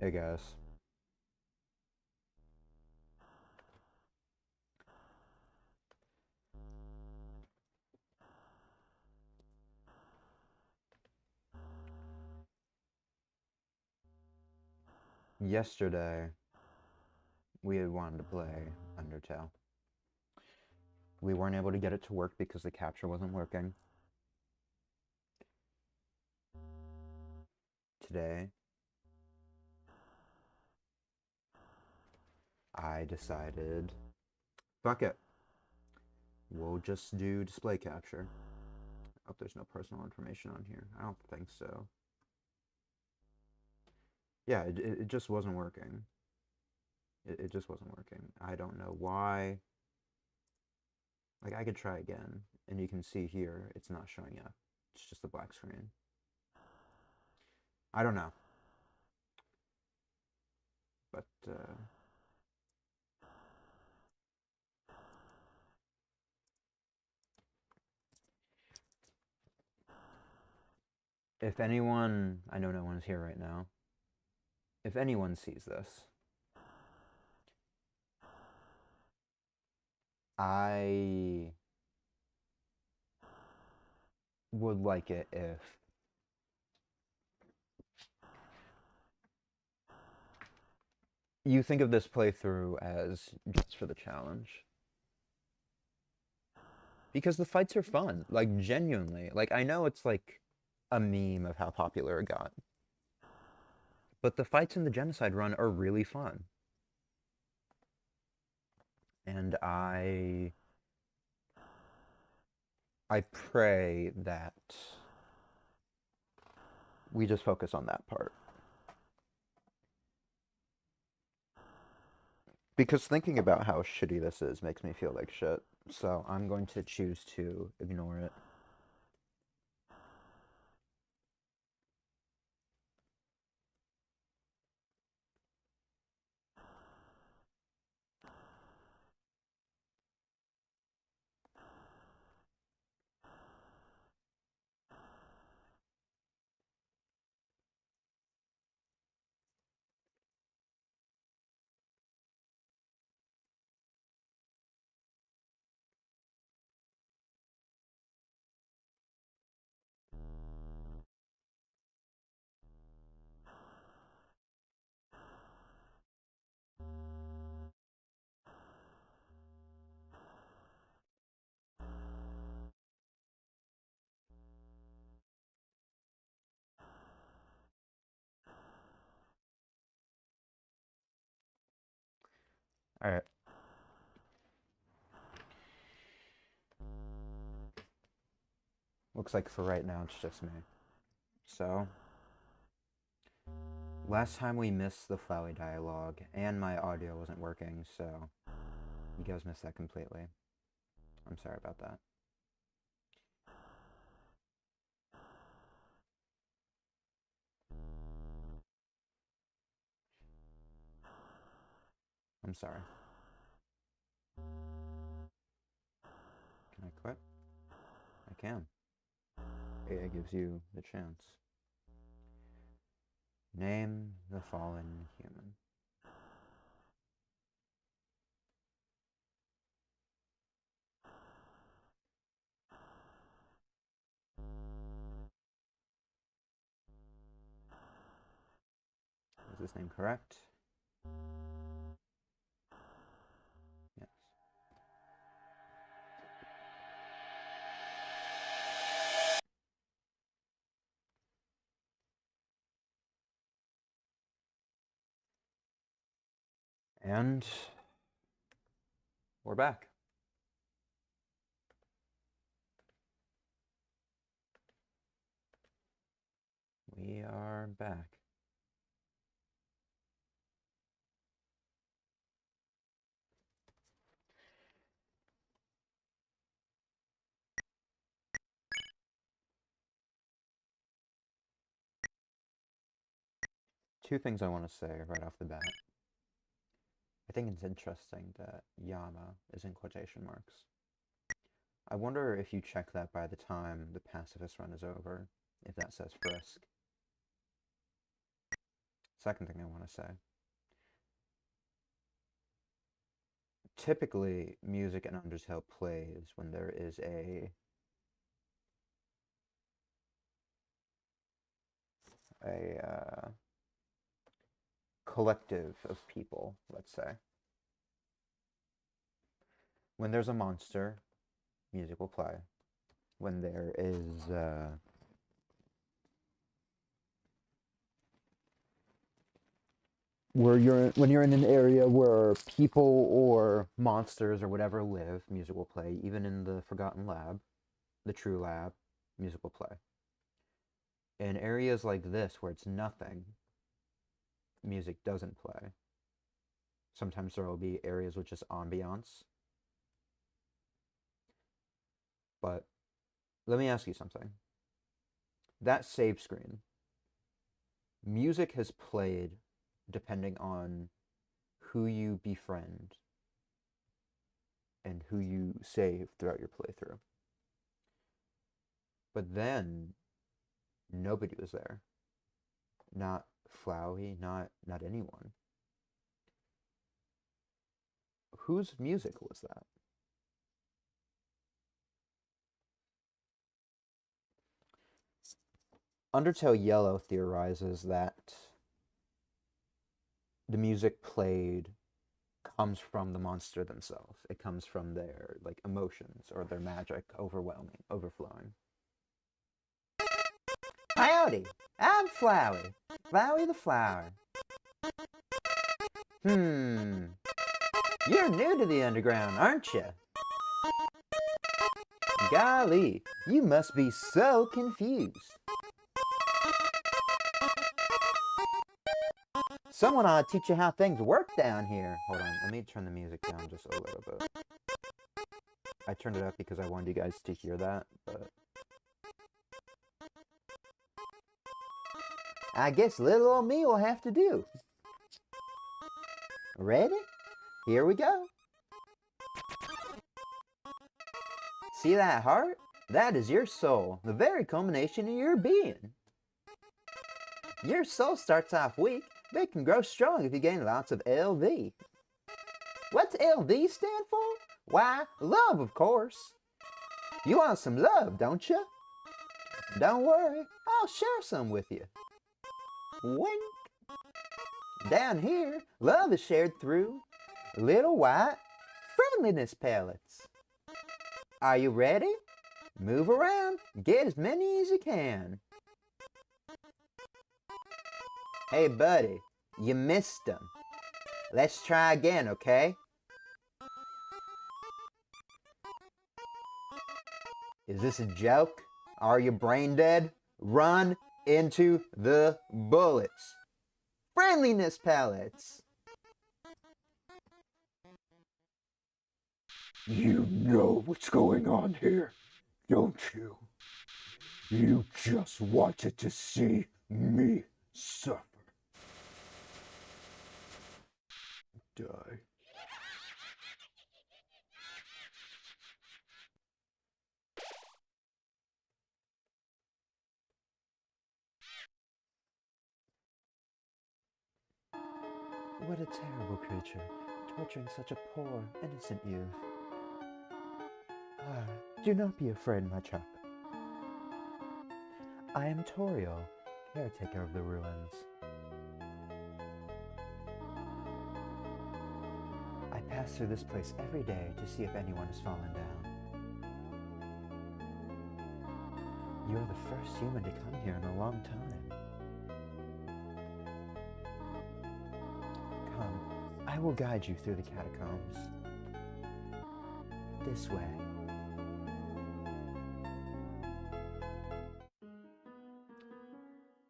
Hey guys. Yesterday, we had wanted to play Undertale. We weren't able to get it to work because the capture wasn't working. Today, I decided, fuck it. We'll just do display capture. I hope there's no personal information on here. I don't think so. Yeah, it just wasn't working. It just wasn't working. I don't know why. Like, I could try again, and you can see here, it's not showing up. It's just a black screen. I don't know. But, if anyone, I know no one's here right now. If anyone sees this, I would like it if you think of this playthrough as just for the challenge. Because the fights are fun, like genuinely. Like, I know it's like a meme of how popular it got. But the fights in the Genocide run are really fun. And I pray that we just focus on that part. Because thinking about how shitty this is makes me feel like shit. So I'm going to choose to ignore it. Alright. Looks like for right now it's just me. So, last time we missed the Flowey dialogue, and my audio wasn't working, so you guys missed that completely. I'm sorry about that. I'm sorry. Can I quit? I can. AI gives you the chance. Name the fallen human. Is this name correct? Yes. And we're back. We are back. Two things I want to say right off the bat. I think it's interesting that Yama is in quotation marks. I wonder if you check that by the time the pacifist run is over, if that says frisk. Second thing I want to say. Typically, music in Undertale plays when there is a collective of people, let's say. When there's a monster, music will play. When there is when you're in an area where people or monsters or whatever live, music will play. Even in the Forgotten Lab, the True Lab, music will play. In areas like this where it's nothing, music doesn't play. Sometimes there will be areas with just ambiance. But let me ask you something. That save screen, music has played depending on who you befriend and who you save throughout your playthrough. But then nobody was there. Not Flowey, not anyone. Whose music was that? Undertale Yellow theorizes that the music played comes from the monster themselves. It comes from their emotions or their magic overflowing. Howdy, I'm Flowey. Flowey the Flower. You're new to the underground, aren't you? Golly, you must be so confused. Someone ought to teach you how things work down here. Hold on, let me turn the music down just a little bit. I turned it up because I wanted you guys to hear that, but I guess little old me will have to do. Ready? Here we go. See that heart? That is your soul, the very culmination of your being. Your soul starts off weak, but it can grow strong if you gain lots of LV. What's LV stand for? Why, love, of course. You want some love, don't you? Don't worry, I'll share some with you. Wink. Down here, love is shared through little white friendliness pellets. Are you ready? Move around, get as many as you can. Hey buddy, you missed them. Let's try again, okay? Is this a joke? Are you brain dead? Run into the bullets. Friendliness pellets. You know what's going on here, don't you? You just wanted to see me suffer. Die. What a terrible creature, torturing such a poor, innocent youth. Do not be afraid, my chap. I am Torio, caretaker of the ruins. I pass through this place every day to see if anyone has fallen down. You're the first human to come here in a long time. Come, I will guide you through the catacombs. This way.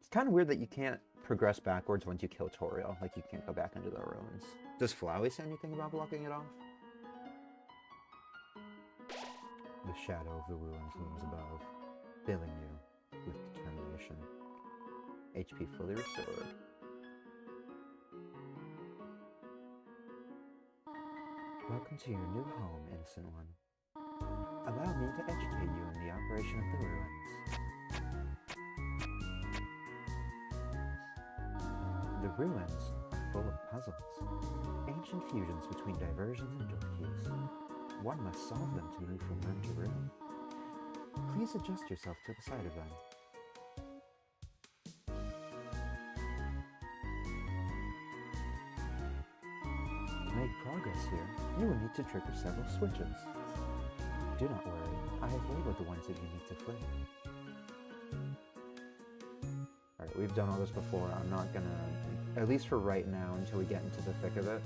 It's kind of weird that you can't progress backwards once you kill Toriel. Like, you can't go back into the ruins. Does Flowey say anything about blocking it off? The shadow of the ruins looms above, filling you with determination. HP fully restored. Welcome to your new home, innocent one. Allow me to educate you in the operation of the ruins. The ruins are full of puzzles, ancient fusions between diversions and door keys. One must solve them to move from room to room. Please adjust yourself to the sight of them. To make progress here, you will need to trigger several switches. Do not worry, I have labeled the ones that you need to flip. Alright, we've done all this before. I'm not gonna, at least for right now, until we get into the thick of it,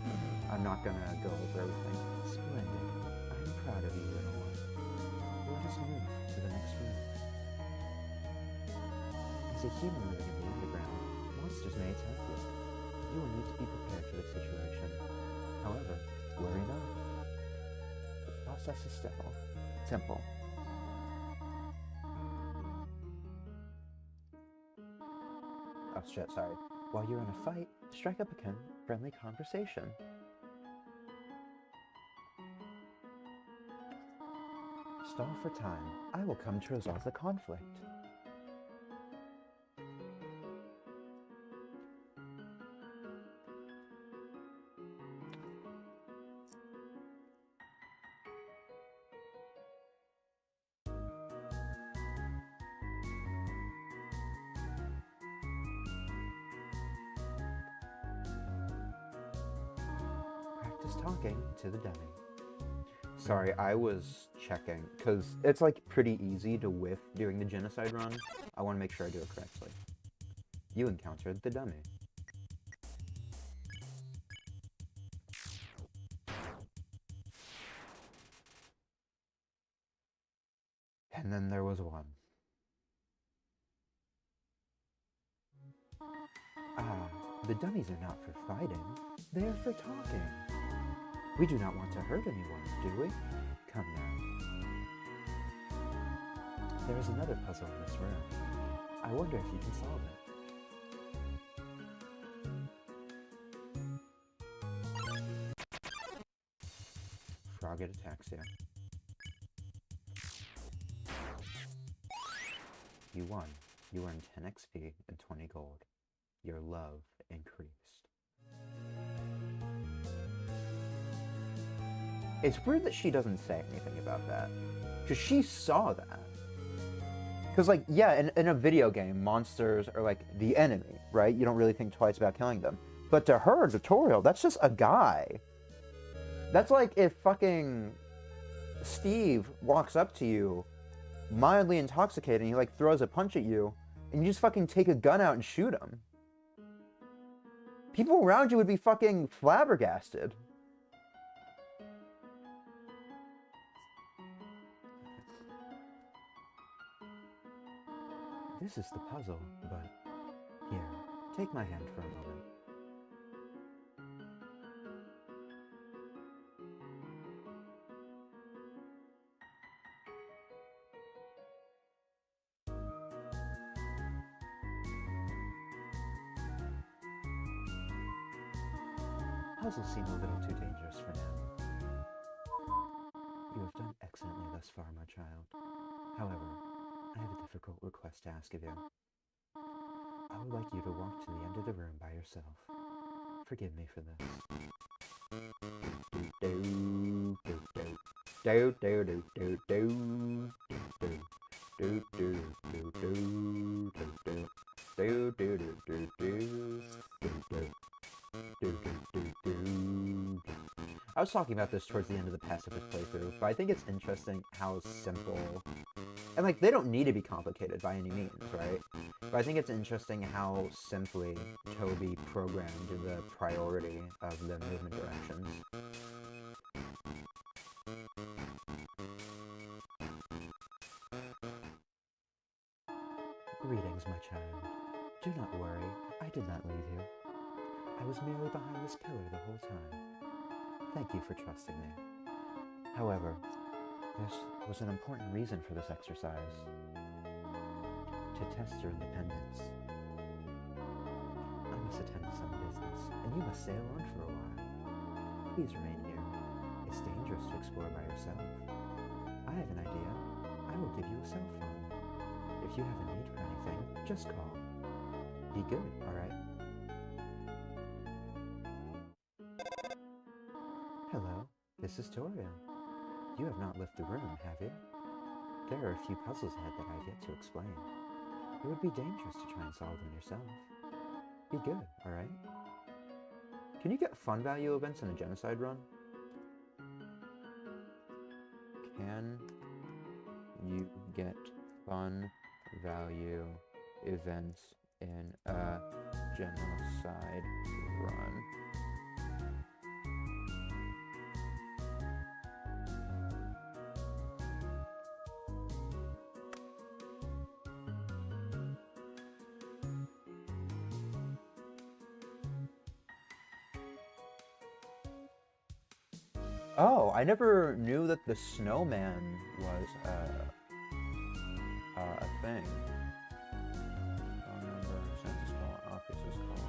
I'm not gonna go over everything. Splendid. I am proud of you, little one. Let us move to the next room. As a human living in the underground, monsters may attack you. You will need to be prepared for the situation. However, worry not. The process is simple. Oh shit, sorry. While you're in a fight, strike up a friendly conversation. Stall for time. I will come to resolve the conflict. Practice talking to the dummy. Sorry, I was checking, because it's like pretty easy to whiff doing the genocide run. I want to make sure I do it correctly. You encountered the dummy. And then there was one. Ah, the dummies are not for fighting, they are for talking. We do not want to hurt anyone, do we? Come now. There is another puzzle in this room. I wonder if you can solve it. Frogget attacks you. You won. You earned 10 XP and 20 gold. Your love increased. It's weird that she doesn't say anything about that. Because she saw that. Because, like, yeah, in a video game, monsters are, like, the enemy, right? You don't really think twice about killing them. But to her, tutorial, that's just a guy. That's like if fucking Steve walks up to you, mildly intoxicated, and he, like, throws a punch at you, and you just fucking take a gun out and shoot him. People around you would be fucking flabbergasted. This is the puzzle, but here, take my hand for a moment. Puzzles seem a little too dangerous for now. You have done excellently thus far, my child. However, I have a difficult request to ask of you. I would like you to walk to the end of the room by yourself. Forgive me for this. I was talking about this towards the end of the pacifist playthrough, but I think it's interesting how simple, and like they don't need to be complicated by any means, right? But I think it's interesting how simply Toby programmed the priority of the movement directions. Greetings, my child. Do not worry, I did not leave you. I was merely behind this pillar the whole time. Thank you for trusting me. However, there was an important reason for this exercise. To test your independence. I must attend to some business, and you must sail on for a while. Please remain here. It's dangerous to explore by yourself. I have an idea. I will give you a cell phone. If you have a need for anything, just call. Be good, alright? Hello, this is Toria. You have not left the room, have you? There are a few puzzles ahead that I have yet to explain. It would be dangerous to try and solve them yourself. Be good, alright? Can you get fun value events in a genocide run? Can you get fun value events in a genocide run? Oh, I never knew that the snowman was a thing. Phone number, census call, office's call.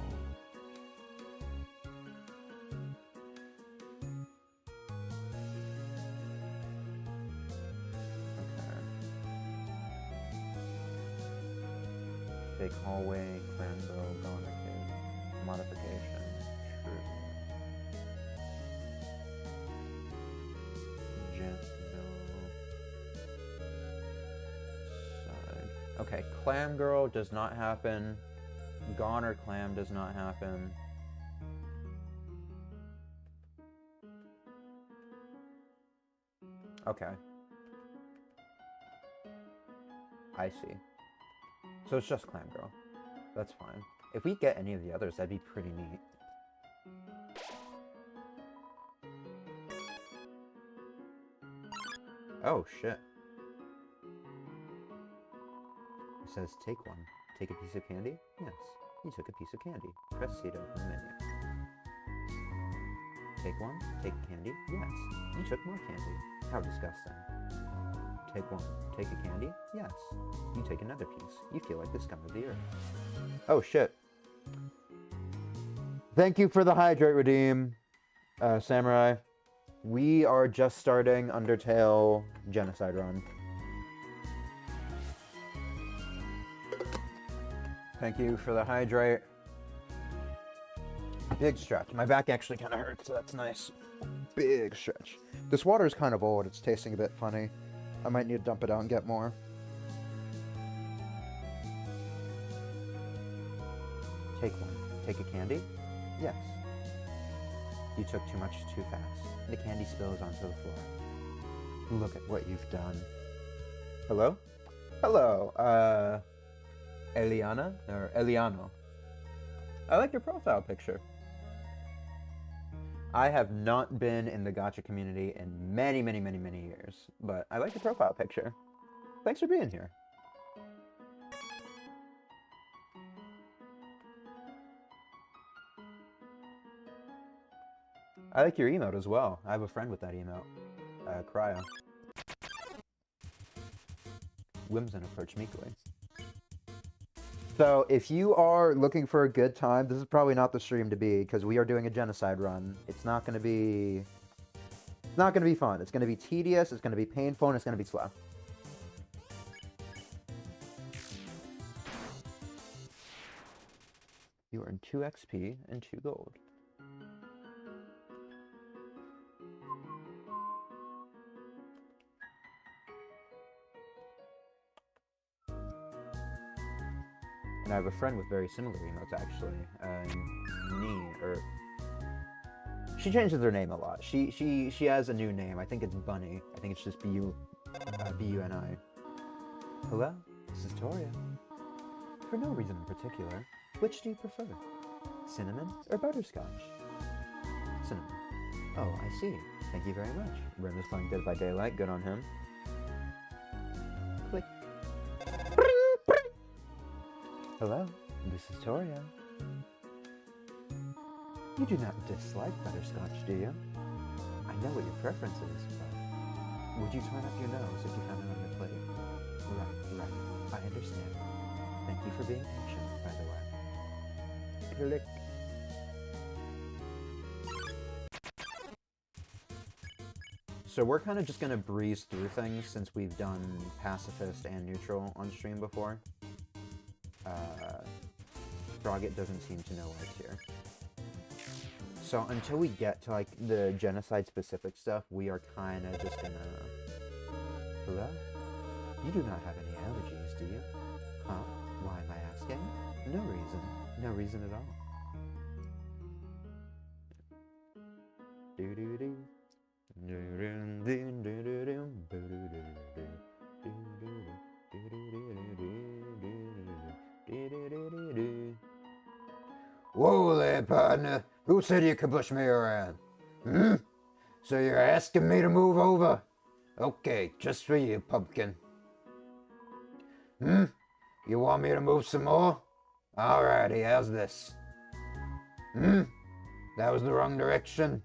Okay. Fake hallway, Cranbro, Goner Kid, modification, true. Side. Okay, Clam Girl does not happen. Goner Clam does not happen. Okay. I see. So it's just Clam Girl. That's fine. If we get any of the others, that'd be pretty neat. Oh, shit. It says, take one. Take a piece of candy? Yes. You took a piece of candy. Press C to open the menu. Take one. Take candy? Yes. You took more candy. How disgusting. Take one. Take a candy? Yes. You take another piece. You feel like the scum of the earth. Oh, shit. Thank you for the hydrate redeem, Samurai. We are just starting Undertale Genocide Run. Thank you for the hydrate. Big stretch. My back actually kind of hurts, so that's nice. Big stretch. This water is kind of old. It's tasting a bit funny. I might need to dump it out and get more. Take one. Take a candy? Yes. You took too much too fast. The candy spills onto the floor. Look at what you've done. Hello? Hello, Eliana? Or Eliano. I like your profile picture. I have not been in the gacha community in many years, but I like your profile picture. Thanks for being here. I like your emote as well. I have a friend with that emote. Cryo. Whimsun approach meekly. So, if you are looking for a good time, this is probably not the stream to be, because we are doing a genocide run. It's not going to be... It's not going to be fun. It's going to be tedious, it's going to be painful, and it's going to be slow. You earn 2 XP and 2 gold. And I have a friend with very similar emotes, actually. She changes her name a lot. She has a new name. I think it's Bunny. I think it's just B-U-N-I. Hello, this is Toria. For no reason in particular, which do you prefer? Cinnamon or butterscotch? Cinnamon. Oh, I see. Thank you very much. Rim is playing Dead by Daylight. Good on him. Click. Hello, this is Toria. You do not dislike butterscotch, do you? I know what your preference is, but would you turn up your nose if you found it on your plate? Right. I understand. Thank you for being patient, by the way. Click. So we're kind of just going to breeze through things since we've done pacifist and neutral on stream before. Frogget doesn't seem to know what's here. So until we get to, like, the genocide-specific stuff, we are kind of just gonna... Hello? You do not have any allergies, do you? Huh? Why am I asking? No reason. No reason at all. Do-do-do. Whoa there, partner. Who said you could push me around? Hmm? So you're asking me to move over? Okay, just for you, pumpkin. Hmm? You want me to move some more? Alrighty, how's this? Hmm? That was the wrong direction?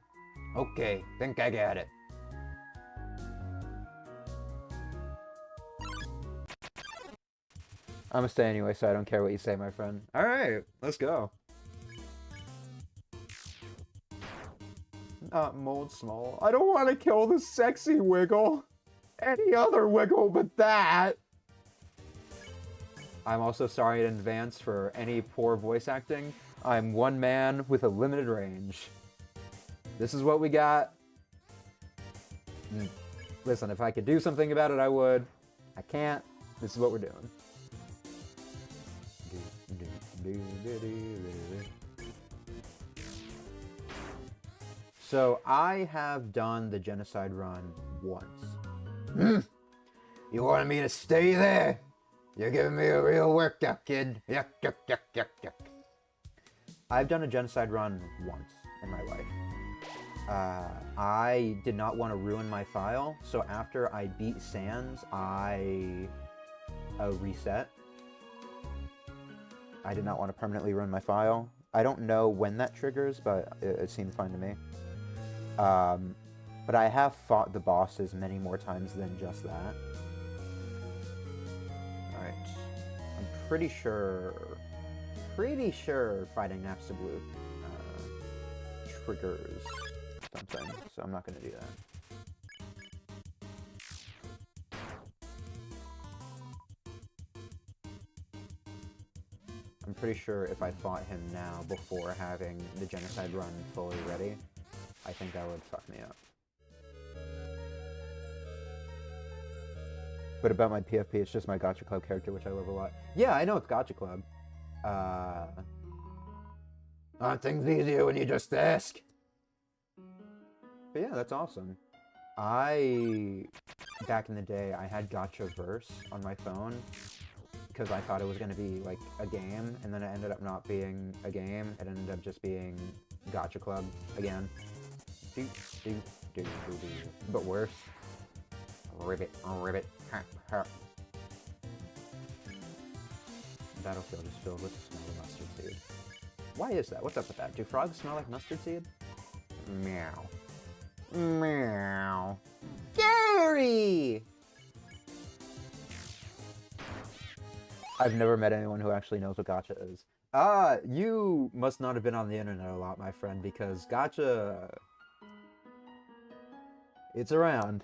Okay, think I got it. I'm gonna stay anyway, so I don't care what you say, my friend. Alright, let's go. Not Mold Small. I don't want to kill the sexy Wiggle. Any other Wiggle but that. I'm also sorry in advance for any poor voice acting. I'm one man with a limited range. This is what we got. Listen, if I could do something about it, I would. I can't. This is what we're doing. So I have done the genocide run once. You wanted me to stay there? You're giving me a real workout, kid. Yuck, yuck, yuck, yuck, yuck. I've done a genocide run once in my life. I did not want to ruin my file, so after I beat Sans, I reset. I did not want to permanently ruin my file. I don't know when that triggers, but it seemed fine to me. But I have fought the bosses many more times than just that. Alright. I'm pretty sure fighting Absolute triggers something, so I'm not going to do that. I'm pretty sure if I fought him now before having the genocide run fully ready, I think that would fuck me up. But about my PFP, it's just my Gacha Club character, which I love a lot. Yeah, I know it's Gacha Club. Aren't things easier when you just ask? But yeah, that's awesome. Back in the day, I had Gacha Verse on my phone because I thought it was going to be like a game, and then it ended up not being a game. It ended up just being Gacha Club again. But worse. Ribbit, ribbit, hap, hap. Battlefield is filled with the smell of mustard seed. Why is that? What's up with that? Do frogs smell like mustard seed? Meow. Meow. Gary! I've never met anyone who actually knows what Gacha is. You must not have been on the internet a lot, my friend, because Gacha... It's around.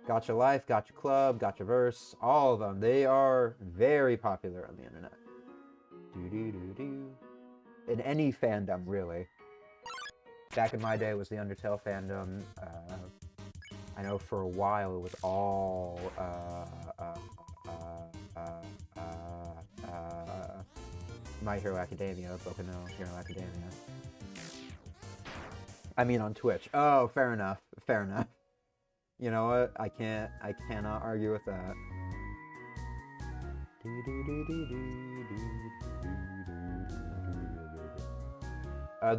Gacha Life, Gacha Club, Gacha Verse, all of them. They are very popular on the internet. In any fandom, really. Back in my day, it was the Undertale fandom. I know for a while it was all My Hero Academia, Boku no Hero Academia. I mean on Twitch. Oh, fair enough. Fair enough. You know what? I cannot argue with that.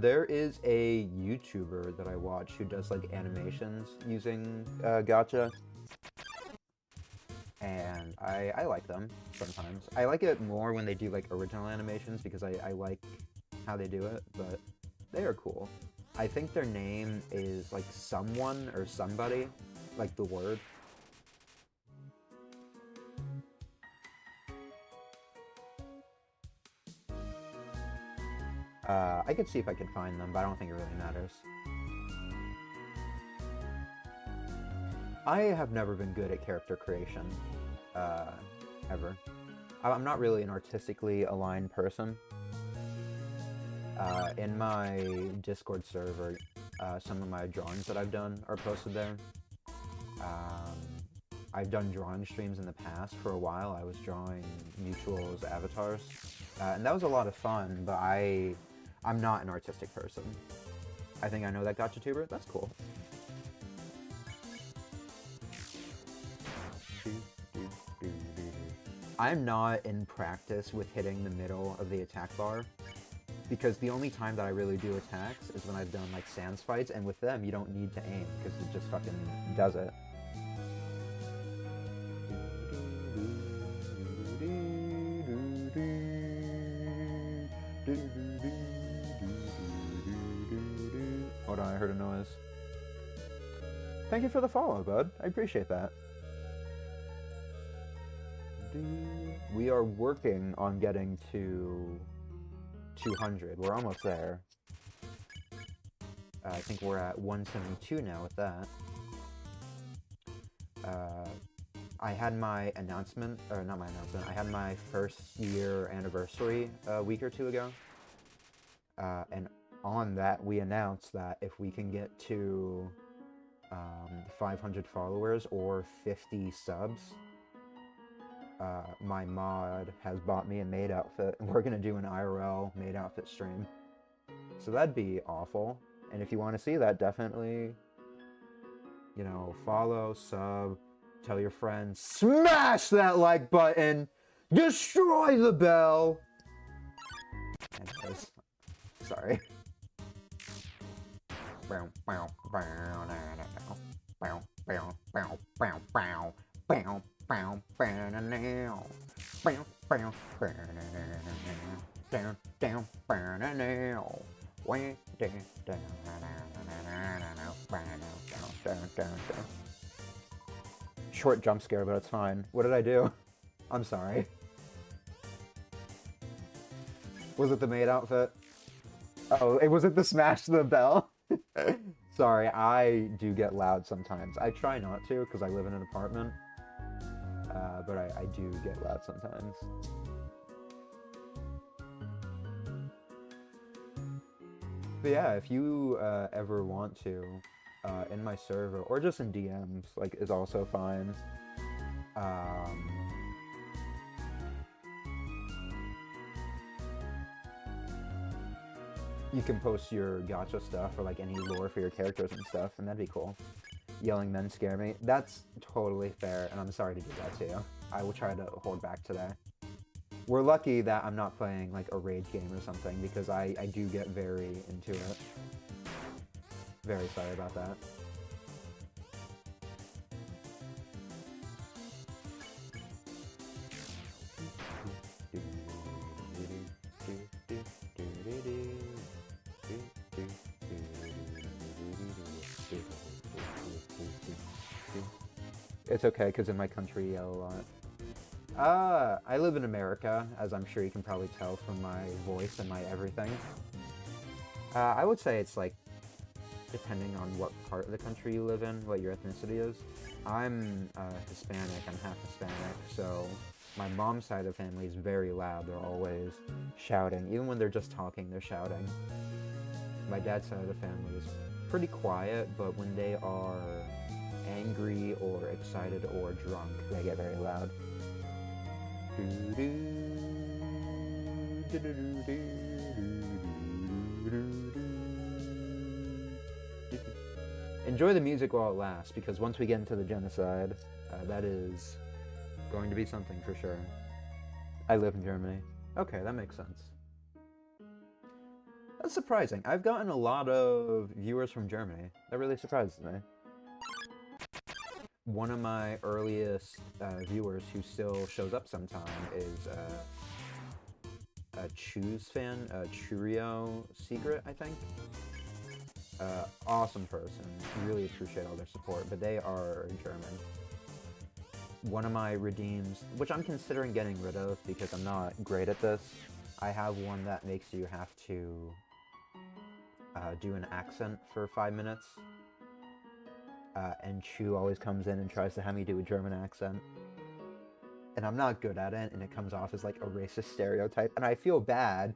There is a YouTuber that I watch who does like animations using Gacha. And I like them sometimes. I like it more when they do like original animations because I like how they do it, but they are cool. I think their name is like Someone or Somebody, like the word. I could see if I can find them, but I don't think it really matters. I have never been good at character creation, ever. I'm not really an artistically aligned person. In my Discord server, some of my drawings that I've done are posted there. I've done drawing streams in the past. For a while, I was drawing mutuals avatars, and that was a lot of fun, but I'm not an artistic person. I think I know that gotcha tuber. That's cool. I'm not in practice with hitting the middle of the attack bar, because the only time that I really do attacks is when I've done like Sans fights, and with them you don't need to aim because it just fucking does it. Hold on, I heard a noise. Thank you for the follow, bud. I appreciate that. We are working on getting to 200. We're almost there. I think we're at 172 now with that. I had my announcement, or not my announcement, I had my first year anniversary a week or two ago. And on that, we announced that if we can get to 500 followers or 50 subs, my mod has bought me a maid outfit, and we're gonna do an IRL maid outfit stream. So that'd be awful. And if you want to see that, definitely, you know, follow, sub, tell your friends, smash that like button, destroy the bell. Anyways, sorry. Short jump scare, but it's fine. What did I do? I'm sorry. Was it the maid outfit? Oh, it wasn't the smash the bell? Sorry, I do get loud sometimes. I try not to because I live in an apartment. But I do get loud sometimes. But yeah, if you ever want to, in my server, or just in DMs, like, is also fine. You can post your gacha stuff, or like any lore for your characters and stuff, and that'd be cool. Yelling men scare me. That's totally fair, and I'm sorry to do that to you. I will try to hold back today. We're lucky that I'm not playing like a rage game or something, because I do get very into it. Very sorry about that. It's okay, because in my country you yell a lot. I live in America, as I'm sure you can probably tell from my voice and my everything. I would say it's like, depending on what part of the country you live in, what your ethnicity is. I'm Hispanic, I'm half Hispanic, so my mom's side of the family is very loud. They're always shouting. Even when they're just talking, they're shouting. My dad's side of the family is pretty quiet, but when they are angry or excited or drunk, they get very loud. Enjoy the music while it lasts, because once we get into the genocide, that is going to be something for sure. I live in Germany. Okay, that makes sense. That's surprising. I've gotten a lot of viewers from Germany. That really surprises me. One of my earliest viewers who still shows up sometime is a Choose fan, Churio Secret, I think. Awesome person. Really appreciate all their support, but they are German. One of my redeems, which I'm considering getting rid of because I'm not great at this, I have one that makes you have to do an accent for 5 minutes. And Chu always comes in and tries to have me do a German accent. And I'm not good at it, and it comes off as like a racist stereotype, and I feel bad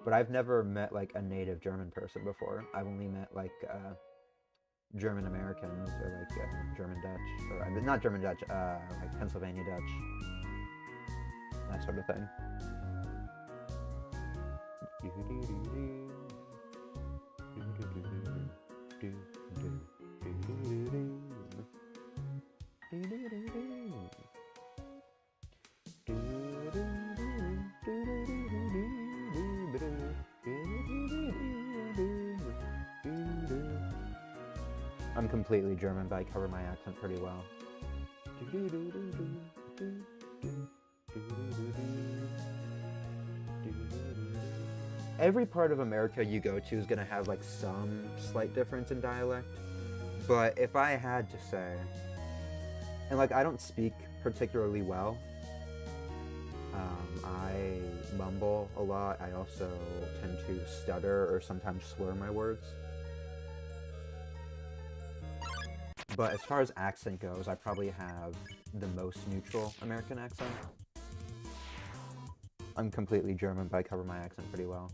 But I've never met like a native German person before. I've only met like German Americans or like German Dutch or not German Dutch, like Pennsylvania Dutch, that sort of thing. I'm completely German, but I cover my accent pretty well. Every part of America you go to is going to have like some slight difference in dialect. But if I had to say, and like I don't speak particularly well, I mumble a lot. I also tend to stutter or sometimes slur my words. But as far as accent goes, I probably have the most neutral American accent. I'm completely German, but I cover my accent pretty well.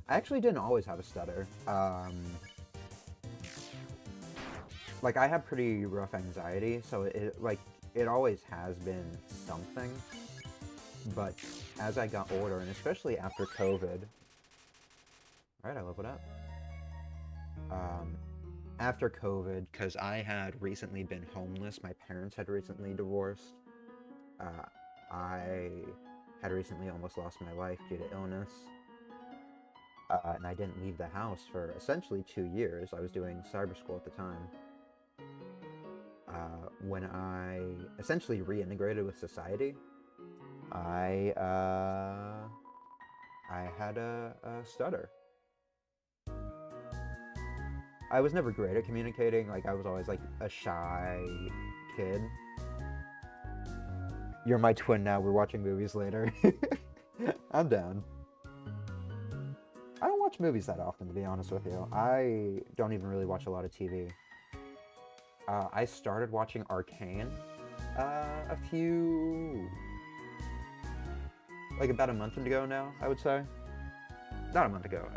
I actually didn't always have a stutter. Like, I have pretty rough anxiety, so it always has been something. But as I got older, and especially after COVID... Alright, I leveled up. After COVID, because I had recently been homeless, my parents had recently divorced, I had recently almost lost my life due to illness, and I didn't leave the house for essentially 2 years. I was doing cyber school at the time. When I essentially reintegrated with society, I had a stutter. I was never great at communicating. Like, I was always like a shy kid. You're my twin now. We're watching movies later. I'm down. I don't watch movies that often, to be honest with you. I don't even really watch a lot of TV. I started watching Arcane about a month ago now, I would say. Not a month ago,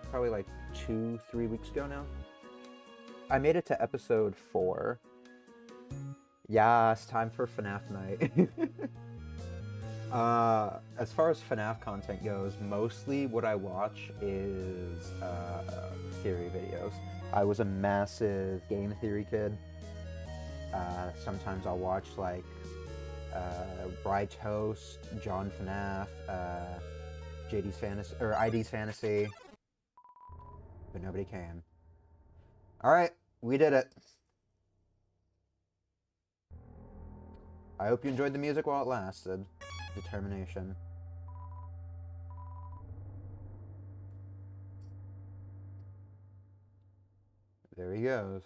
probably like 2-3 weeks ago now. I made it to episode 4. Yeah, it's time for FNAF night. As far as FNAF content goes, mostly what I watch is theory videos. I was a massive game theory kid. Sometimes I'll watch like Bry Toast, John FNAF, JD's Fantasy, or ID's Fantasy, but nobody came. Alright, we did it. I hope you enjoyed the music while it lasted. Determination. There he goes.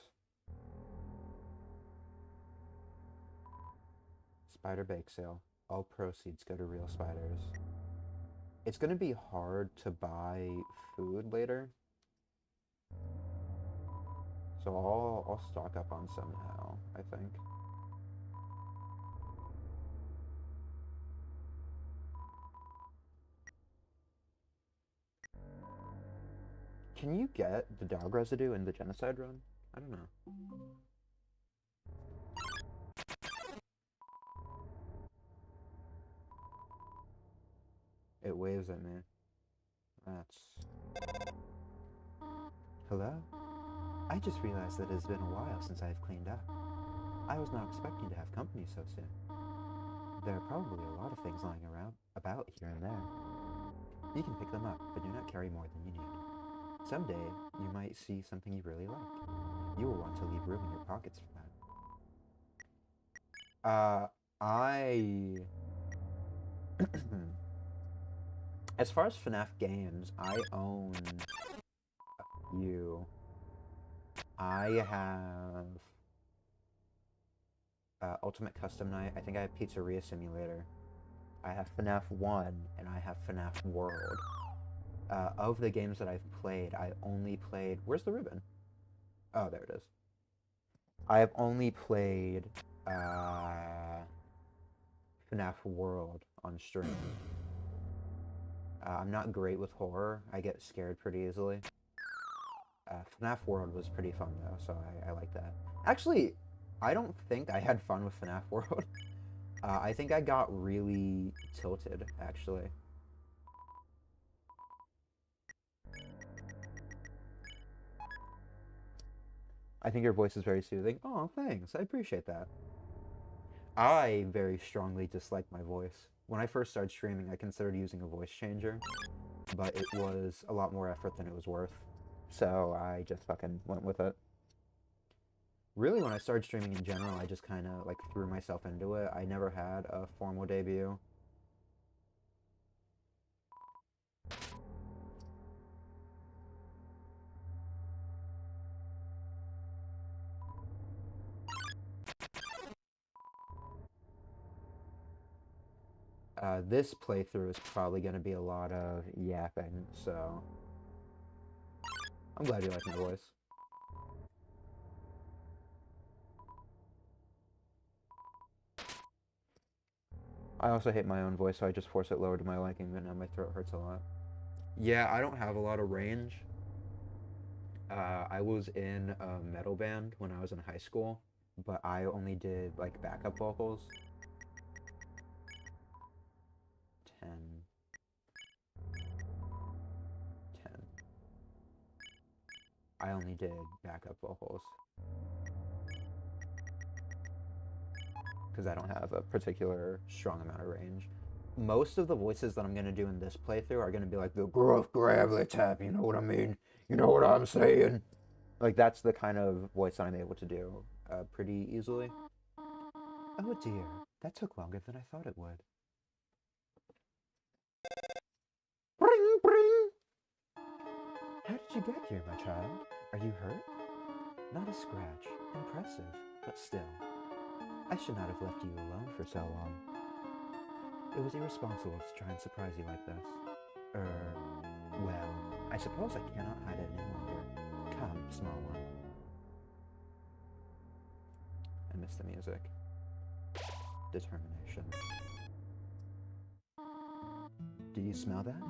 Spider bake sale. All proceeds go to real spiders. It's gonna be hard to buy food later. So I'll stock up on some now, I think. Can you get the dog residue in the genocide run? I don't know. It waves at me. Hello? I just realized that it has been a while since I have cleaned up. I was not expecting to have company so soon. There are probably a lot of things lying about here and there. You can pick them up, but do not carry more than you need. Someday, you might see something you really like. You will want to leave room in your pockets for that. As far as FNAF games, I own a few. I have Ultimate Custom Night. I think I have Pizzeria Simulator. I have FNAF 1, and I have FNAF World. Of the games that I've played, I only played... Where's the ribbon? Oh, there it is. I have only played FNAF World on stream. I'm not great with horror. I get scared pretty easily. FNAF World was pretty fun though, so I like that. Actually, I don't think I had fun with FNAF World. I think I got really tilted, actually. I think your voice is very soothing. Oh, thanks. I appreciate that. I very strongly dislike my voice. When I first started streaming, I considered using a voice changer, but it was a lot more effort than it was worth. So I just fucking went with it. Really, when I started streaming in general, I just kind of like threw myself into it. I never had a formal debut. This playthrough is probably going to be a lot of yapping, so I'm glad you like my voice. I also hate my own voice, so I just force it lower to my liking, but now my throat hurts a lot. Yeah, I don't have a lot of range. I was in a metal band when I was in high school, but I only did like backup vocals. 10. 10. I only did backup vocals. Because I don't have a particular strong amount of range. Most of the voices that I'm going to do in this playthrough are going to be like the gruff, gravelly type, you know what I mean? You know what I'm saying? Like, that's the kind of voice that I'm able to do pretty easily. Oh dear, that took longer than I thought it would. Bring, bring! How did you get here, my child? Are you hurt? Not a scratch. Impressive, but still. I should not have left you alone for so long. It was irresponsible to try and surprise you like this. Well, I suppose I cannot hide it any longer. Come, small one. I miss the music. Determination. Do you smell that?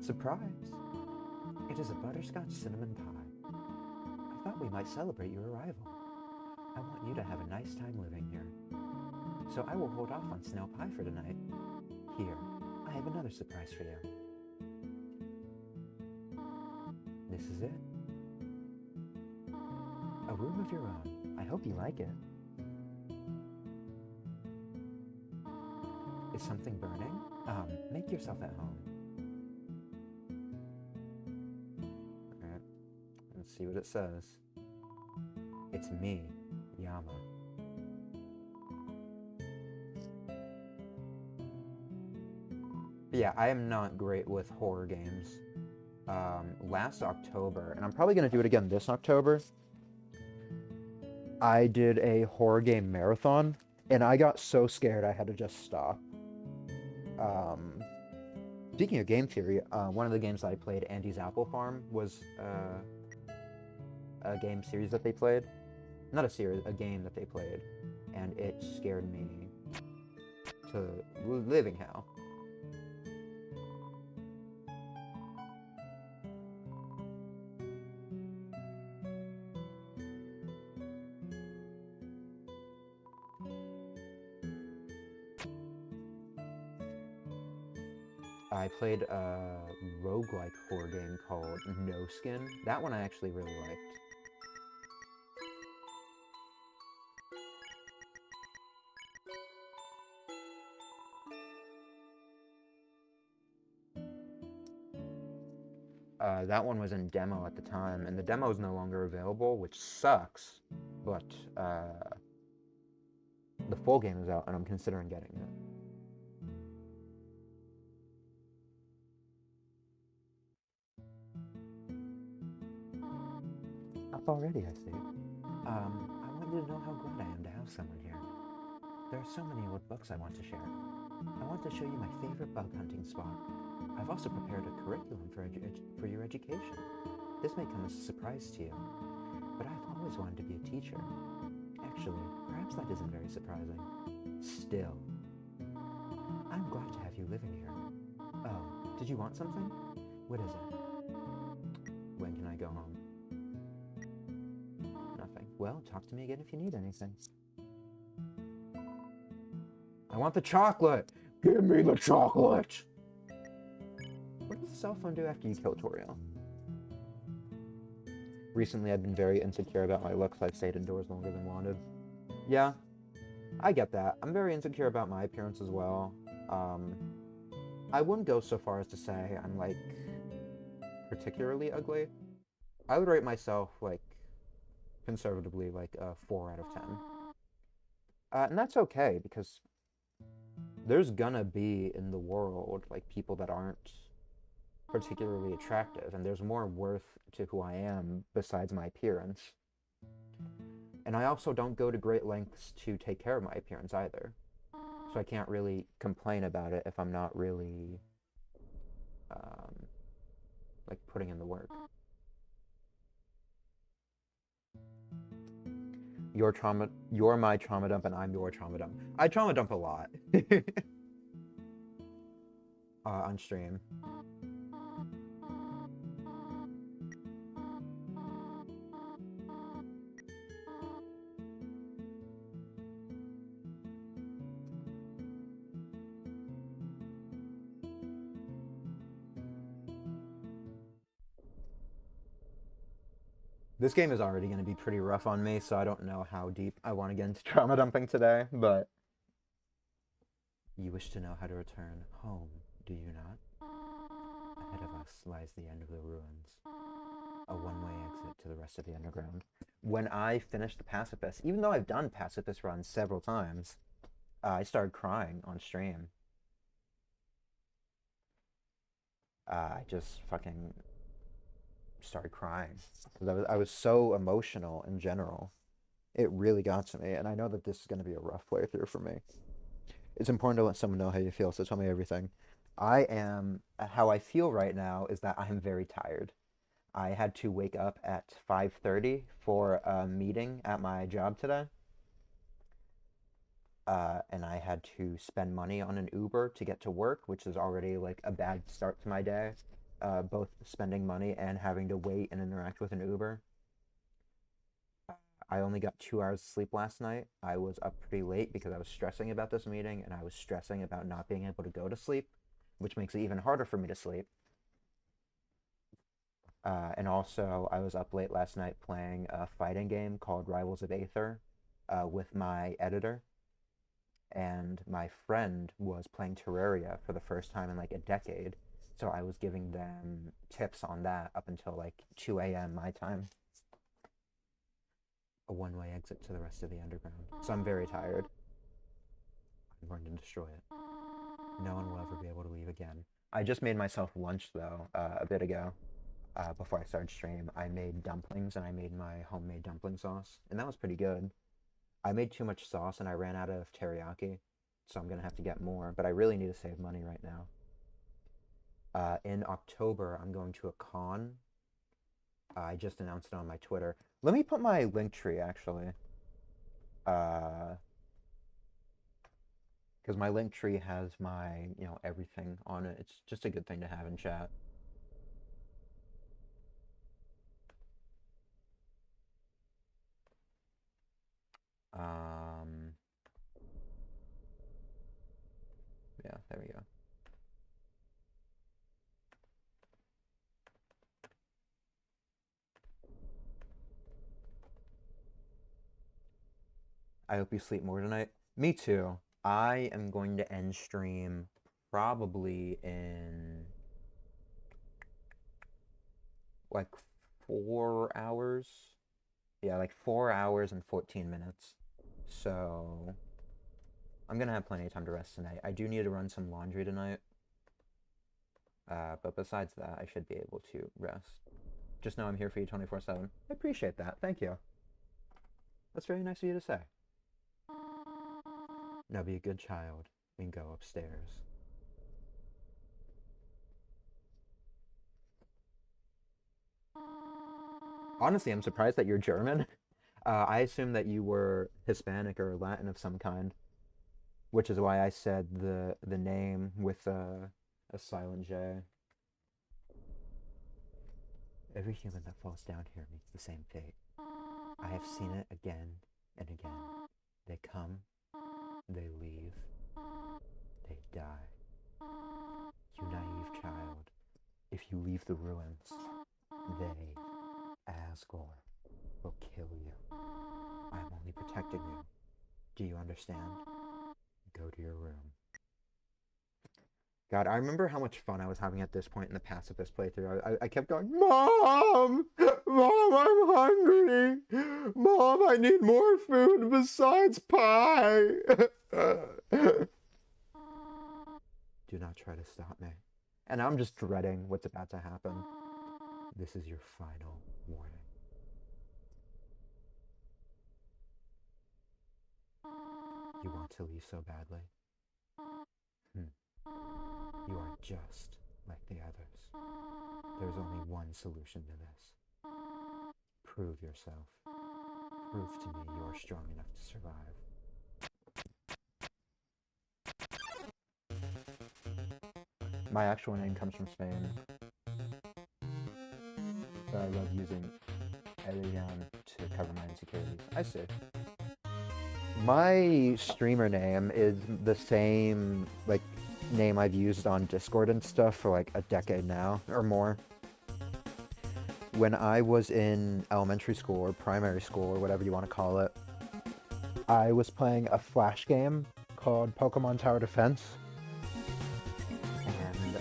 Surprise! It is a butterscotch cinnamon pie. I thought we might celebrate your arrival. I want you to have a nice time living here. So I will hold off on snail pie for tonight. Here, I have another surprise for you. This is it. A room of your own. I hope you like it. Is something burning? Make yourself at home. Alright, let's see what it says. It's me, Yama. But yeah, I am not great with horror games. Last October, and I'm probably going to do it again this October, I did a horror game marathon, and I got so scared I had to just stop. Speaking of game theory, one of the games that I played, Andy's Apple Farm, was a game series that they played. Not a series, a game that they played. And it scared me to living hell. I played a roguelike horror game called No Skin. That one I actually really liked. That one was in demo at the time, and the demo is no longer available, which sucks, but the full game is out, and I'm considering getting it. Up already, I see. I wanted to know how glad I am to have someone here. There are so many old books I want to share. I want to show you my favorite bug hunting spot. I've also prepared a curriculum for your education. This may come as a surprise to you, but I've always wanted to be a teacher. Actually, perhaps that isn't very surprising. Still, I'm glad to have you living here. Oh, did Did you want something? What is it? When can I go home? Nothing. Well, talk to me again if you need anything. I want the chocolate! Give me the chocolate! What does the cell phone do after you kill Toriel? Recently, I've been very insecure about my looks. I've stayed indoors longer than wanted. Yeah, I get that. I'm very insecure about my appearance as well. I wouldn't go so far as to say I'm, like, particularly ugly. I would rate myself, like, conservatively, like, a 4 out of 10. And that's okay, because there's gonna be in the world, like, people that aren't particularly attractive, and there's more worth to who I am besides my appearance. And I also don't go to great lengths to take care of my appearance either. So I can't really complain about it if I'm not really, like, putting in the work. You're my trauma dump, and I'm your trauma dump. I trauma dump a lot. On stream. This game is already going to be pretty rough on me, so I don't know how deep I want to get into trauma dumping today, but... You wish to know how to return home, do you not? Ahead of us lies the end of the ruins. A one-way exit to the rest of the underground. When I finished the Pacifist, even though I've done Pacifist runs several times, I started crying on stream. I just fucking started crying. I was so emotional in general. It really got to me, and I know that this is going to be a rough playthrough for me. It's important to let someone know how you feel, so tell me everything. How I feel right now is that I am very tired. I had to wake up at 5:30 for a meeting at my job today. And I had to spend money on an Uber to get to work, which is already like a bad start to my day. Both spending money and having to wait and interact with an Uber. I only got 2 hours of sleep last night. I was up pretty late because I was stressing about this meeting, and I was stressing about not being able to go to sleep, which makes it even harder for me to sleep. And also, I was up late last night playing a fighting game called Rivals of Aether with my editor. And my friend was playing Terraria for the first time in like a decade. So I was giving them tips on that up until like 2 a.m. my time. A one-way exit to the rest of the underground. So I'm very tired. I'm going to destroy it. No one will ever be able to leave again. I just made myself lunch, though, a bit ago. Before I started stream, I made dumplings, and I made my homemade dumpling sauce. And that was pretty good. I made too much sauce, and I ran out of teriyaki. So I'm going to have to get more. But I really need to save money right now. In October, I'm going to a con. I just announced it on my Twitter. Let me put my link tree, actually. Because my link tree has my, everything on it. It's just a good thing to have in chat. Yeah, there we go. I hope you sleep more tonight. Me too. I am going to end stream probably in like 4 hours. Yeah, like 4 hours and 14 minutes. So I'm gonna have plenty of time to rest tonight. I do need to run some laundry tonight. But besides that, I should be able to rest. Just know I'm here for you 24/7. I appreciate that. Thank you. That's very nice of you to say. Now be a good child and go upstairs. Honestly, I'm surprised that you're German. I assumed that you were Hispanic or Latin of some kind, which is why I said the name with a silent J. Every human that falls down here meets the same fate. I have seen it again and again. They come, they leave, they die. You naive child, if you leave the ruins, they, Asgore, will kill you. I am only protecting you. Do you understand? Go to your room. God, I remember how much fun I was having at this point in the pacifist playthrough. I kept going, Mom! Mom, I'm hungry! Mom, I need more food besides pie! Do not try to stop me. And I'm just dreading what's about to happen. This is your final warning. You want to leave so badly? You are just like the others. There's only one solution to this. Prove yourself. Prove to me you are strong enough to survive. My actual name comes from Spain, but I love using Elian to cover my insecurities. I see. My streamer name is the same, like, name I've used on Discord and stuff for like a decade now, or more. When I was in elementary school or primary school or whatever you want to call it, I was playing a Flash game called Pokemon Tower Defense. And,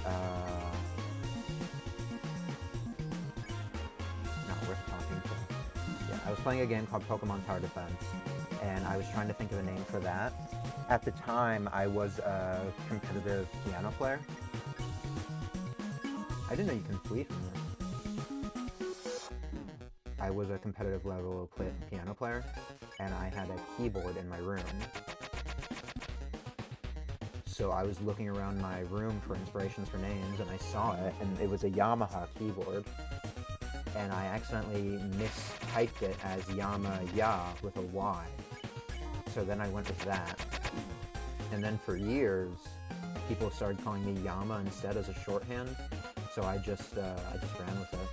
not worth talking to. Yeah, I was playing a game called Pokemon Tower Defense, and I was trying to think of a name for that. At the time, I was a competitive piano player. I didn't know you can flee from this. I was a competitive level piano player, and I had a keyboard in my room. So I was looking around my room for inspirations for names, and I saw it, and it was a Yamaha keyboard. And I accidentally mistyped it as Yama-Ya with a Y. So then I went with that. And then for years, people started calling me Yama instead as a shorthand. So I just ran with it.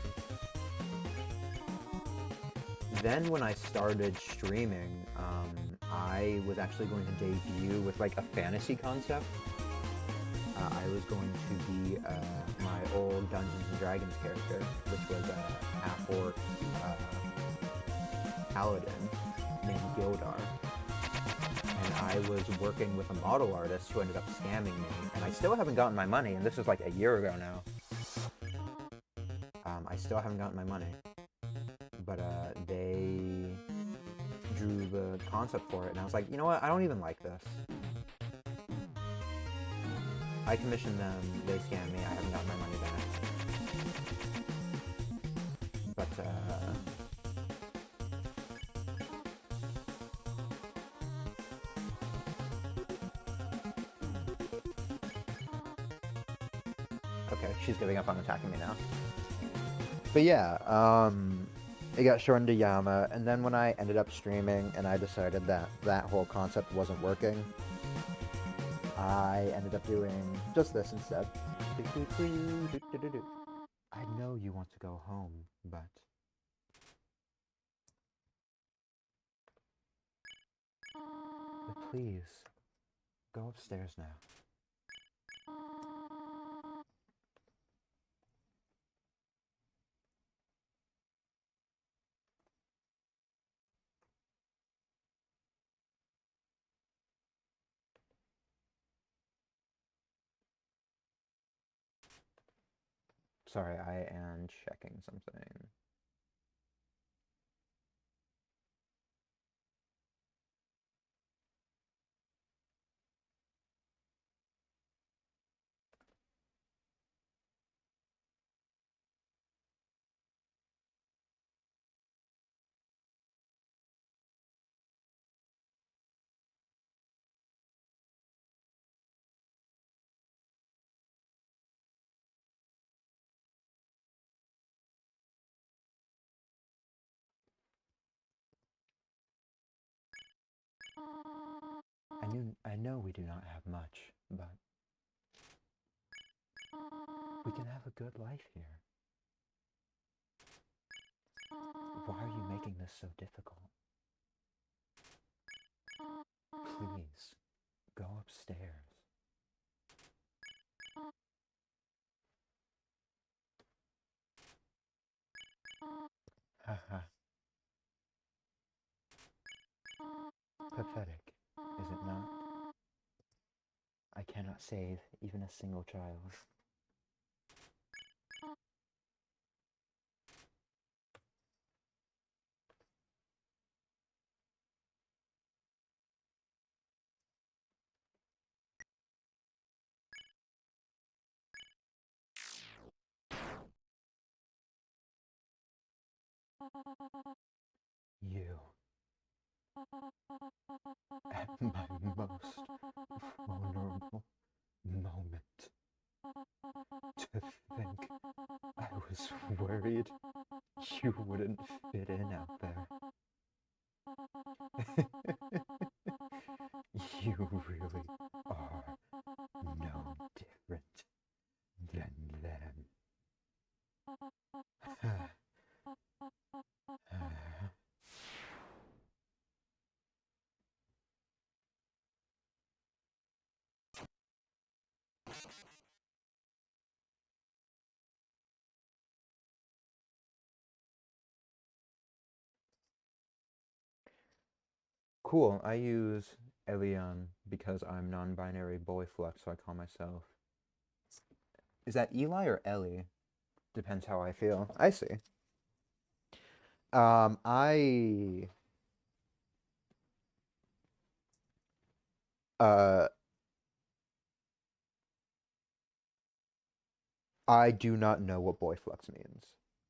Then when I started streaming, I was actually going to debut with like a fantasy concept. I was going to be my old Dungeons and Dragons character, which was a half-orc paladin named Gildar. And I was working with a model artist who ended up scamming me, and I still haven't gotten my money, and this is like a year ago now. I still haven't gotten my money, but they drew the concept for it, and I was like, you know what, I don't even like this. I commissioned them, they scammed me, I haven't gotten my money back. But, okay, she's giving up on attacking me now. But yeah, it got shortened to Yama, and then when I ended up streaming and I decided that that whole concept wasn't working, I ended up doing just this instead. I know you want to go home, but please, go upstairs now. Sorry, I am checking something. I know we do not have much, but we can have a good life here. this so difficult? Please, go upstairs. Haha. Pathetic, is it not? I cannot save even a single child. You, at my most vulnerable moment. To think I was worried you wouldn't fit in out there. You really are no different than them. Cool, I use Elion because I'm non-binary boy flex, so I call myself. Is that Eli or Ellie? Depends how I feel. I see. I uh I do not know what boy flex means.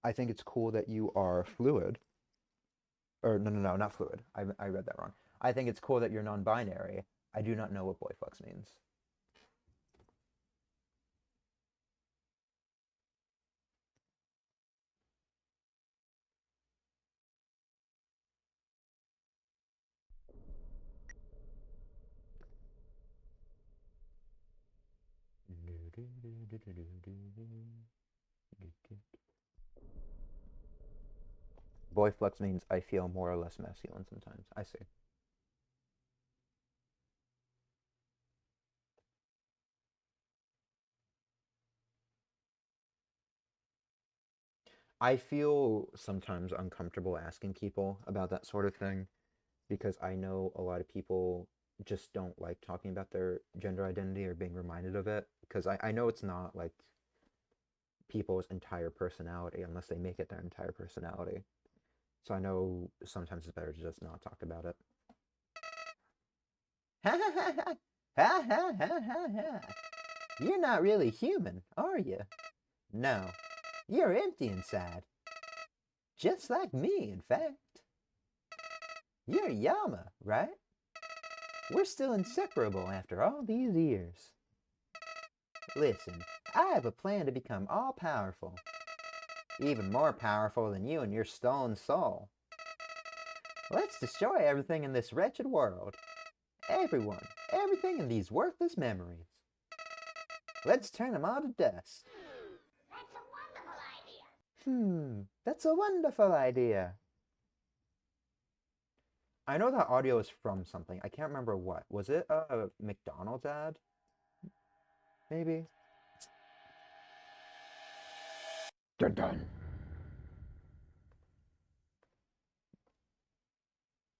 I think it's cool that you are fluid. Or no, not fluid. I read that wrong. I think it's cool that you're non-binary. I do not know what boy flex means. Boy flex means I feel more or less masculine sometimes. I see. I feel sometimes uncomfortable asking people about that sort of thing because I know a lot of people just don't like talking about their gender identity or being reminded of it because I know it's not like people's entire personality unless they make it their entire personality. So I know sometimes it's better to just not talk about it. Ha ha ha ha ha ha ha ha ha. You're not really human, are you? No, you're empty inside. Just like me, in fact. You're Yama, right? We're still inseparable after all these years. Listen, I have a plan to become all-powerful. Even more powerful than you and your stolen soul. Let's destroy everything in this wretched world. Everyone, everything in these worthless memories. Let's turn them all to dust. That's a wonderful idea. That's a wonderful idea. I know that audio is from something. I can't remember what. Was it a McDonald's ad? Maybe. Dun dun.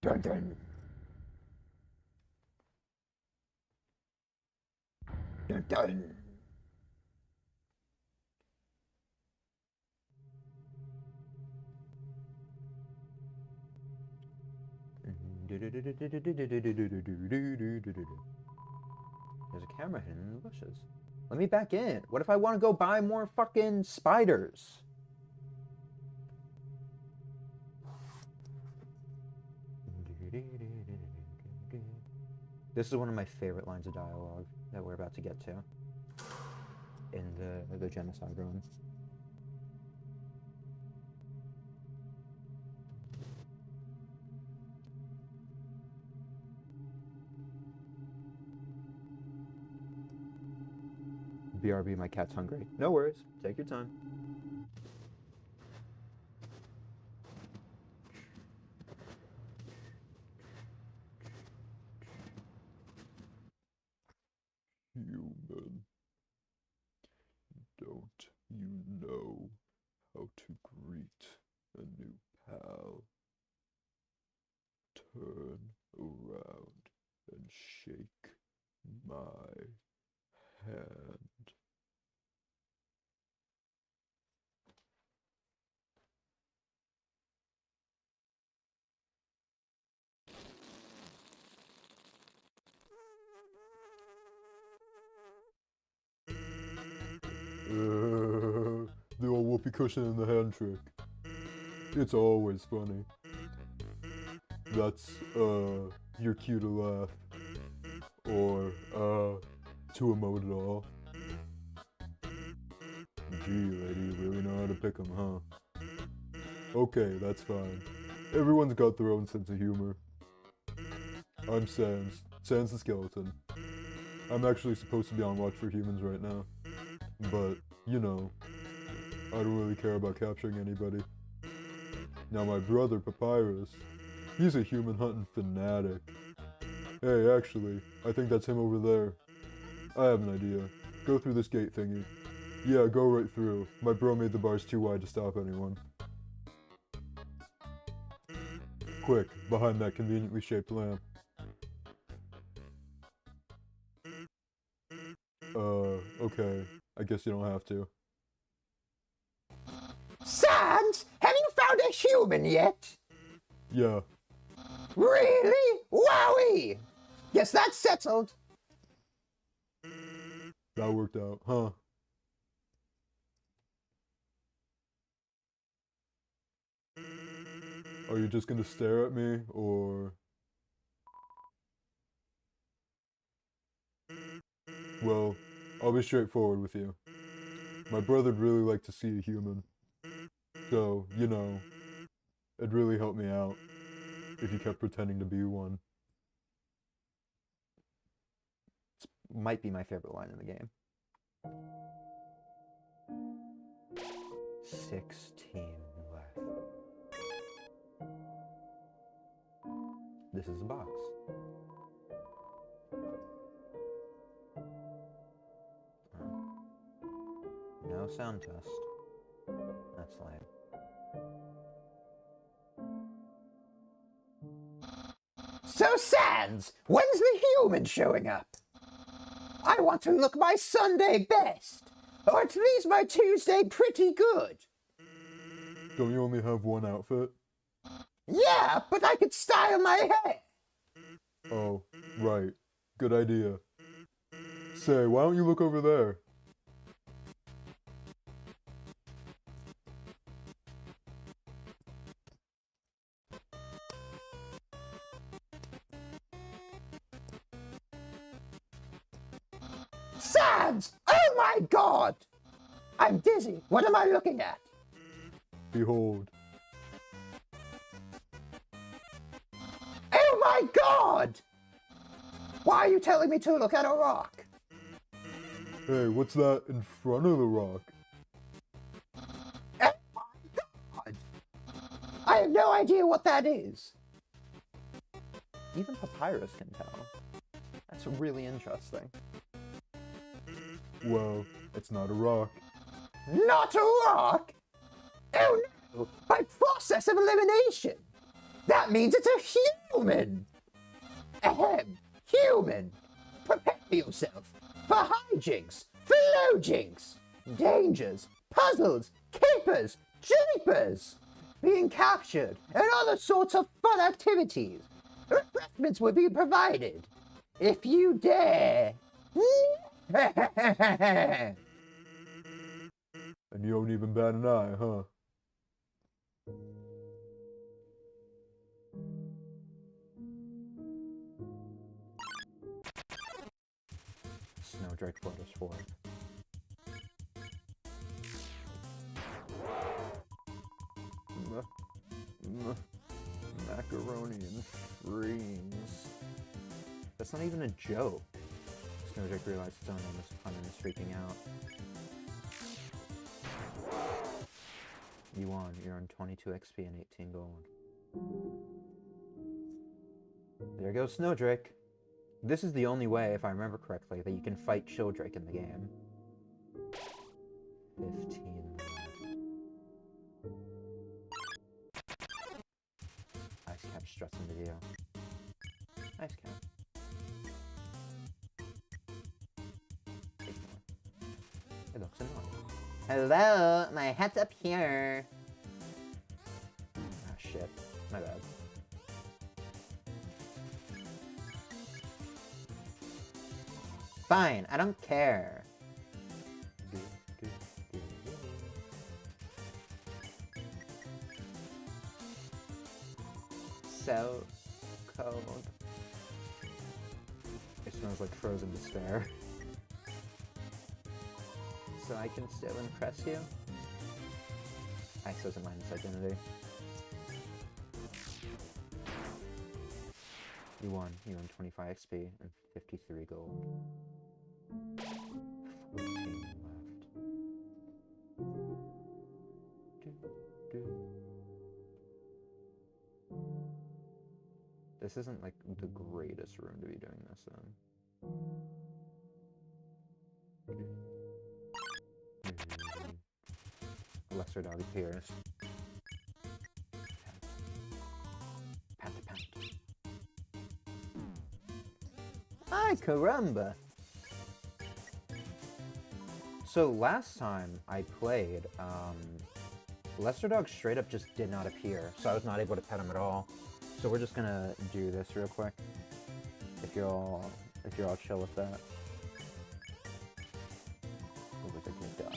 Dun dun. Dun dun. There's a camera hidden in the bushes. Let me back in. What if I want to go buy more fucking spiders? This is one of my favorite lines of dialogue that we're about to get to in the genocide run. BRB, my cat's hungry. No worries. Take your time. to greet a new pal. Turn around and shake my hand. The old whoopee cushion and the hand trick. It's always funny. That's, your cue to laugh. Or, to emote at all. Gee, lady, you really know how to pick 'em, huh? Okay, that's fine. Everyone's got their own sense of humor. I'm Sans. Sans the skeleton. I'm actually supposed to be on watch for humans right now. But, you know, I don't really care about capturing anybody. Now my brother, Papyrus, he's a human hunting fanatic. Hey, actually, I think that's him over there. I have an idea. Go through this gate thingy. Yeah, go right through. My bro made the bars too wide to stop anyone. Quick, behind that conveniently shaped lamp. Okay. I guess you don't have to. Sans, have you found a human yet? Yeah. Really? Wowie! Guess that's settled. That worked out, huh? Are you just gonna stare at me, or... Well, I'll be straightforward with you. My brother'd really like to see a human. So, you know, it'd really help me out if you kept pretending to be one. This might be my favorite line in the game. 16 left. This is a box. No sound test. That's lame. So, Sans, when's the human showing up? I want to look my Sunday best, or at least my Tuesday pretty good. Don't you only have one outfit? Yeah, but I could style my hair. Oh, right. Good idea. Say, why don't you look over there? Sans! Oh my god! I'm dizzy. What am I looking at? Behold. Oh my god! Why are you telling me to look at a rock? Hey, what's that in front of the rock? Oh my god! I have no idea what that is. Even Papyrus can tell. That's really interesting. Well, it's not a rock. Not a rock? Oh no! By process of elimination! That means it's a human! Ahem! Human! Prepare yourself for hijinks, for low-jinks, dangers, puzzles, capers, jeepers, being captured, and other sorts of fun activities. Refreshments will be provided if you dare. And you don't even bat an eye, huh? Snowdrake brought us forth. Macaroni and freeze. That's not even a joke. Snowdrake realized his own name was fun and is freaking out. You won. You earned 22 XP and 18 gold. There goes Snowdrake. This is the only way, if I remember correctly, that you can fight Shielddrake in the game. 15 left. cat struts in video. Nice cat. It looks annoying. Hello, my hat's up here. Ah, shit. My bad. Fine, I don't care. So cold. It smells like frozen despair. So I can still impress you? Ice doesn't mind its identity. You won. You won 25 XP and 53 gold. 14 left. This isn't like the greatest room to be doing this in. Lesser dog appears. Pant. Ay, caramba. So last time I played, Lesser Dog straight up just did not appear, so I was not able to pet him at all. So we're just gonna do this real quick. If you're all chill with that. It was a good dog.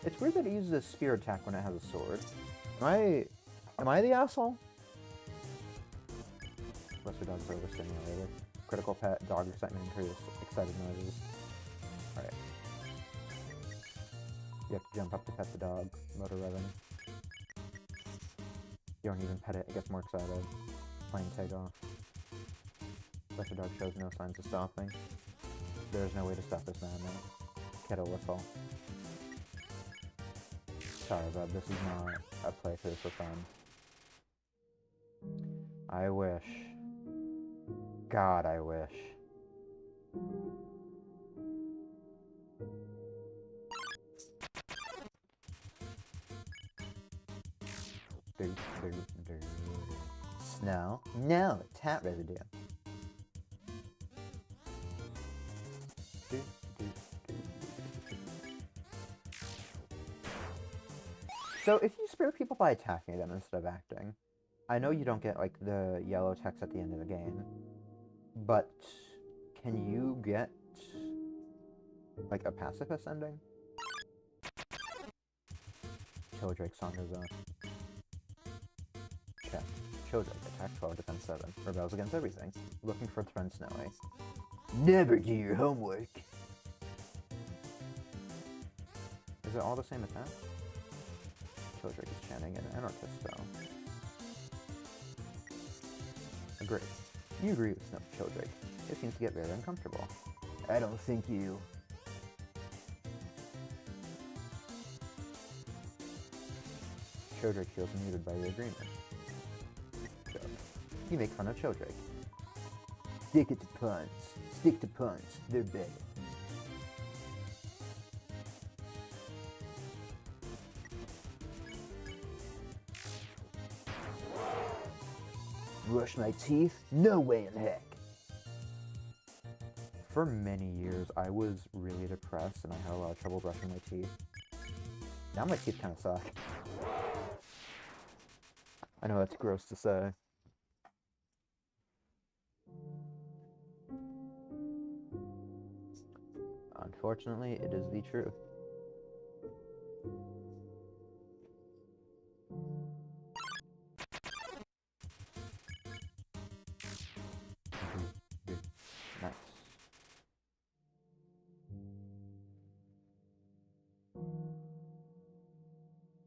It's weird that it uses a spear attack when it has a sword. Am I the asshole? Lesser Dog's overstimulated. Critical pet, dog excitement increase, excited noises. Alright. You have to jump up to pet the dog. Motor revving. You don't even pet it, it gets more excited. Plane takeoff. Lesser Dog shows no signs of stopping. There is no way to stop this madman. Kettle whistle. Sorry, bud, this is not a playthrough for fun. I wish. God, I wish. Snow? No, tat residue. So if you spare people by attacking them instead of acting, I know you don't get like the yellow text at the end of the game, but can you get like a pacifist ending? Childrake song is up. Check. Childrake, attack 12, defense 7. Rebels against everything. Looking for threat Snowy. Never do your homework. Is it all the same attack? Childrake is chanting an anarchist spell. Agree. You agree with Snow Childrake. It seems to get very uncomfortable. I don't think you. Childrake feels muted by the agreement. Joke. You make fun of Childrake. Stick it to puns. Stick to puns. They're better. Brush my teeth? No way in heck. For many years, I was really depressed and I had a lot of trouble brushing my teeth. Now my teeth kind of suck. I know that's gross to say. Unfortunately, it is the truth. Nice.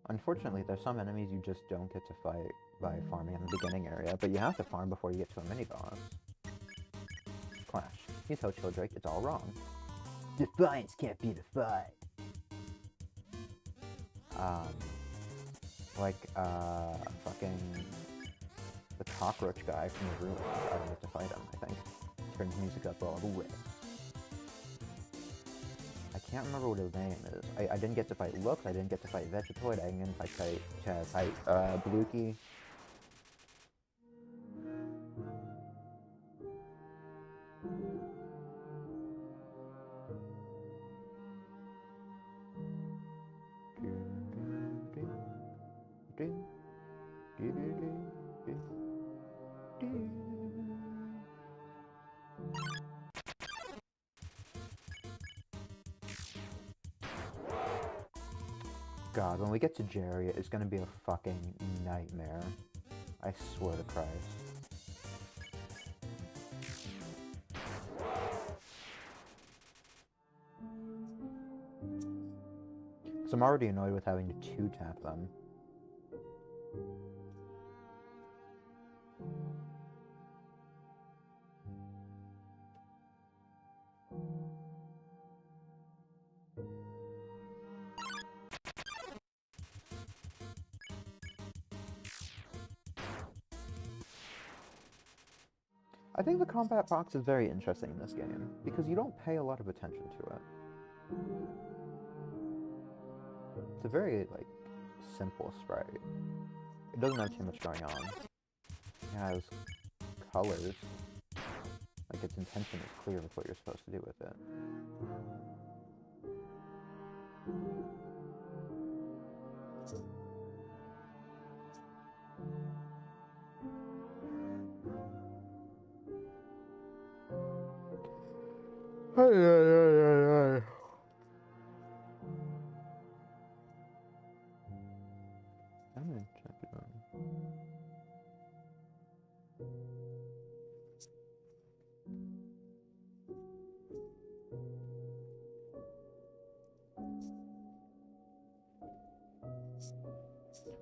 Unfortunately, there's some enemies you just don't get to fight by farming in the beginning area, but you have to farm before you get to a mini-boss. Clash. You tell Childrake it's all wrong. Defiance can't be defied. Fucking the cockroach guy from the ruins. I don't have to fight him, I think. Turns music up all the way. can't remember what his name is. I didn't get to fight Lux, I didn't get to fight Vegetoid, I didn't get to fight Blukey. God, when we get to Jerry, it's gonna be a fucking nightmare. I swear to Christ. Because I'm already annoyed with having to 2-tap them. I think the combat box is very interesting in this game, because you don't pay a lot of attention to it. It's a very, like, simple sprite. It doesn't have too much going on. It has colors. Like, its intention is clear with what you're supposed to do with it. I'm gonna check it out.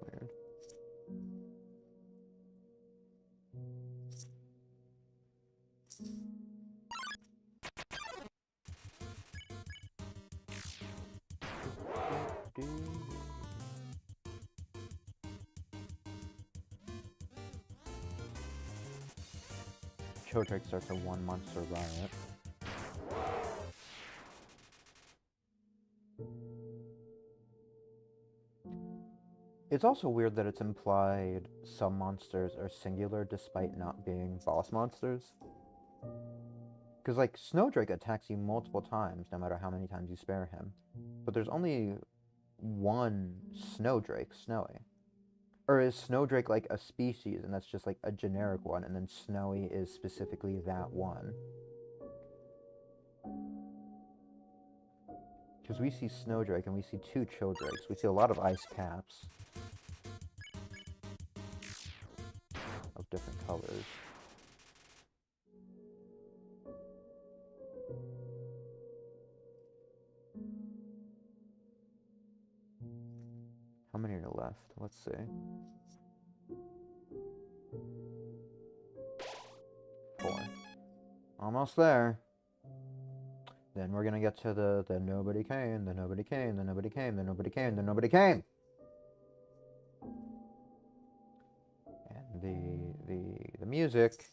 Weird. Chodrake starts a 1-monster riot. It's also weird that it's implied some monsters are singular despite not being boss monsters. Because, like, Snowdrake attacks you multiple times, no matter how many times you spare him. But there's only one Snowdrake, Snowy. Or is Snowdrake, like, a species, and that's just, like, a generic one, and then Snowy is specifically that one? Because we see Snowdrake, and we see 2 Chodrakes. We see a lot of ice caps. Of different colors. How many are left? Let's see. 4. Almost there. Then we're gonna get to the nobody came, the nobody came, the nobody came, the nobody came, the nobody came! And the music,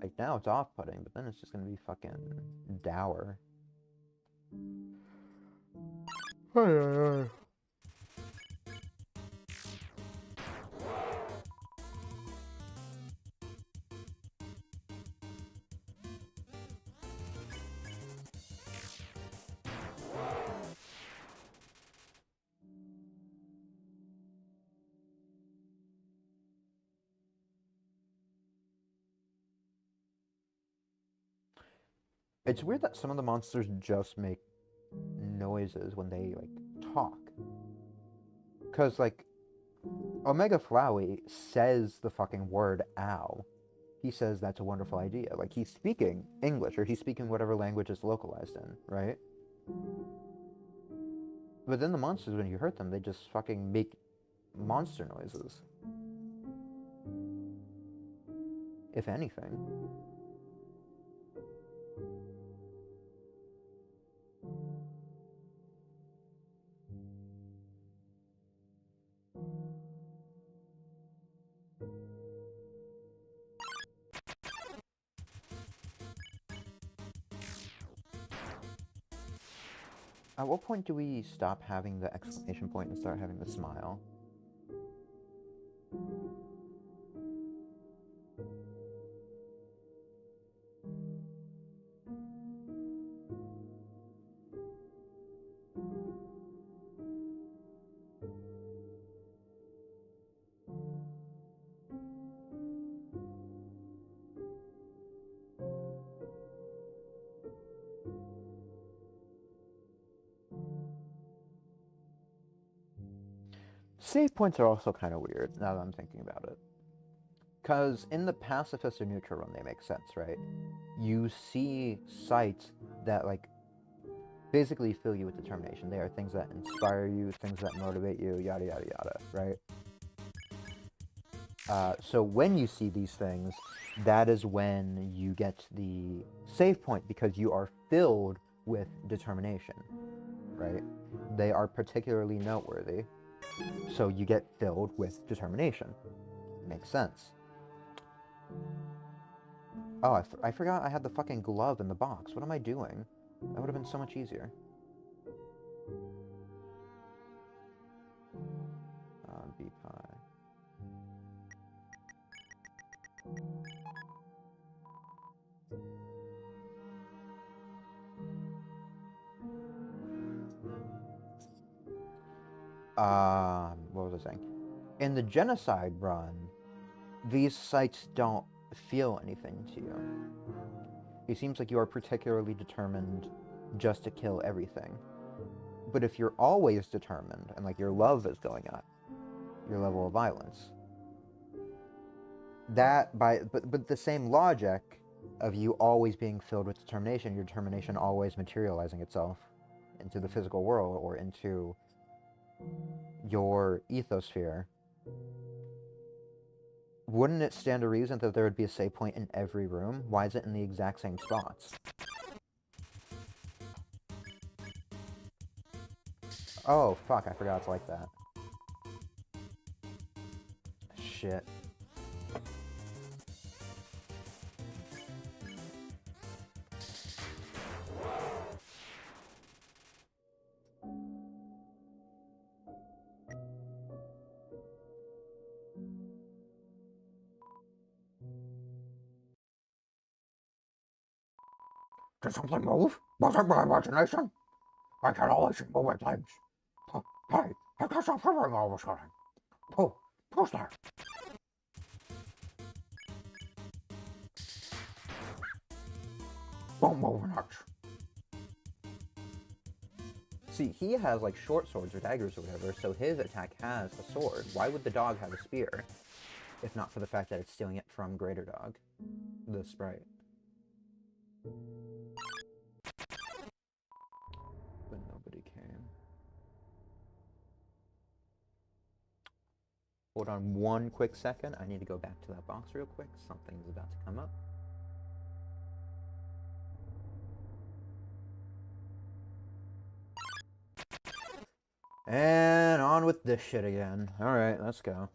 like, now it's off-putting, but then it's just gonna be fucking dour. It's weird that some of the monsters just make noises when they, like, talk. Because, like, Omega Flowey says the fucking word ow. He says that's a wonderful idea. Like, he's speaking English, or he's speaking whatever language it's localized in, right? But then the monsters, when you hurt them, they just fucking make monster noises. If anything. At what point do we stop having the exclamation point and start having the smile? Save points are also kind of weird, now that I'm thinking about it. Because in the pacifist or neutral run, they make sense, right? You see sites that, like, basically fill you with determination. They are things that inspire you, things that motivate you, yada yada yada, right? So when you see these things, that is when you get the save point, because you are filled with determination, right? They are particularly noteworthy, so you get filled with determination. Makes sense. Oh, I forgot I had the fucking glove in the box. What am I doing? That would have been so much easier. Bee pie. What was I saying? In the genocide run, these sites don't feel anything to you. It seems like you are particularly determined just to kill everything. But if you're always determined, and like your love is going up, your level of violence, but the same logic of you always being filled with determination, your determination always materializing itself into the physical world or into your ethosphere, wouldn't it stand to reason that there would be a save point in every room? Why is it in the exact same spots? Oh, fuck, I forgot it's like that. Shit. Did something move? Was it my imagination? I can always see moving things. Hey, I got some flipping all of a sudden. Push there. Don't move an inch. See, he has like short swords or daggers or whatever, so his attack has a sword. Why would the dog have a spear? If not for the fact that it's stealing it from Greater Dog, the sprite. But nobody came. Hold on one quick second. I need to go back to that box real quick. Something's about to come up. And on with this shit again. Alright, let's go.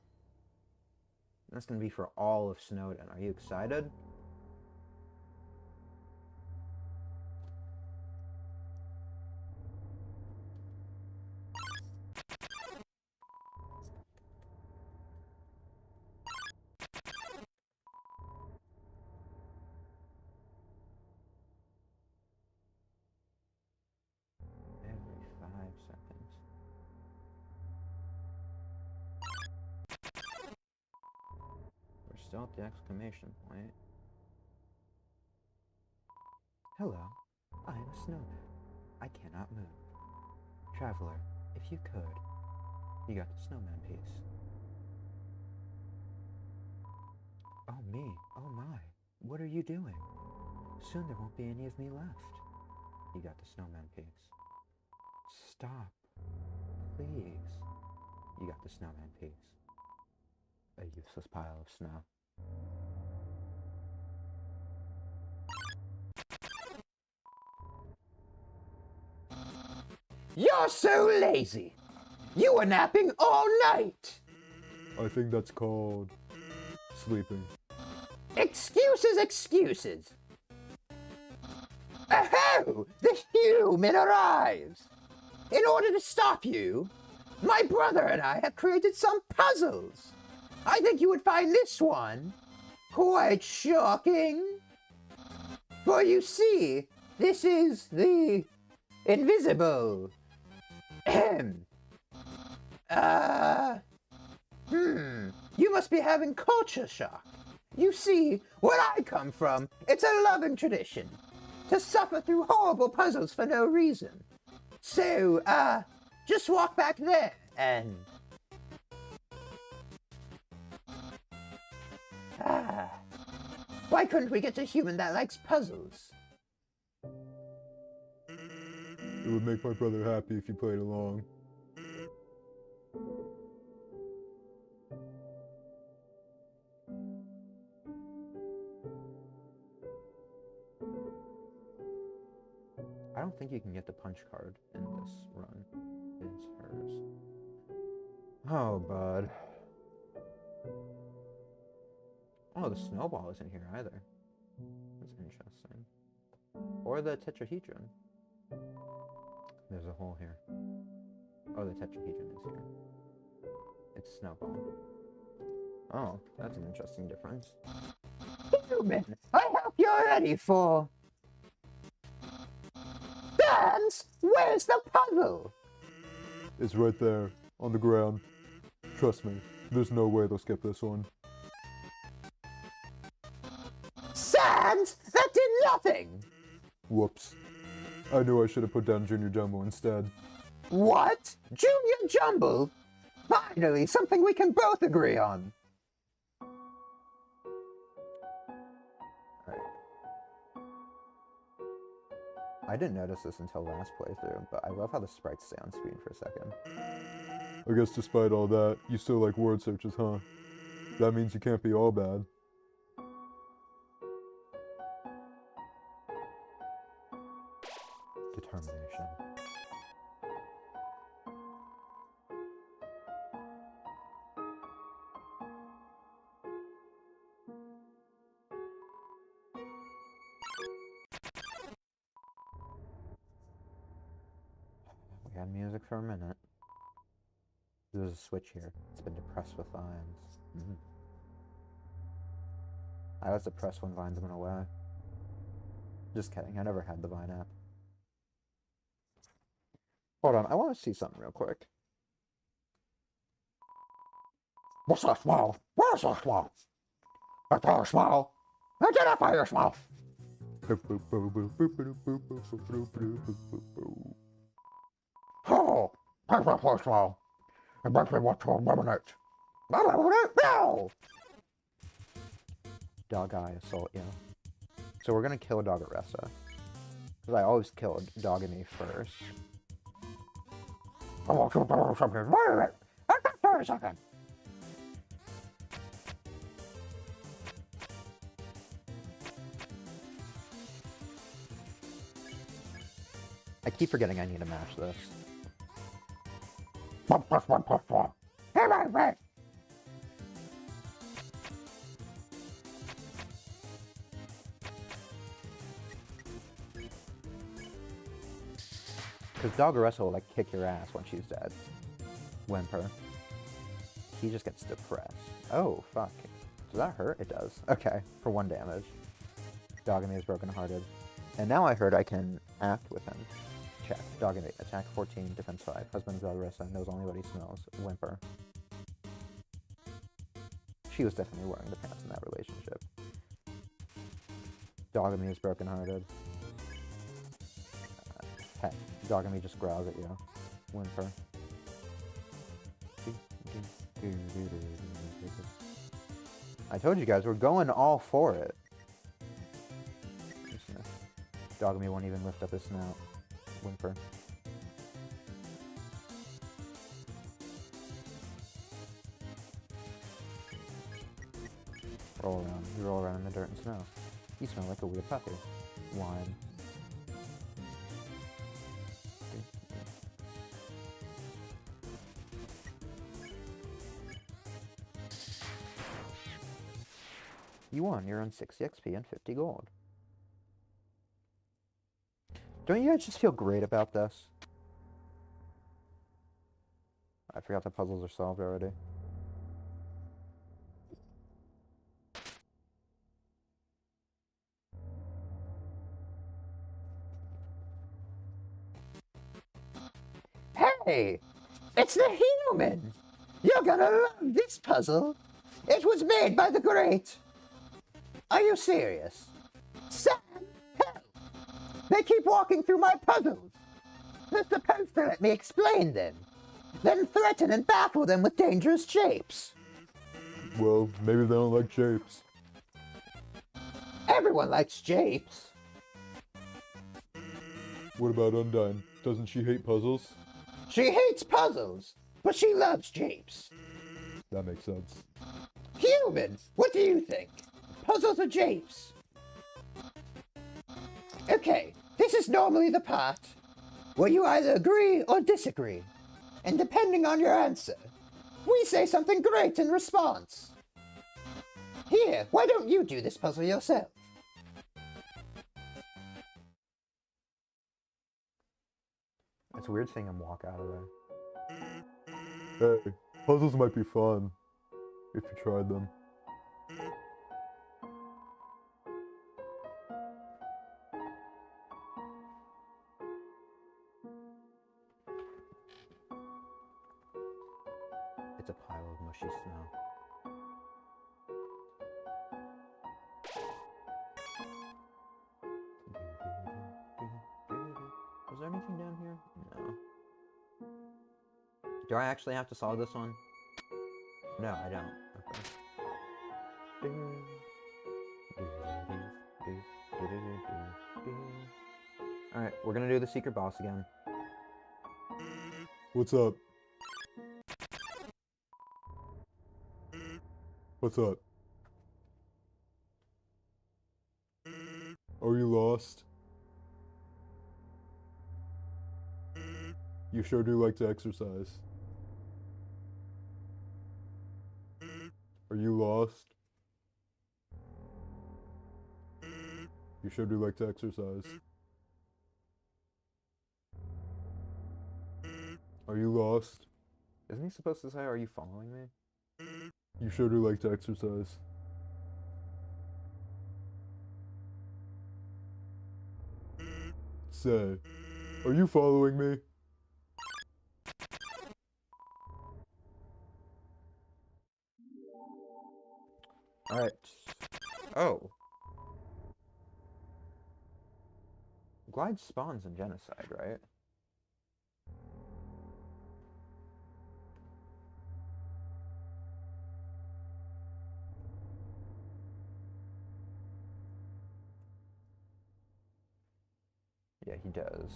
That's gonna be for all of Snowden. Are you excited? Every 5 seconds. We're still at the exclamation point. Hello, I am a snowman. I cannot move. Traveler, if you could, you got the snowman piece. Oh me, oh my, what are you doing? Soon there won't be any of me left. You got the snowman piece. Stop, please. You got the snowman piece. A useless pile of snow. You're so lazy. You were napping all night. I think that's called sleeping. Excuses, excuses. Oh, the human arrives. in order to stop you, my brother and I have created some puzzles. I think you would find this one quite shocking. For you see, this is the invisible. You must be having culture shock. You see, where I come from, it's a loving tradition to suffer through horrible puzzles for no reason. So, just walk back there and... Why couldn't we get a human that likes puzzles? It would make my brother happy if you played along. I don't think you can get the punch card in this run. It's hers. Oh, bud. Oh, the snowball isn't here either. That's interesting. Or the tetrahedron. There's a hole here. Oh, the tetrahedron is here. It's snowball. Oh, that's an interesting difference. Human, I hope you're ready for... Dance, where's the puzzle? It's right there, on the ground. Trust me, there's no way they'll skip this one. Sans, that did nothing! Whoops. I knew I should have put down Junior Jumbo instead. What? Junior Jumble? Finally, something we can both agree on. Alright. I didn't notice this until last playthrough, but I love how the sprites stay on screen for a second. I guess despite all that, you still like word searches, huh? That means you can't be all bad. Determination. We had music for a minute. There's a switch here. It's been depressed with vines. I was depressed when vines went away. Just kidding, I never had the Vine app. Hold on, I want to see something real quick. What's that smell? Where's that smell? Is there a smell? Identify your smell! Oh, that's my first smell. It makes me want to eliminate. No! Dog Eye Assault, yeah. So we're gonna kill Dogaressa. Because I always kill Dogamy first. I want to do something. Wait a minute. I got 30 seconds. I keep forgetting I need to match this. 1 plus 1 plus 4. Hey, wait. Because Dogaressa will like kick your ass when she's dead. Whimper. He just gets depressed. Oh, fuck. Does that hurt? It does. Okay, for 1 damage. Dogamy is brokenhearted. And now I heard I can act with him. Check. Dogamy, attack 14, defense 5. Husband of Dogaressa, knows only what he smells. Whimper. She was definitely wearing the pants in that relationship. Dogamy is brokenhearted. Heck, Dogamy just growls at you. Whimper. I told you guys, we're going all for it. Dogamy won't even lift up his snout. Whimper. Roll around. You roll around in the dirt and snow. You smell like a weird puppy. Wine. You won. You're on 60 XP and 50 gold. Don't you guys just feel great about this? I forgot the puzzles are solved already. Hey! It's the human! You're gonna love this puzzle! It was made by the great... Are you serious? Sam, help! They keep walking through my puzzles! They're supposed to let me explain them, then threaten and baffle them with dangerous shapes. Well, maybe they don't like shapes. Everyone likes shapes. What about Undine? Doesn't she hate puzzles? She hates puzzles, but she loves japes. That makes sense. Human, what do you think? Puzzles or japes? Okay, this is normally the part where you either agree or disagree. And depending on your answer, we say something great in response. Here, why don't you do this puzzle yourself? It's weird seeing him walk out of there. Hey, puzzles might be fun if you tried them. It's a pile of mushy snow. Was there anything down here? No. Do I actually have to solve this one? No, I don't. Okay. Alright, we're gonna do the secret boss again. What's up? What's up? Are you lost? You sure do like to exercise. Are you lost? You sure do like to exercise. Are you lost? Isn't he supposed to say, are you following me? You sure do like to exercise. Say, are you following me? Alright. Oh. Glide spawns in Genocide, right? Yeah, he does.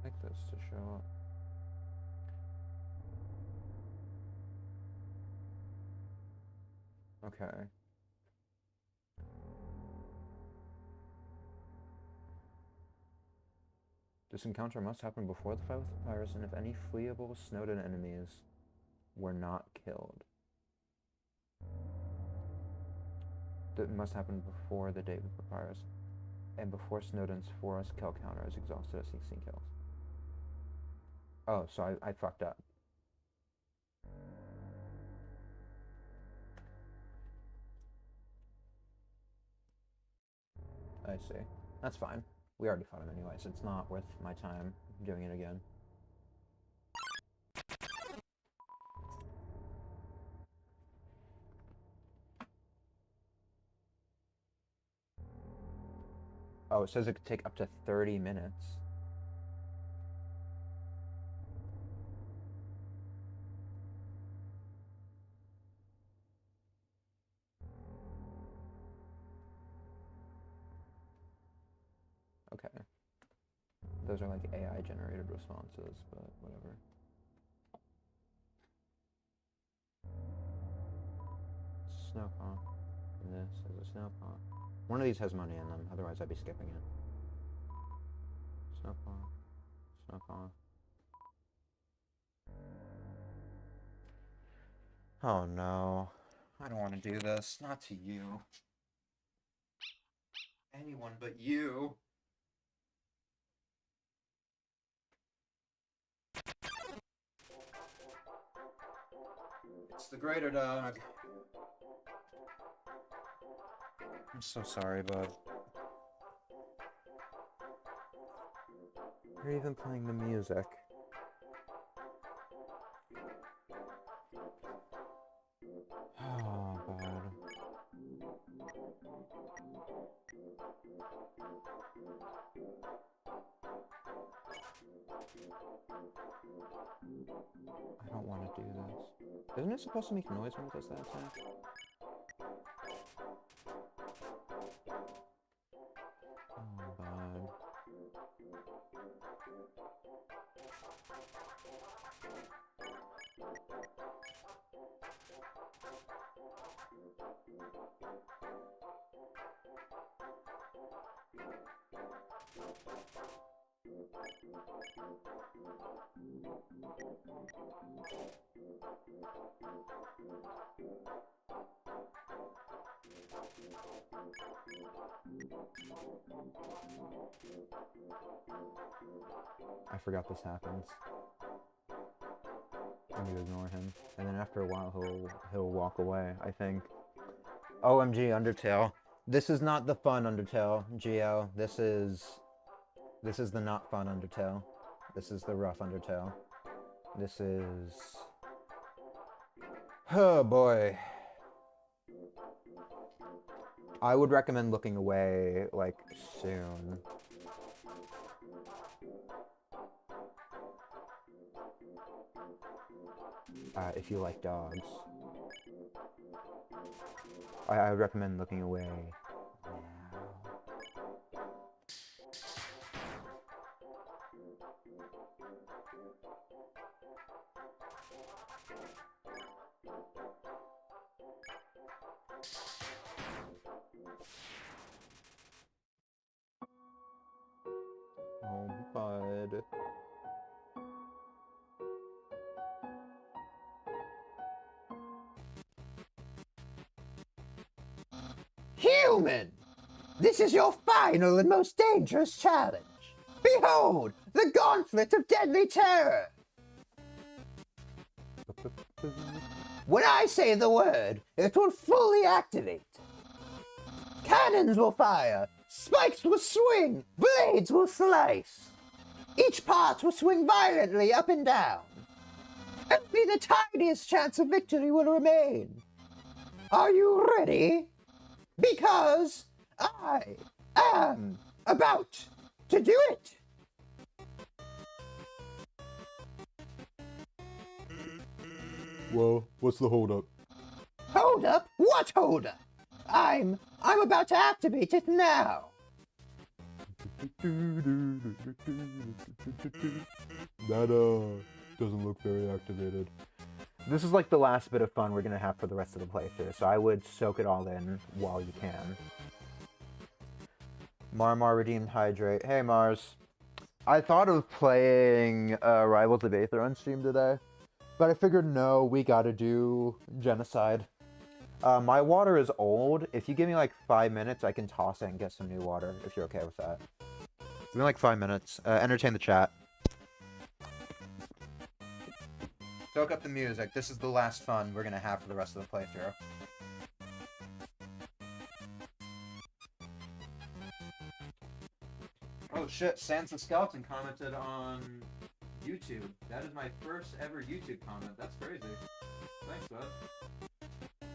Like this to show up. Okay. This encounter must happen before the fight with the Papyrus, and if any fleeable Snowden enemies were not killed. That must happen before the date with Papyrus, and before Snowden's forest kill counter is exhausted at 16 kills. Oh, so I fucked up. I see. That's fine. We already fought him anyway, so it's not worth my time doing it again. Oh, it says it could take up to 30 minutes. Okay. Those are like AI generated responses, but whatever. Snow pond. And this is a snow pond. One of these has money in them, otherwise I'd be skipping it. Snow pond. Snow pond. Oh no. I don't want to do this. Not to you. Anyone but you. It's the greater dog. I'm so sorry, bud. You're even playing the music. Oh, bud. I don't want to do this. Isn't it supposed to make noise when it does that attack? Oh, bud. I forgot this happens. I need to ignore him. And then after a while he'll walk away, I think. OMG Undertale. This is not the fun Undertale, GL. This is the not fun Undertale. This is the rough Undertale. This is... Oh boy. I would recommend looking away, like, soon. If you like dogs. I would recommend looking away now. Oh, bud. Human! This is your final and most dangerous challenge. Behold, the Gauntlet of Deadly Terror! When I say the word, it will fully activate. Cannons will fire, spikes will swing, blades will slice. Each part will swing violently up and down. Only the tiniest chance of victory will remain. Are you ready? Because I am about to do it. Well, what's the holdup? Hold up? What hold up? I'm about to activate it now. That, doesn't look very activated. This is like the last bit of fun we're gonna have for the rest of the playthrough, so I would soak it all in while you can. Marmar redeemed Hydrate. Hey, Mars. I thought of playing Rivals of Aether on stream today, but I figured no, we gotta do Genocide. My water is old. If you give me like 5 minutes, I can toss it and get some new water, if you're okay with that. Give me like 5 minutes. Entertain the chat. Soak up the music. This is the last fun we're gonna have for the rest of the playthrough. Oh shit, Sans the Skeleton commented on YouTube. That is my first ever YouTube comment. That's crazy. Thanks, bud.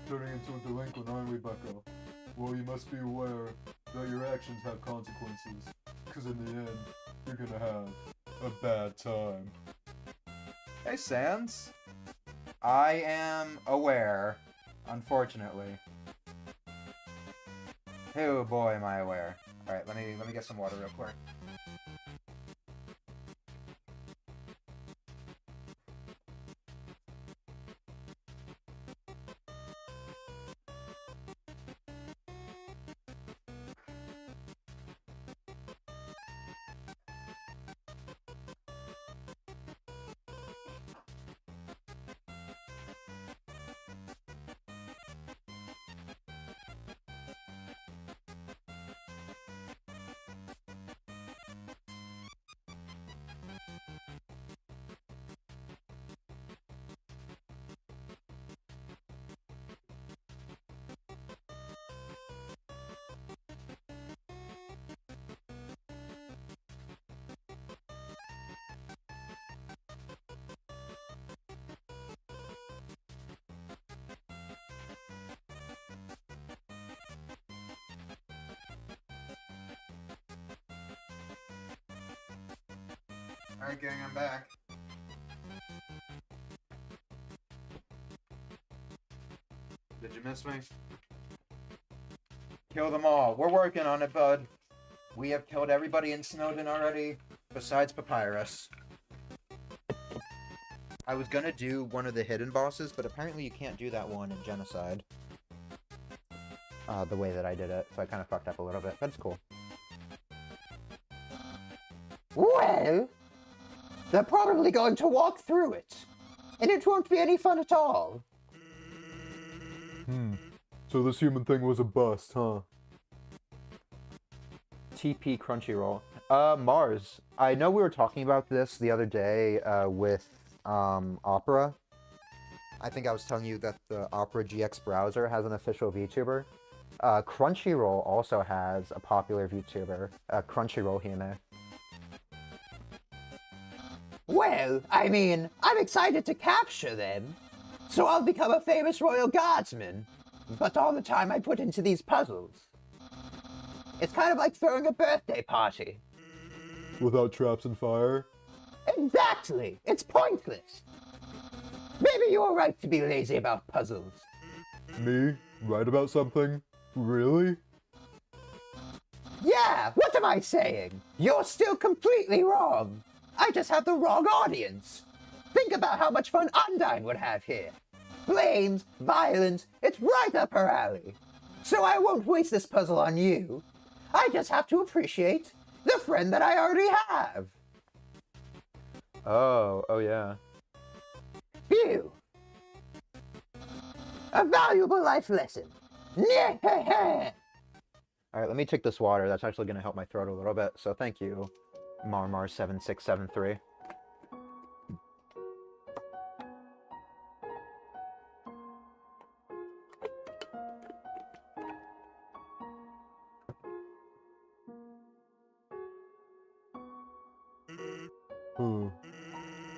Turning into a delinquent, aren't we, Bucko? Well, you must be aware that your actions have consequences. Because in the end, you're gonna have a bad time. Hey, Sans. I am aware, unfortunately. Oh boy, am I aware. Alright, let me get some water real quick. Alright, gang, I'm back. Did you miss me? Kill them all. We're working on it, bud. We have killed everybody in Snowden already, besides Papyrus. I was gonna do one of the hidden bosses, but apparently you can't do that one in Genocide. The way that I did it, so I kind of fucked up a little bit, but it's cool. Well, they're probably going to walk through it, and it won't be any fun at all. So this human thing was a bust, huh? TP Crunchyroll. Mars. I know we were talking about this the other day, with, Opera. I think I was telling you that the Opera GX browser has an official VTuber. Crunchyroll also has a popular VTuber, Crunchyroll Hime. Well, I mean, I'm excited to capture them, so I'll become a famous royal guardsman. But all the time I put into these puzzles. It's kind of like throwing a birthday party. Without traps and fire? Exactly! It's pointless! Maybe you're right to be lazy about puzzles. Me? Right about something? Really? Yeah, what am I saying? You're still completely wrong. I just have the wrong audience. Think about how much fun Undyne would have here. Flames, violence, it's right up her alley. So I won't waste this puzzle on you. I just have to appreciate the friend that I already have. Oh yeah. Phew. A valuable life lesson. Alright, let me take this water. That's actually going to help my throat a little bit, so thank you, Marmar7673.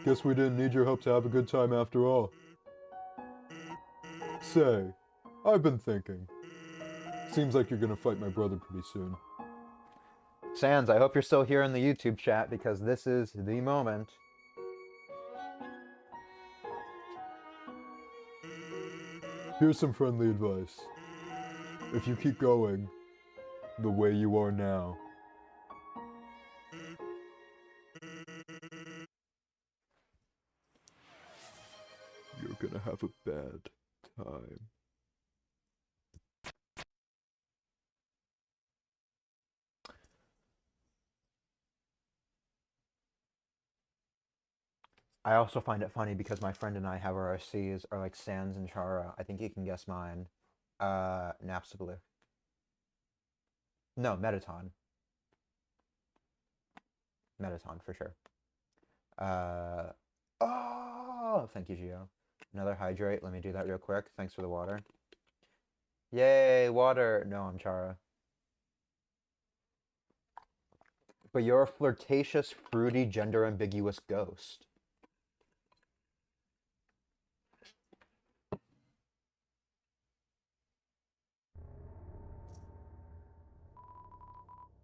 Guess we didn't need your help to have a good time after all. Say, I've been thinking. Seems like you're gonna fight my brother pretty soon. Sans, I hope you're still here in the YouTube chat, because this is the moment. Here's some friendly advice. If you keep going the way you are now, you're gonna have a bad time. I also find it funny because my friend and I have our RCs are like Sans and Chara. I think you can guess mine. Napstablu. No, Metaton. Metaton, for sure. Oh, thank you, Gio. Another hydrate. Let me do that real quick. Thanks for the water. Yay, water. No, I'm Chara. But you're a flirtatious, fruity, gender-ambiguous ghost.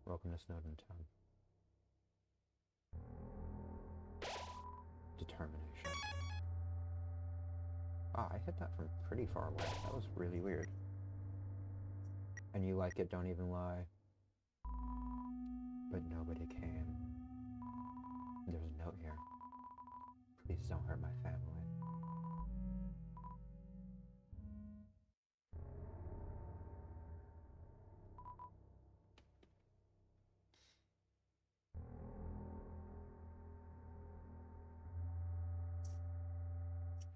Welcome to Snowden Town. Determination. Ah, I hit that from pretty far away. That was really weird. And you like it, don't even lie. But nobody came. There's a note here. Please don't hurt my family.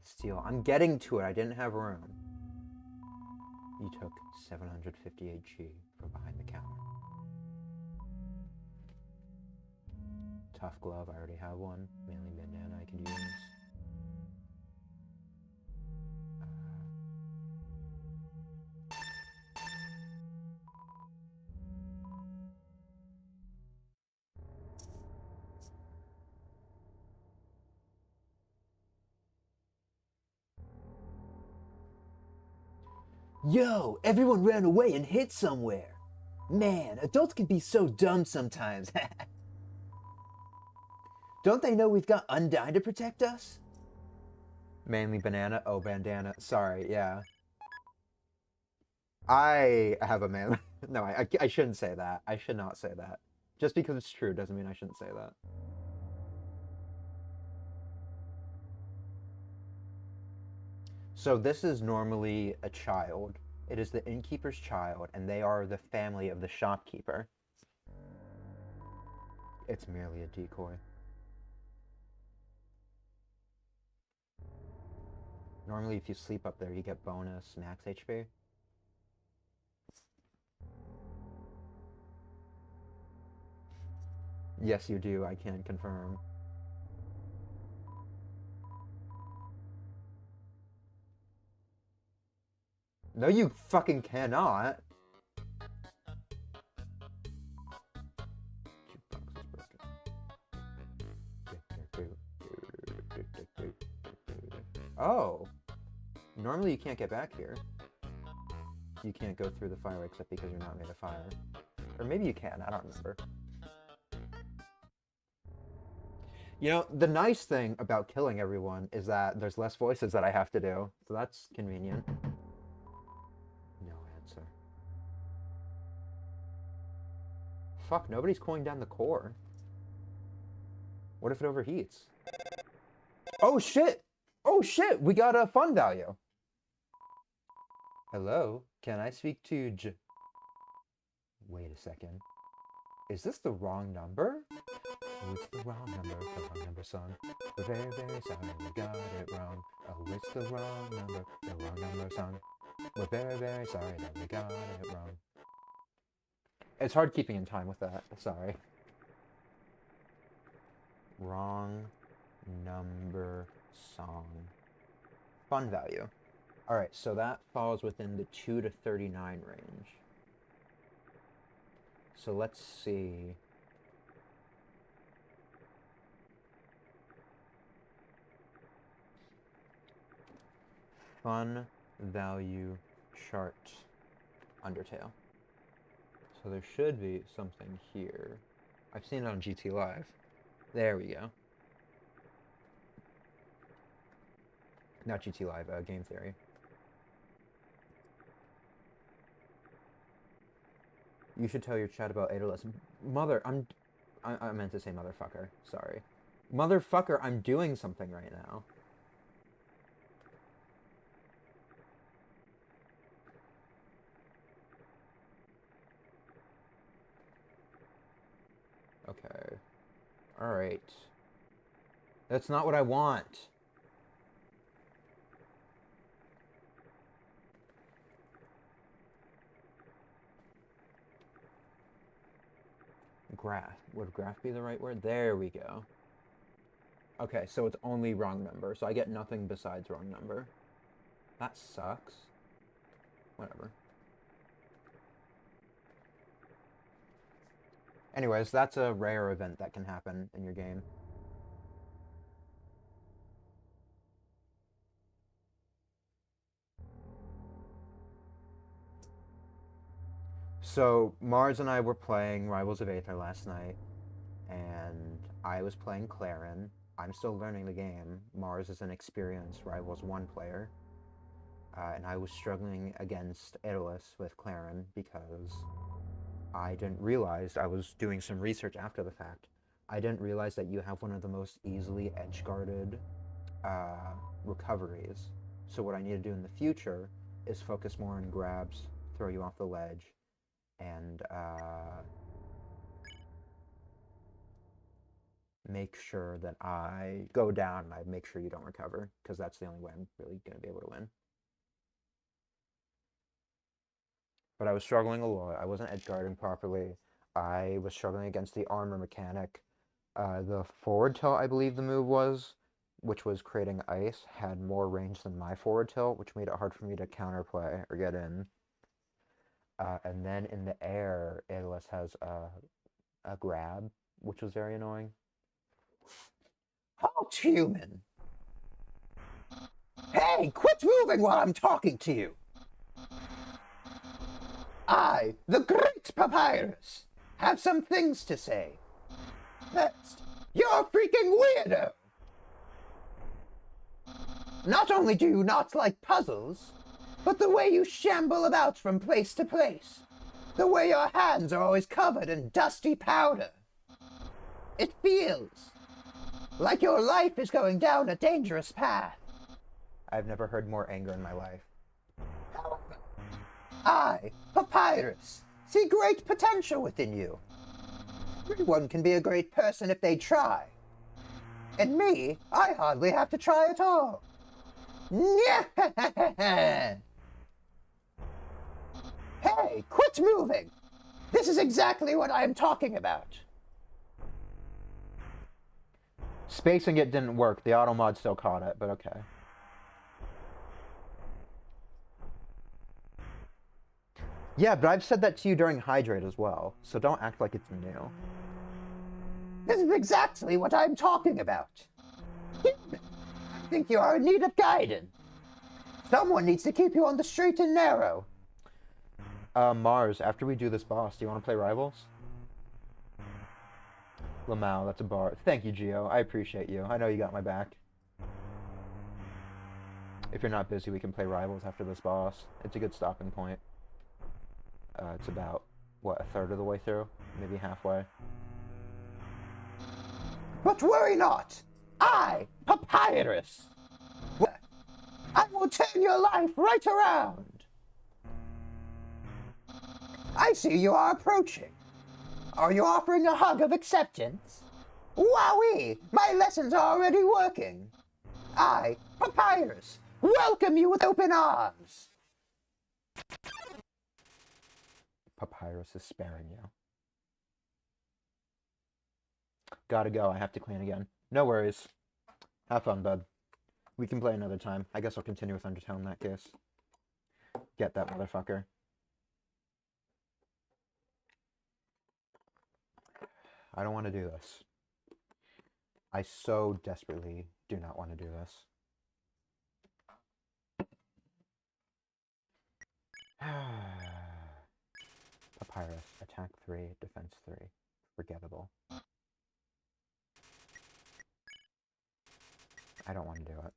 Steal. I'm getting to it. I didn't have room. You took 758 G from behind the counter. Tough glove. I already have one. Mainly bandana I can use. Yo, everyone ran away and hid somewhere. Man, adults can be so dumb sometimes. Don't they know we've got Undyne to protect us? Mainly banana. Oh, bandana. Sorry, yeah. I have a man. No, I shouldn't say that. I should not say that. Just because it's true doesn't mean I shouldn't say that. So this is normally a child. It is the innkeeper's child, and they are the family of the shopkeeper. It's merely a decoy. Normally, if you sleep up there, you get bonus max HP. Yes, you do. I can confirm. No, you fucking cannot. Oh. Normally you can't get back here. You can't go through the fire except because you're not made of fire. Or maybe you can, I don't remember. You know, the nice thing about killing everyone is that there's less voices that I have to do. So that's convenient. No answer. Fuck, nobody's cooling down the core. What if it overheats? Oh shit! Oh shit! We got a fun value. Hello? Can I speak to Wait a second. Is this the wrong number? Oh, it's the wrong number, son. We're very, very sorry, we got it wrong. Oh, it's the wrong number, son. We're very, very sorry that we got it wrong. It's hard keeping in time with that, sorry. Wrong number song. Fun value. Alright, so that falls within the 2 to 39 range. So let's see. Fun value chart Undertale. So there should be something here. I've seen it on GT Live. There we go. Not GT Live, Game Theory. You should tell your chat about Adolescence. Mother, I meant to say motherfucker. Sorry. Motherfucker, I'm doing something right now. Okay. Alright. That's not what I want. Graph. Would graph be the right word? There we go. Okay, so it's only wrong number, so I get nothing besides wrong number. That sucks. Whatever. Anyways, that's a rare event that can happen in your game. So, Mars and I were playing Rivals of Aether last night, and I was playing Clarin. I'm still learning the game. Mars is an experienced Rivals 1 player, and I was struggling against Aeolus with Clarin because I didn't realize, I was doing some research after the fact, I didn't realize that you have one of the most easily edge-guarded recoveries. So what I need to do in the future is focus more on grabs, throw you off the ledge, and make sure that I go down and I make sure you don't recover, because that's the only way I'm really going to be able to win. But I was struggling a lot. I wasn't edge guarding properly. I was struggling against the armor mechanic. The forward tilt, I believe the move was, which was creating ice, had more range than my forward tilt, which made it hard for me to counterplay or get in. And then in the air, Aeolus has a grab, which was very annoying. Halt, human! Hey, quit moving while I'm talking to you! I, the great Papyrus, have some things to say. First, you're a freaking weirdo! Not only do you not like puzzles, but the way you shamble about from place to place. The way your hands are always covered in dusty powder. It feels like your life is going down a dangerous path. I've never heard more anger in my life. However, I, Papyrus, see great potential within you. Everyone can be a great person if they try. And me, I hardly have to try at all. Hey, quit moving! This is exactly what I am talking about. Spacing it didn't work. The auto mod still caught it, but okay. Yeah, but I've said that to you during Hydrate as well, so don't act like it's new. This is exactly what I'm talking about. I think you are in need of guidance. Someone needs to keep you on the straight and narrow. Mars, after we do this boss, do you want to play Rivals? Lamau, that's a bar. Thank you, Gio. I appreciate you. I know you got my back. If you're not busy, we can play Rivals after this boss. It's a good stopping point. It's about, what, a third of the way through? Maybe halfway. But worry not. I, Papyrus, I will turn your life right around. I see you are approaching. Are you offering a hug of acceptance? Wowee! My lessons are already working. I, Papyrus, welcome you with open arms. Papyrus is sparing you. Gotta go. I have to clean again. No worries. Have fun, bud. We can play another time. I guess I'll continue with Undertale in that case. Get that motherfucker. I don't want to do this. I so desperately do not want to do this. Papyrus, attack 3, defense 3. Forgettable. I don't want to do it.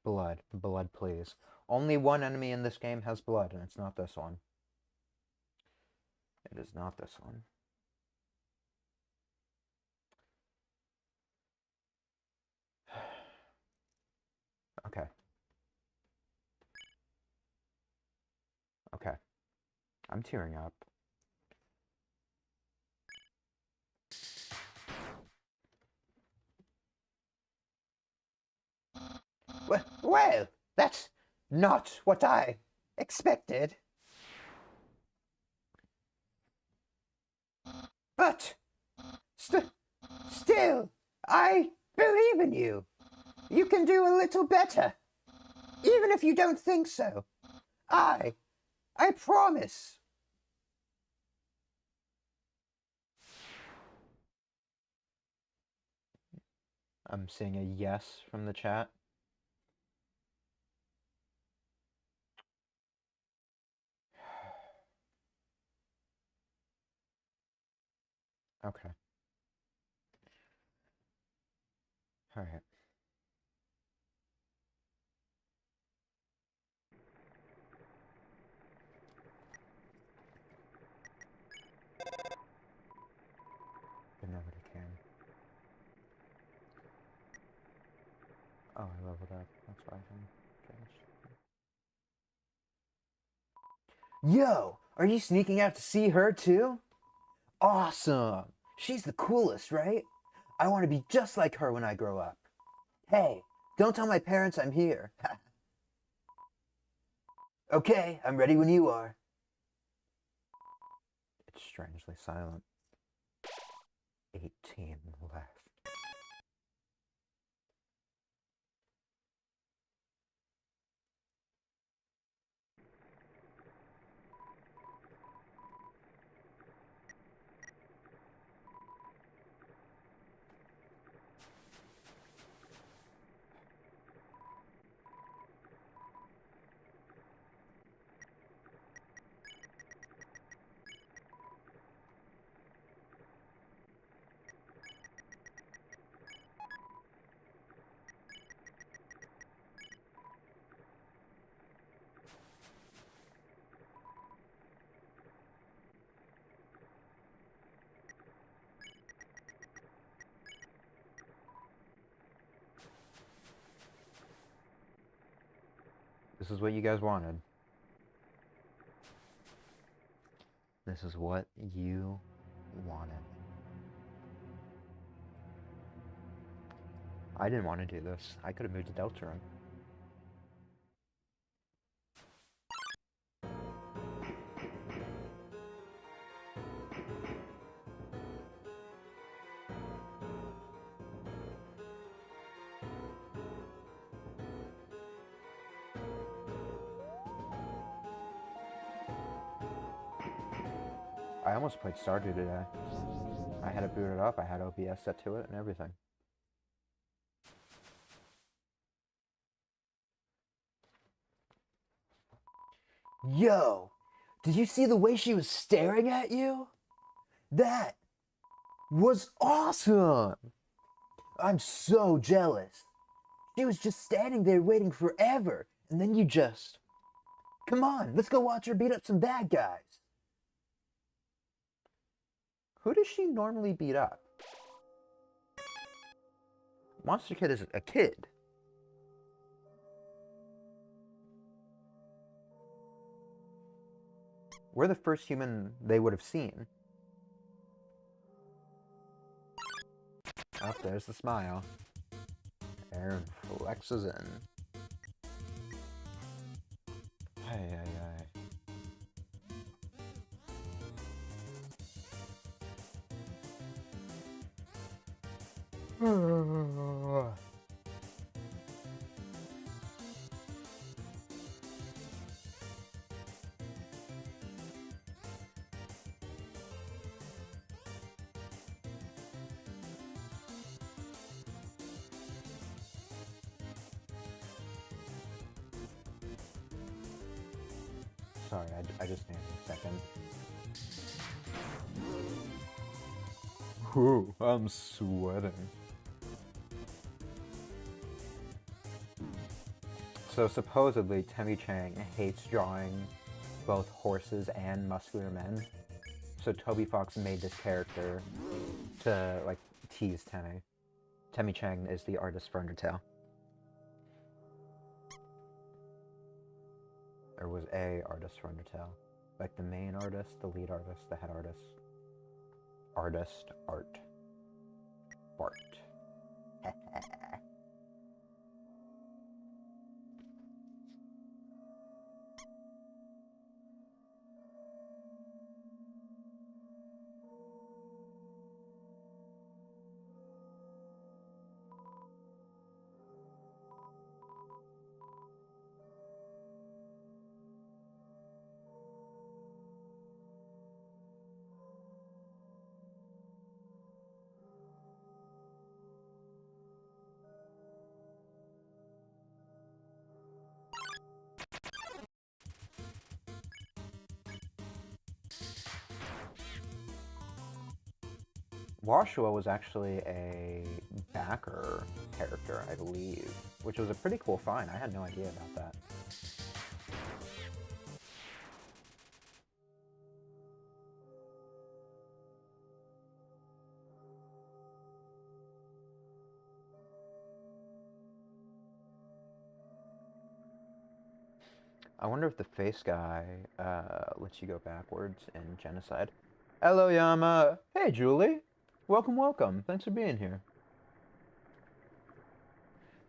Blood. Blood, please. Only one enemy in this game has blood, and it's not this one. It is not this one. Okay. Okay. I'm tearing up. Well, that's not what I expected. But still, I believe in you. You can do a little better. Even if you don't think so. I promise. I'm seeing a yes from the chat. Okay. All right. I leveled up. That's why I can change. Yo! Are you sneaking out to see her too? Awesome! She's the coolest, right? I want to be just like her when I grow up. Hey, don't tell my parents I'm here. Okay, I'm ready when you are. It's strangely silent. 18 left. This is what you guys wanted. This is what you wanted. I didn't want to do this. I could have moved to Deltarune. I almost played Stardew today. I had it booted up, I had OBS set to it and everything. Yo! Did you see the way she was staring at you? That was awesome! I'm so jealous. She was just standing there waiting forever, and then you just... Come on, let's go watch her beat up some bad guys. Who does she normally beat up? Monster Kid is a kid. We're the first human they would have seen. Oh, there's the smile. Aaron flexes in. Ay, ay, ay. Sorry, I just need a second. Whew, I'm sweating. So supposedly, Temmie Chang hates drawing both horses and muscular men. So Toby Fox made this character to, like, tease Temmie. Temmie Chang is the artist for Undertale. There was a artist for Undertale. Like the main artist, the lead artist, the head artist. Artist, art. Bart. Washua was actually a backer character, I believe, which was a pretty cool find. I had no idea about that. I wonder if the face guy lets you go backwards in Genocide. Hello, Yama. Hey, Julie. Welcome, welcome. Thanks for being here.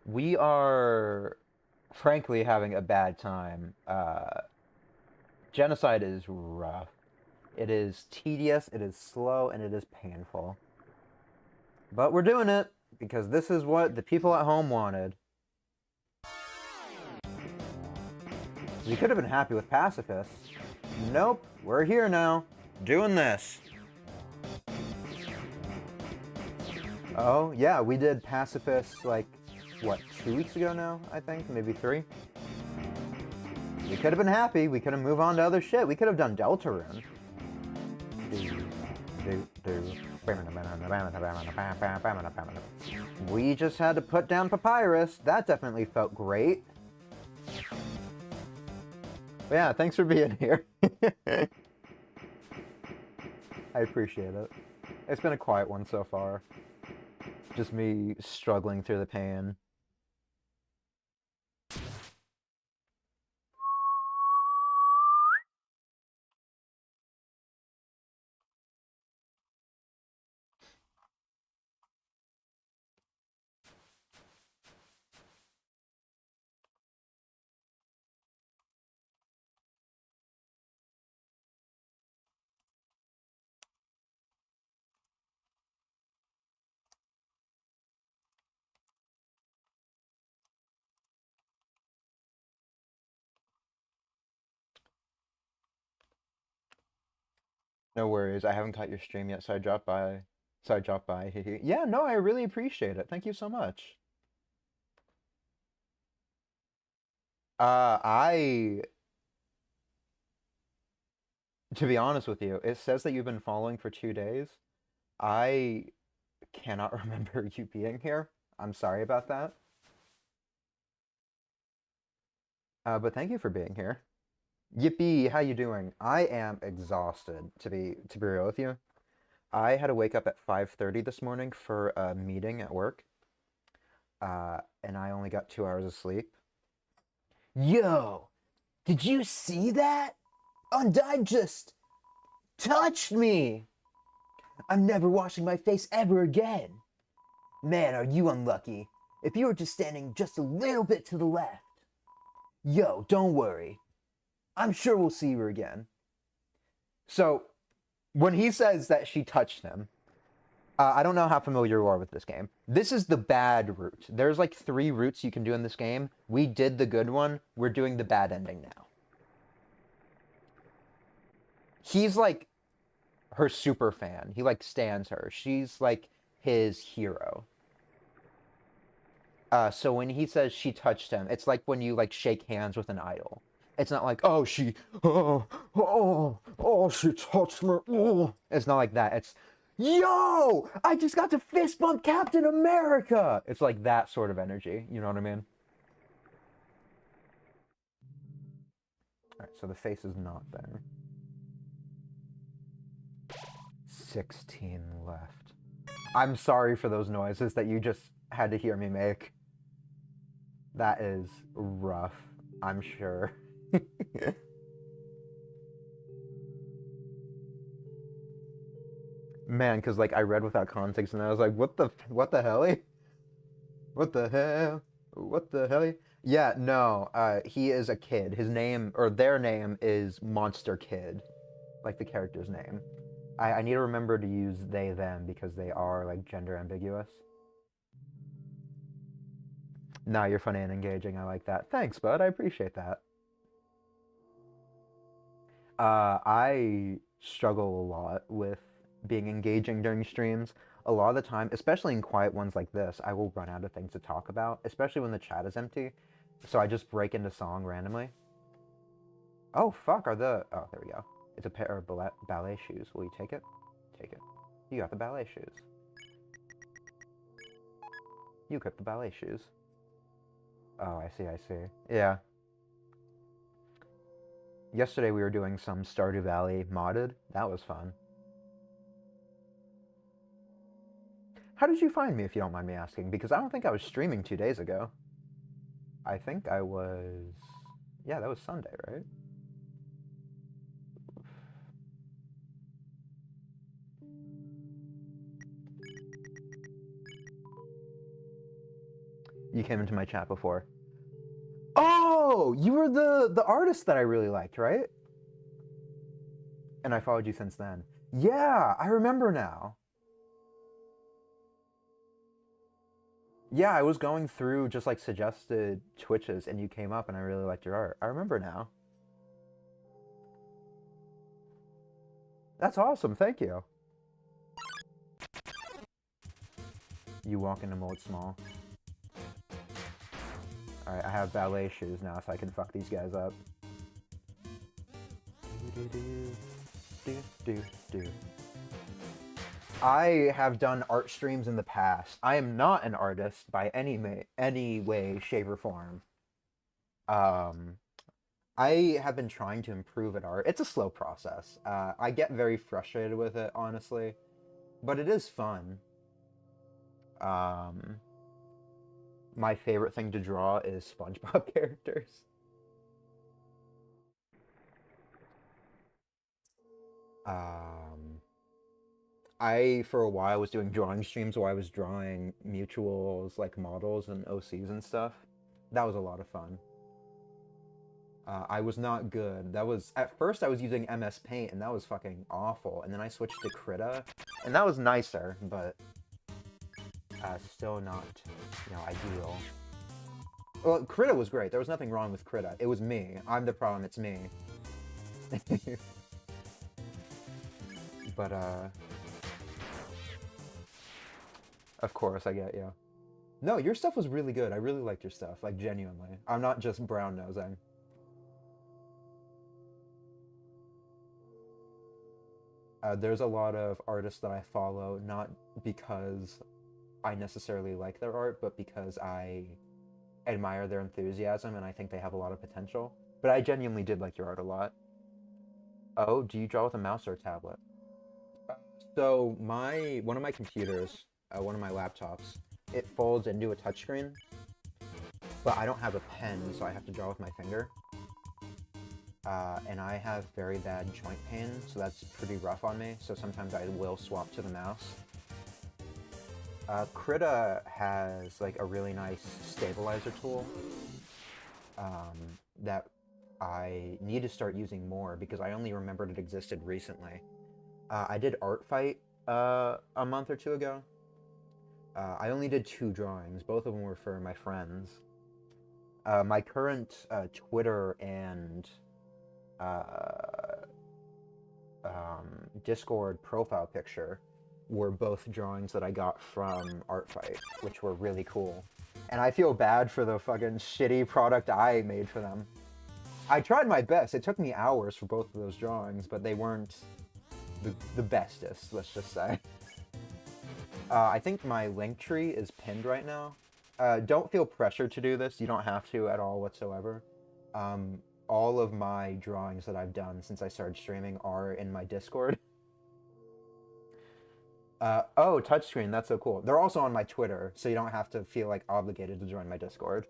We are, frankly, having a bad time. Genocide is rough. It is tedious, it is slow, and it is painful. But we're doing it, because this is what the people at home wanted. We could have been happy with pacifists. Nope, we're here now, doing this. Oh, yeah, we did pacifists, like, what, 2 weeks ago now, I think? Maybe 3? We could have been happy, we could have moved on to other shit, we could have done Deltarune. We just had to put down Papyrus. That definitely felt great. But yeah, thanks for being here. I appreciate it. It's been a quiet one so far. Just me struggling through the pain. No worries, I haven't caught your stream yet, so I dropped by. Yeah, no, I really appreciate it. Thank you so much. To be honest with you, it says that you've been following for 2 days. I cannot remember you being here. I'm sorry about that. But thank you for being here. Yippee, how you doing? I am exhausted, to be real with you. I had to wake up at 5:30 this morning for a meeting at work. And I only got 2 hours of sleep. Yo, did you see that? Undyne just touched me. I'm never washing my face ever again. Man, are you unlucky. If you were just standing just a little bit to the left. Yo, don't worry. I'm sure we'll see her again. So, when he says that she touched him, I don't know how familiar you are with this game. This is the bad route. There's like 3 routes you can do in this game. We did the good one. We're doing the bad ending now. He's like her super fan. He like stands her. She's like his hero. So when he says she touched him, it's like when you like shake hands with an idol. It's not like, oh, she touched me. Oh. It's not like that. It's, yo, I just got to fist bump Captain America. It's like that sort of energy. You know what I mean? All right, so the face is not there. 16 left. I'm sorry for those noises that you just had to hear me make. That is rough, I'm sure. Man, because like I read without context and I was like, what the hell? What the hell? What the hell? Yeah, no, he is a kid. His name, or their name, is Monster Kid. Like the character's name. I need to remember to use they, them, because they are like gender ambiguous. No, you're funny and engaging. I like that. Thanks, bud. I appreciate that. I struggle a lot with being engaging during streams. A lot of the time, especially in quiet ones like this, I will run out of things to talk about, especially when the chat is empty. So I just break into song randomly. Oh, fuck, oh, there we go. It's a pair of ballet shoes. Will you take it? Take it. You got the ballet shoes. You equipped the ballet shoes. Oh, I see. Yeah. Yesterday we were doing some Stardew Valley modded. That was fun. How did you find me, if you don't mind me asking? Because I don't think I was streaming 2 days ago. I think I was... Yeah, that was Sunday, right? You came into my chat before. Oh, you were the artist that I really liked, right? And I followed you since then. Yeah, I remember now. Yeah, I was going through just like suggested Twitches and you came up and I really liked your art. I remember now. That's awesome, thank you. You walk into Mold Small. Alright, I have ballet shoes now so I can fuck these guys up. I have done art streams in the past. I am not an artist by any way, shape, or form. I have been trying to improve at art. It's a slow process. I get very frustrated with it, honestly, but it is fun. My favorite thing to draw is SpongeBob characters. I, for a while, was doing drawing streams where I was drawing mutuals, like models and OCs and stuff. That was a lot of fun. I was not good. That was, at first I was using MS Paint, and that was fucking awful. And then I switched to Krita, and that was nicer, but still not, you know, ideal. Well, Krita was great. There was nothing wrong with Krita. It was me. I'm the problem. It's me. But, of course, I get you. No, your stuff was really good. I really liked your stuff, like, genuinely. I'm not just brown-nosing. There's a lot of artists that I follow, not because I necessarily like their art, but because I admire their enthusiasm and I think they have a lot of potential. But I genuinely did like your art a lot. Oh, do you draw with a mouse or a tablet? So one of my computers, one of my laptops, it folds into a touchscreen, but I don't have a pen, so I have to draw with my finger. And I have very bad joint pain, so that's pretty rough on me, so sometimes I will swap to the mouse. Krita has like a really nice stabilizer tool that I need to start using more because I only remembered it existed recently. I did Art Fight a month or two ago. I only did 2 drawings. Both of them were for my friends. My current Twitter and Discord profile picture were both drawings that I got from Art Fight, which were really cool. And I feel bad for the fucking shitty product I made for them. I tried my best. It took me hours for both of those drawings, but they weren't the bestest, let's just say. I think my link tree is pinned right now. Don't feel pressured to do this. You don't have to at all whatsoever. All of my drawings that I've done since I started streaming are in my Discord. Oh, touchscreen, that's so cool. They're also on my Twitter, so you don't have to feel like obligated to join my Discord.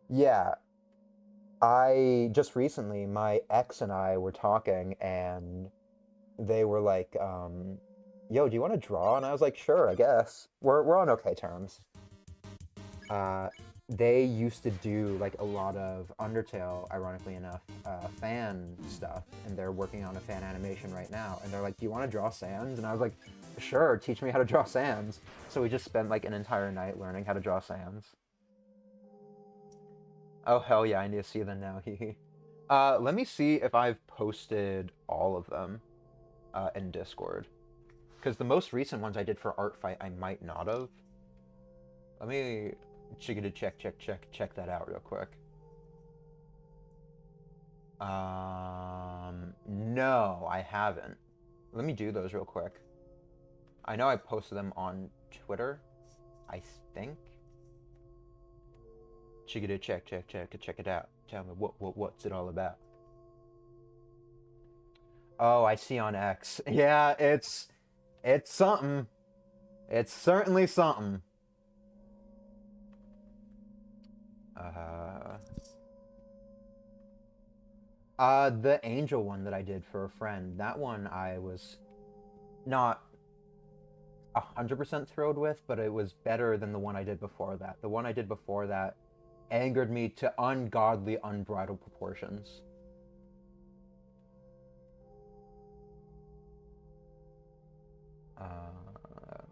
Yeah. Just recently, my ex and I were talking, and they were like, yo, do you want to draw? And I was like, sure, I guess. We're on okay terms. They used to do like a lot of Undertale, ironically enough, fan stuff, and they're working on a fan animation right now. And they're like, do you want to draw Sans? And I was like, sure, teach me how to draw Sans. So we just spent like an entire night learning how to draw Sans. Oh, hell yeah, I need to see them now. Let me see if I've posted all of them in Discord. Because the most recent ones I did for Art Fight, I might not have. Let me check that out real quick. No, I haven't. Let me do those real quick. I know I posted them on Twitter, I think. Check it out. Tell me what's it all about. Oh, I see on X. Yeah, it's something. It's certainly something. The angel one that I did for a friend, that one I was not 100% thrilled with, but it was better than the one I did before that. The one I did before that angered me to ungodly, unbridled proportions.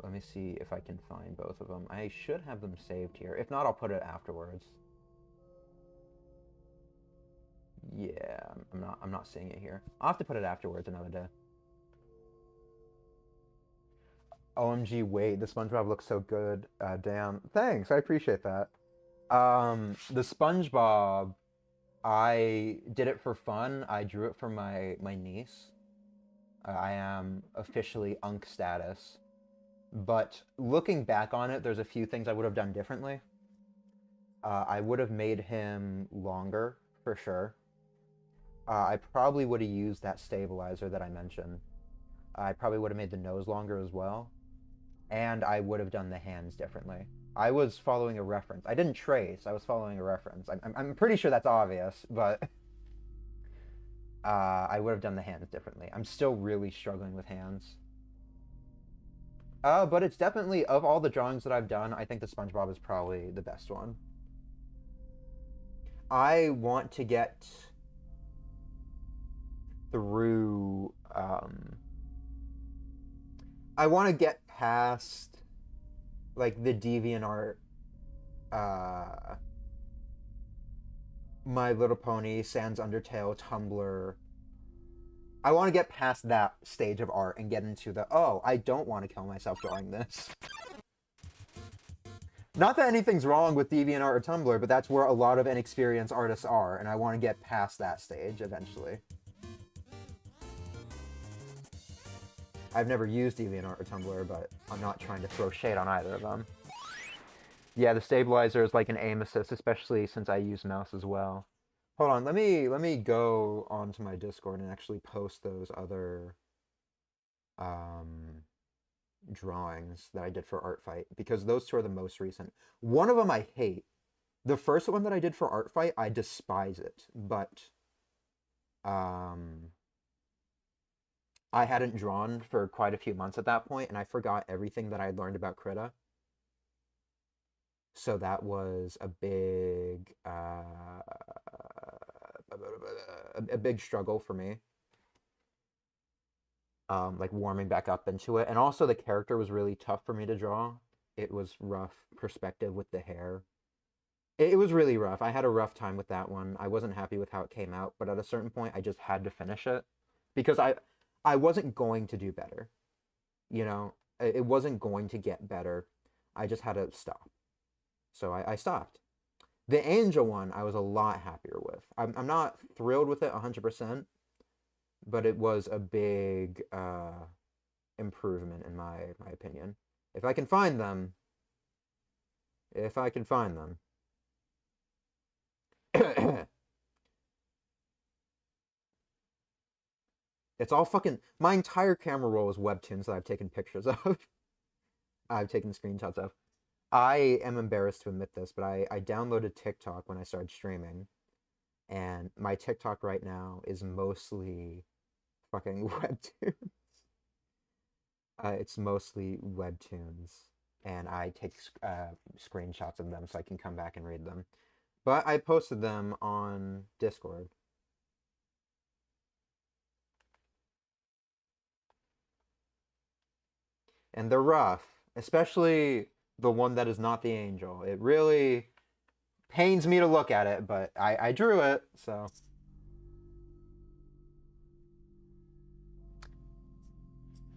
Let me see if I can find both of them. I should have them saved here. If not, I'll put it afterwards. Yeah, I'm not seeing it here. I'll have to put it afterwards another day. OMG, wait, the SpongeBob looks so good. Damn. Thanks, I appreciate that. The SpongeBob, I did it for fun. I drew it for my niece. I am officially Unk status. But looking back on it, there's a few things I would have done differently. I would have made him longer, for sure. I probably would have used that stabilizer that I mentioned. I probably would have made the nose longer as well. And I would have done the hands differently. I was following a reference. I didn't trace, I was following a reference. I'm pretty sure that's obvious, but I would have done the hands differently. I'm still really struggling with hands. But it's definitely, of all the drawings that I've done, I think the SpongeBob is probably the best one. I want to get through, I want to get past, like, the DeviantArt, My Little Pony, Sans Undertale, Tumblr. I want to get past that stage of art and get into the, oh, I don't want to kill myself drawing this. Not that anything's wrong with DeviantArt or Tumblr, but that's where a lot of inexperienced artists are, and I want to get past that stage eventually. I've never used DeviantArt or Tumblr, but I'm not trying to throw shade on either of them. Yeah, the stabilizer is like an aim assist, especially since I use mouse as well. Hold on, let me go onto my Discord and actually post those other drawings that I did for Art Fight, because those two are the most recent. One of them I hate. The first one that I did for Art Fight, I despise it, but I hadn't drawn for quite a few months at that point, and I forgot everything that I had learned about Krita. So that was a big struggle for me. Like warming back up into it. And also the character was really tough for me to draw. It was rough perspective with the hair. It was really rough. I had a rough time with that one. I wasn't happy with how it came out, but at a certain point I just had to finish it. Because I wasn't going to do better. You know, it wasn't going to get better. I just had to stop. So I stopped. The Angel one, I was a lot happier with. I'm not thrilled with it 100%, but it was a big improvement in my opinion. If I can find them. It's all fucking... My entire camera roll is webtoons that I've taken pictures of. I've taken screenshots of. I am embarrassed to admit this, but I downloaded TikTok when I started streaming. And my TikTok right now is mostly fucking webtoons. It's mostly webtoons. And I take screenshots of them so I can come back and read them. But I posted them on Discord. And they're rough. Especially the one that is not the angel. It really pains me to look at it, but I drew it, so.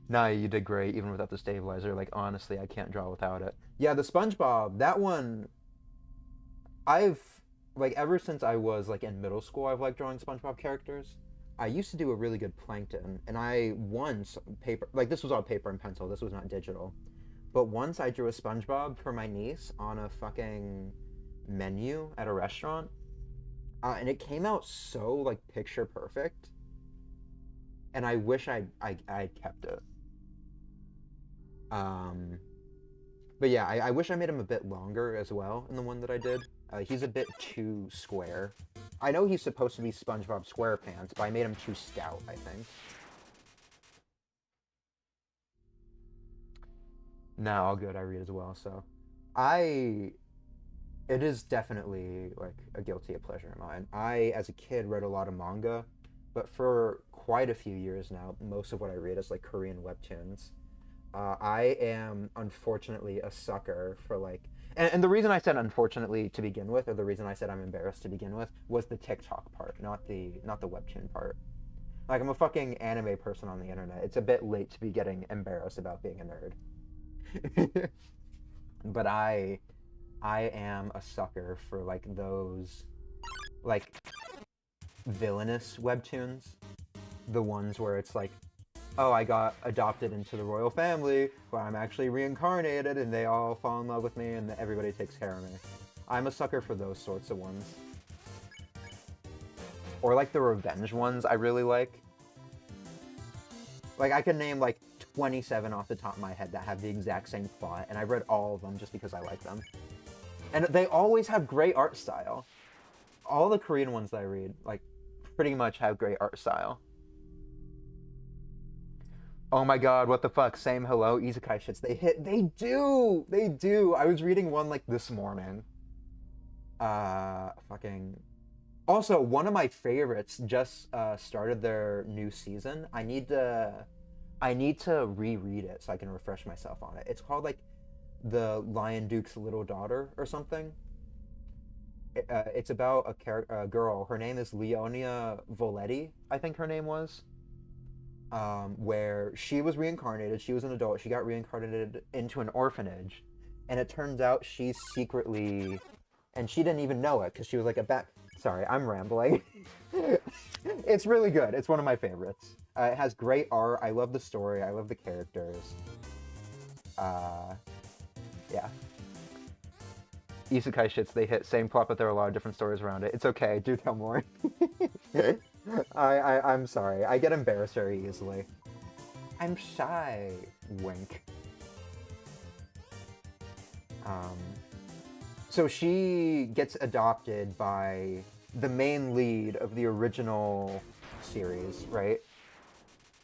Nah, you did great, even without the stabilizer. Like, honestly, I can't draw without it. Yeah, the SpongeBob, that one, I've, like, ever since I was, like, in middle school, I've liked drawing SpongeBob characters. I used to do a really good Plankton, and I once, like, this was all paper and pencil, this was not digital. But once I drew a SpongeBob for my niece on a fucking menu at a restaurant, and it came out so, like, picture perfect. And I wish I'd kept it. But yeah, I wish I made him a bit longer as well in the one that I did. He's a bit too square. I know he's supposed to be SpongeBob SquarePants, but I made him too stout, I think. No, all good, I read as well, so. It is definitely, like, a guilty pleasure of mine. I, as a kid, read a lot of manga, but for quite a few years now, most of what I read is, like, Korean webtoons. I am, unfortunately, a sucker for, like... And the reason I said unfortunately to begin with, or the reason I said I'm embarrassed to begin with, was the TikTok part, not the webtoon part. Like, I'm a fucking anime person on the internet. It's a bit late to be getting embarrassed about being a nerd. But I am a sucker for, like, those, like, villainous webtoons. The ones where it's like, oh, I got adopted into the royal family, but I'm actually reincarnated, and they all fall in love with me, and everybody takes care of me. I'm a sucker for those sorts of ones. Or, like, the revenge ones I really like. Like, I can name, like, 27 off the top of my head that have the exact same plot, and I've read all of them just because I like them. And they always have great art style. All the Korean ones that I read, like, pretty much have great art style. Oh my god, what the fuck? Same hello, isekai shits. They do! They do! I was reading one, like, this morning. Fucking... Also, one of my favorites just started their new season. I need to reread it so I can refresh myself on it. It's called, like, The Lion Duke's Little Daughter or something. It's about a girl. Her name is Leonia Voletti, I think her name was. Where she was reincarnated. She was an adult. She got reincarnated into an orphanage. And it turns out she's secretly... And she didn't even know it because she was like a bat... Sorry, I'm rambling. It's really good. It's one of my favorites. It has great art. I love the story. I love the characters. Yeah. Isekai shits, they hit. Same plot, but there are a lot of different stories around it. It's okay. Do tell more. I'm sorry. I get embarrassed very easily. I'm shy. Wink. So she gets adopted by the main lead of the original series, right?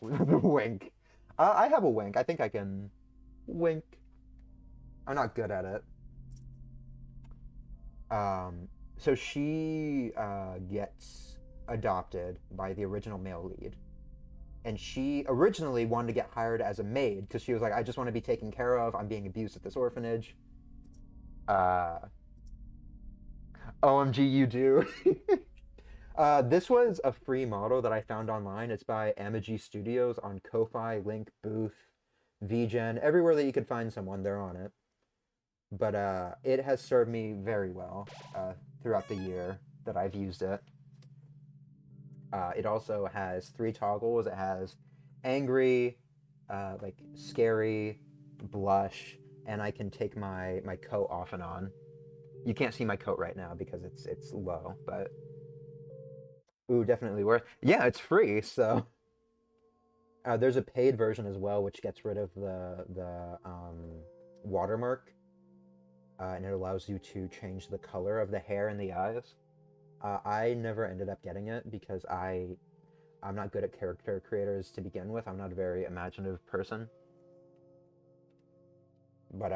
Wink. I have a wink. I think I can wink. I'm not good at it. So she gets adopted by the original male lead. And she originally wanted to get hired as a maid because she was like, I just want to be taken care of. I'm being abused at this orphanage. OMG, you do. This was a free model that I found online. It's by Amagi Studios on Ko-Fi, Link, Booth, VGen. Everywhere that you could find someone, they're on it. But it has served me very well throughout the year that I've used it. It also has 3 toggles. It has angry, like scary, blush, and I can take my coat off and on. You can't see my coat right now because it's low, but ooh, definitely worth. Yeah, it's free, so there's a paid version as well, which gets rid of the watermark, and it allows you to change the color of the hair and the eyes. I never ended up getting it because I'm not good at character creators to begin with. I'm not a very imaginative person. But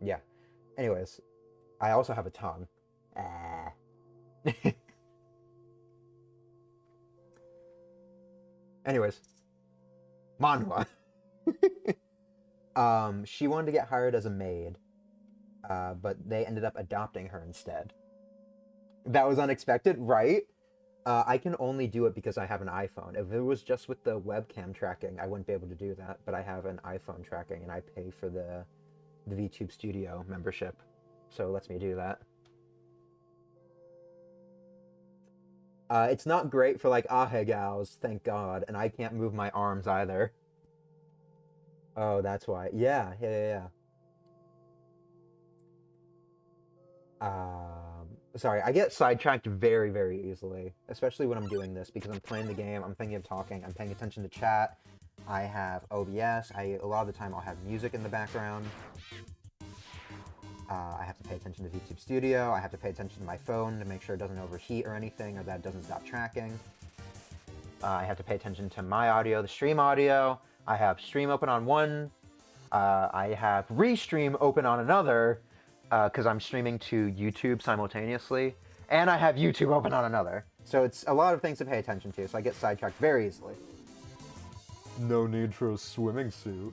yeah. Anyways, I also have a tongue. Anyways, manhwa. She wanted to get hired as a maid, but they ended up adopting her instead. That was unexpected, right? I can only do it because I have an iPhone. If it was just with the webcam tracking, I wouldn't be able to do that, but I have an iPhone tracking, and I pay for the VTube Studio membership, so it lets me do that. It's not great for, like, gals, thank God, and I can't move my arms either. Oh, that's why. Yeah. Sorry, I get sidetracked very, very easily, especially when I'm doing this, because I'm playing the game, I'm thinking of talking, I'm paying attention to chat, I have OBS. A lot of the time I'll have music in the background. I have to pay attention to VTube Studio. I have to pay attention to my phone to make sure it doesn't overheat or anything, or that it doesn't stop tracking. I have to pay attention to my audio, the stream audio. I have stream open on one. I have restream open on another, because I'm streaming to YouTube simultaneously. And I have YouTube open on another. So it's a lot of things to pay attention to, so I get sidetracked very easily. No need for a swimming suit.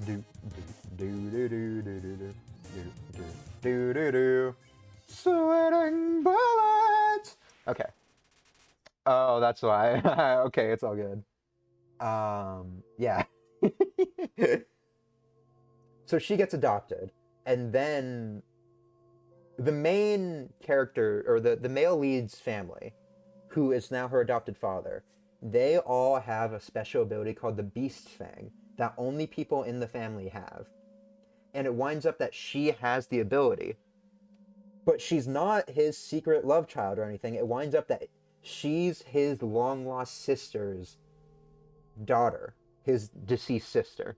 Do do do do do do do do do do do. Sweating bullets. Okay. Oh, that's why. Okay, it's all good. Yeah. So she gets adopted, and then the main character, or the male lead's family, who is now her adopted father, they all have a special ability called the Beast Fang that only people in the family have. And it winds up that she has the ability. But she's not his secret love child or anything. It winds up that she's his long-lost sister's daughter, his deceased sister.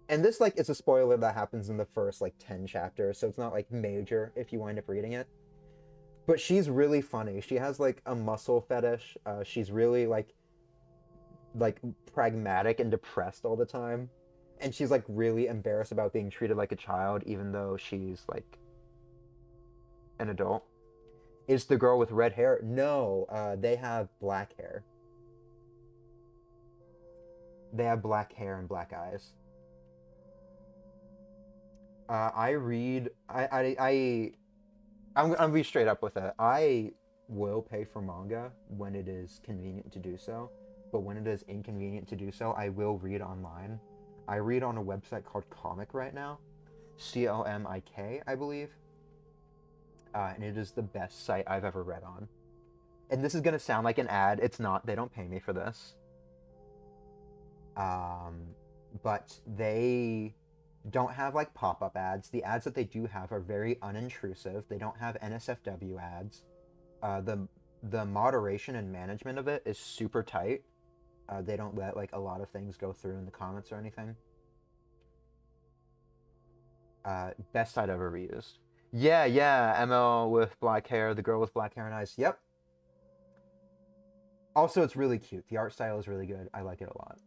And this, like, is a spoiler that happens in the first, like, 10 chapters, so it's not, like, major if you wind up reading it. But she's really funny. She has, like, a muscle fetish. She's really, like, pragmatic and depressed all the time. And she's, like, really embarrassed about being treated like a child, even though she's, like, an adult. Is the girl with red hair? No, they have black hair. They have black hair and black eyes. I'm gonna be straight up with it. I will pay for manga when it is convenient to do so, but when it is inconvenient to do so, I will read online. I read on a website called Comic right now, COMIK, I believe, and it is the best site I've ever read on. And this is gonna sound like an ad. It's not. They don't pay me for this. But they don't have, like, pop-up ads. The ads that they do have are very unintrusive. They don't have NSFW ads. The moderation and management of it is super tight. They don't let, like, a lot of things go through in the comments or anything. Best I'd ever reused. Yeah, ML with black hair, the girl with black hair and eyes. Yep. Also, it's really cute. The art style is really good. I like it a lot.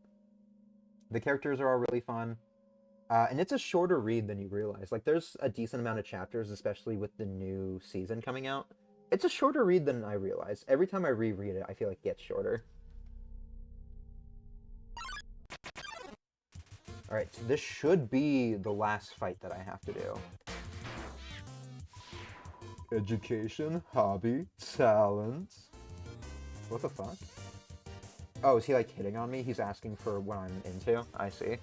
The characters are all really fun. And it's a shorter read than you realize. Like, there's a decent amount of chapters, especially with the new season coming out. It's a shorter read than I realized. Every time I reread it, I feel like it gets shorter. Alright, so this should be the last fight that I have to do. Education, hobby, talents. What the fuck? Oh, is he, like, hitting on me? He's asking for what I'm into? I see.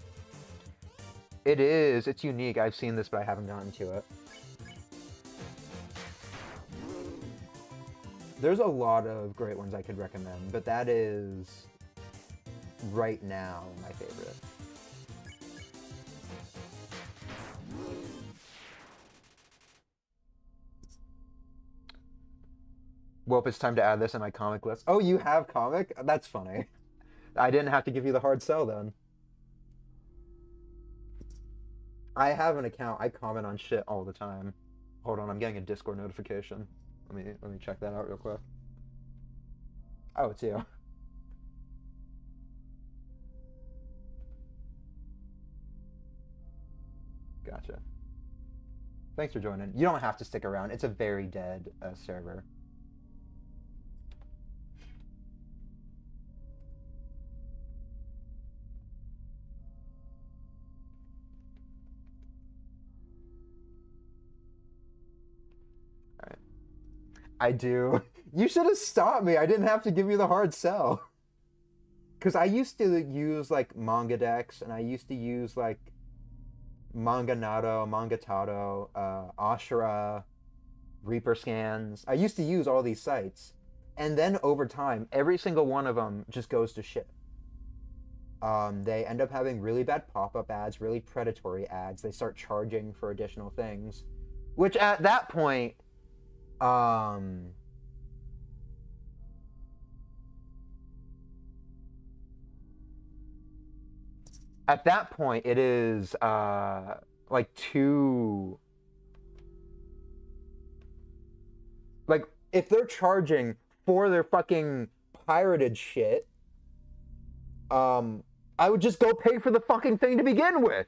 It is. It's unique. I've seen this, but I haven't gotten to it. There's a lot of great ones I could recommend, but that is, right now, my favorite. Well, it's time to add this in my comic list. Oh, you have comic? That's funny. I didn't have to give you the hard sell then. I have an account. I comment on shit all the time. Hold on, I'm getting a Discord notification. Let me check that out real quick. Oh, it's you. Gotcha. Thanks for joining. You don't have to stick around. It's a very dead server. I do. You should have stopped me. I didn't have to give you the hard sell. Because I used to use, like, manga decks, and I used to use, like, Manganado, Mangatado, Ashura, Reaper Scans. I used to use all these sites. And then over time, every single one of them just goes to shit. They end up having really bad pop-up ads, really predatory ads. They start charging for additional things. Which at that point... At that point, it is like too. Like, if they're charging for their fucking pirated shit, I would just go pay for the fucking thing to begin with.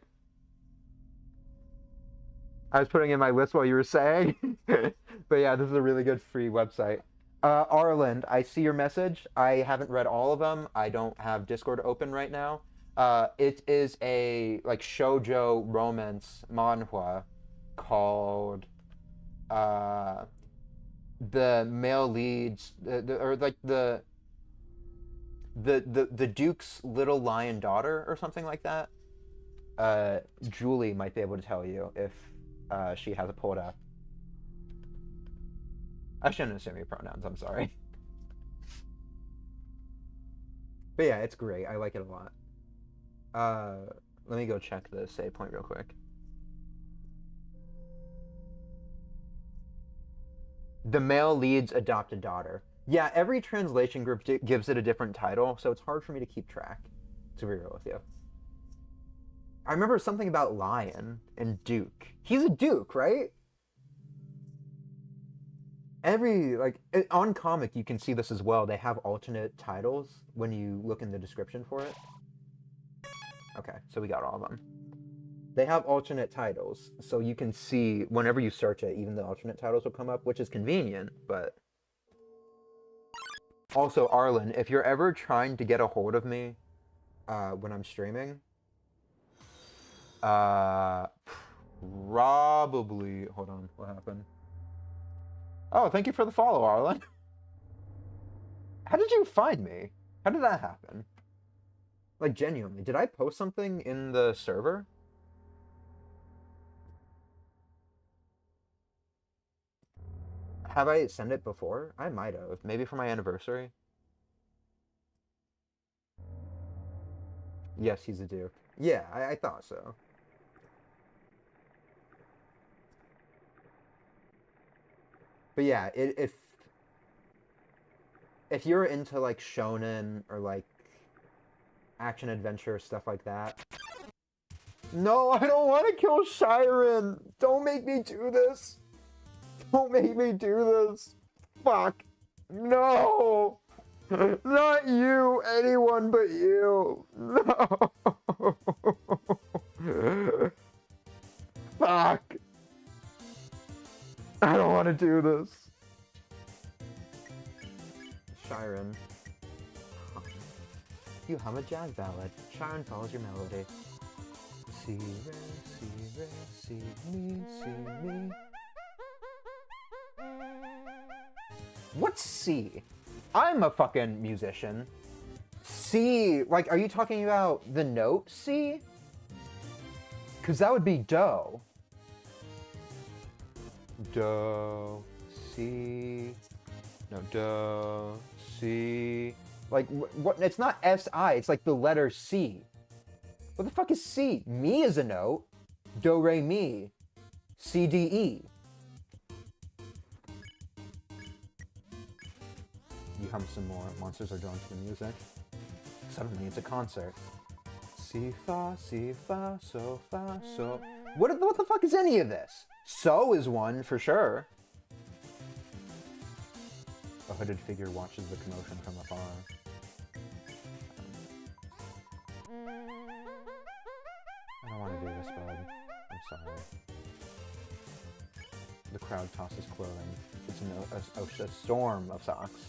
I was putting in my list while you were saying. But yeah, this is a really good free website. Arland, I see your message. I haven't read all of them. I don't have Discord open right now. It is a like shoujo romance manhwa called the male leads or like the Duke's little lion daughter or something like that. Julie might be able to tell you if she has it pulled up. I shouldn't assume your pronouns, I'm sorry. But yeah, it's great. I like it a lot. Let me go check the save point real quick. The male lead's adopted daughter. Yeah, every translation group gives it a different title, so it's hard for me to keep track, to be real with you. I remember something about lion and duke. He's a duke, right? Like, on comic, you can see this as well. They have alternate titles when you look in the description for it. Okay, so we got all of them. They have alternate titles, so you can see whenever you search it, even the alternate titles will come up, which is convenient, but... Also, Arlen, if you're ever trying to get a hold of me when I'm streaming, probably... Hold on, what happened? Oh, thank you for the follow, Arlen. How did you find me? How did that happen? Like, genuinely, did I post something in the server? Have I sent it before? I might have. Maybe for my anniversary? Yes, he's a dude. Yeah, I thought so. But yeah, if you're into like shonen or like action adventure stuff like that. No, I don't want to kill Shiren. Don't make me do this. Don't make me do this. Fuck. No. Not you. Anyone but you. No. Fuck. I don't want to do this. Shiren. You hum a jazz ballad. Shiren follows your melody. See, re, see me, see me. What's C? I'm a fucking musician. C, like, are you talking about the note C? Because that would be do. Do, C, no, do, C. Like, what? It's not S-I, it's like the letter C. What the fuck is C? Mi is a note. Do, re, mi. C, D, E. You hum some more. Monsters are drawn to the music. Suddenly, it's a concert. Si, fa, so, fa, so. What the fuck is any of this? So is one, for sure. A hooded figure watches the commotion from afar. I don't want to do this, bud. I'm sorry. The crowd tosses clothing. It's a storm of socks.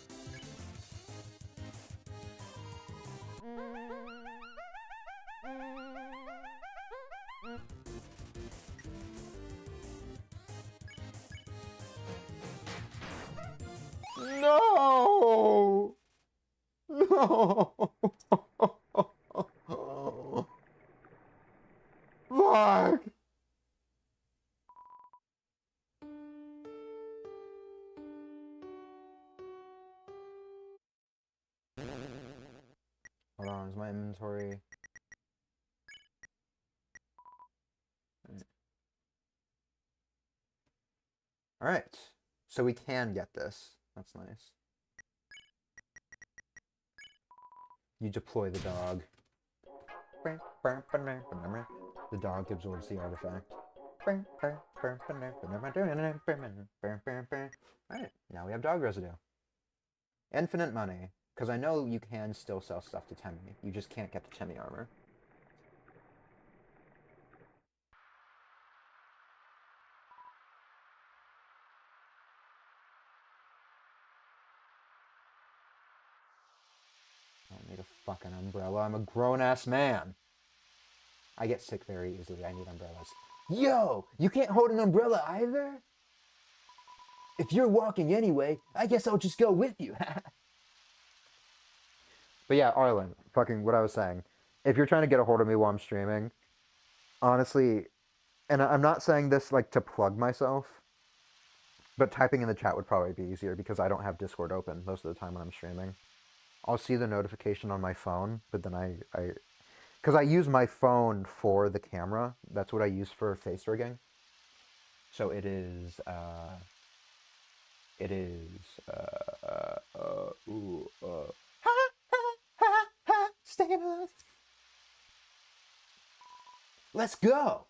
No! No! Fuck! Hold on, is my inventory... Alright, so we can get this. That's nice. You deploy the dog. The dog absorbs the artifact. Alright, now we have dog residue. Infinite money. Because I know you can still sell stuff to Temmie. You just can't get the Temmie armor. I don't need a fucking umbrella. I'm a grown-ass man. I get sick very easily. I need umbrellas. Yo! You can't hold an umbrella either? If you're walking anyway, I guess I'll just go with you. But yeah, Arlen, fucking what I was saying. If you're trying to get a hold of me while I'm streaming, honestly, and I'm not saying this like to plug myself, but typing in the chat would probably be easier because I don't have Discord open most of the time when I'm streaming. I'll see the notification on my phone, but then because I use my phone for the camera. That's what I use for face rigging. So it is, stay alive. Let's go.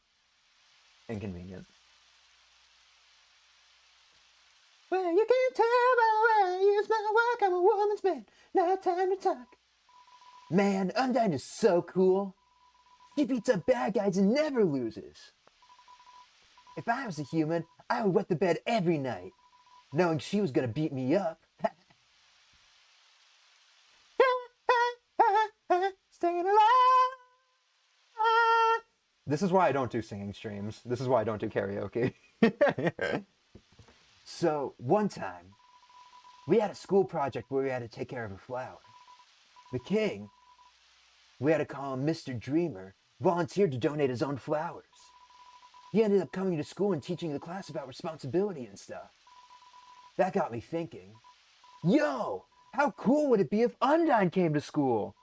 Inconvenient. Well, you can't tell by the way I use my work. I'm a woman's man. Now time to talk. Man, Undyne is so cool. She beats up bad guys and never loses. If I was a human, I would wet the bed every night, knowing she was gonna beat me up. Staying alive. This is why I don't do singing streams. This is why I don't do karaoke. So, one time, we had a school project where we had to take care of a flower. The king, we had to call him Mr. Dreamer, volunteered to donate his own flowers. He ended up coming to school and teaching the class about responsibility and stuff. That got me thinking, yo, how cool would it be if Undyne came to school?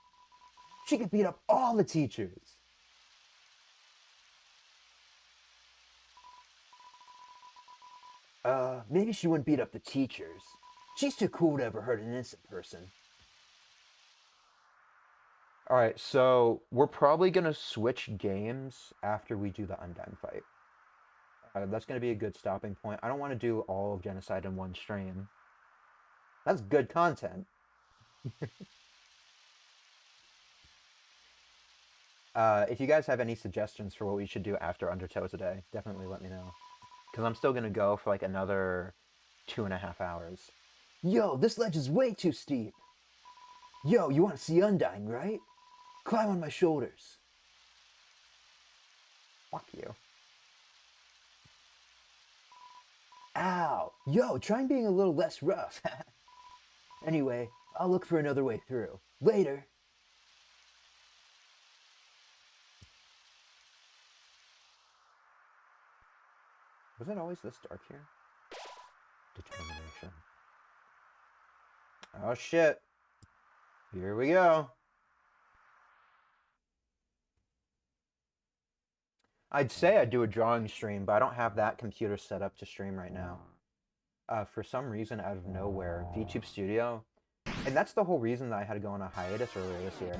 She could beat up all the teachers. Maybe she wouldn't beat up the teachers. She's too cool to ever hurt an innocent person. Alright, so we're probably going to switch games after we do the Undyne fight. That's going to be a good stopping point. I don't want to do all of Genocide in one stream. That's good content. If you guys have any suggestions for what we should do after Undertow today, definitely let me know. Because I'm still going to go for like another 2.5 hours. Yo, this ledge is way too steep. Yo, you want to see Undyne, right? Climb on my shoulders. Fuck you. Ow. Yo, try being a little less rough. Anyway, I'll look for another way through. Later. Was it always this dark here? Determination. Oh shit. Here we go. I'd say I'd do a drawing stream, but I don't have that computer set up to stream right now. For some reason, out of nowhere, VTube Studio, and that's the whole reason that I had to go on a hiatus earlier this year.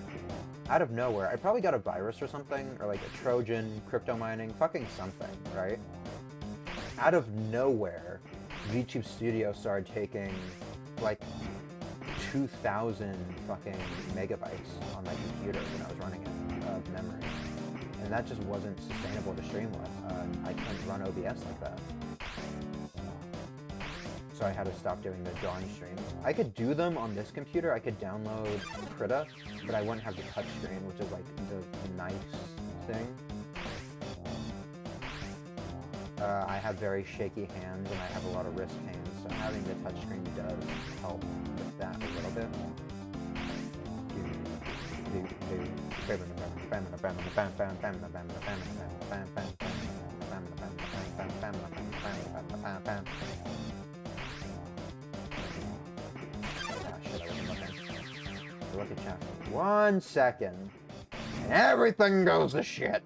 Out of nowhere, I probably got a virus or something, or like a Trojan, crypto mining, fucking something, right? Out of nowhere, VTube Studio started taking like 2,000 fucking megabytes on my computer when I was running it of memory. And that just wasn't sustainable to stream with. I couldn't run OBS like that. So I had to stop doing the drawing streams. I could do them on this computer, I could download Krita, but I wouldn't have the touch screen, which is like the nice thing. I have very shaky hands and I have a lot of wrist pain, so having the touchscreen does help with that a little bit. Look at chat for 1 second, and everything goes to shit.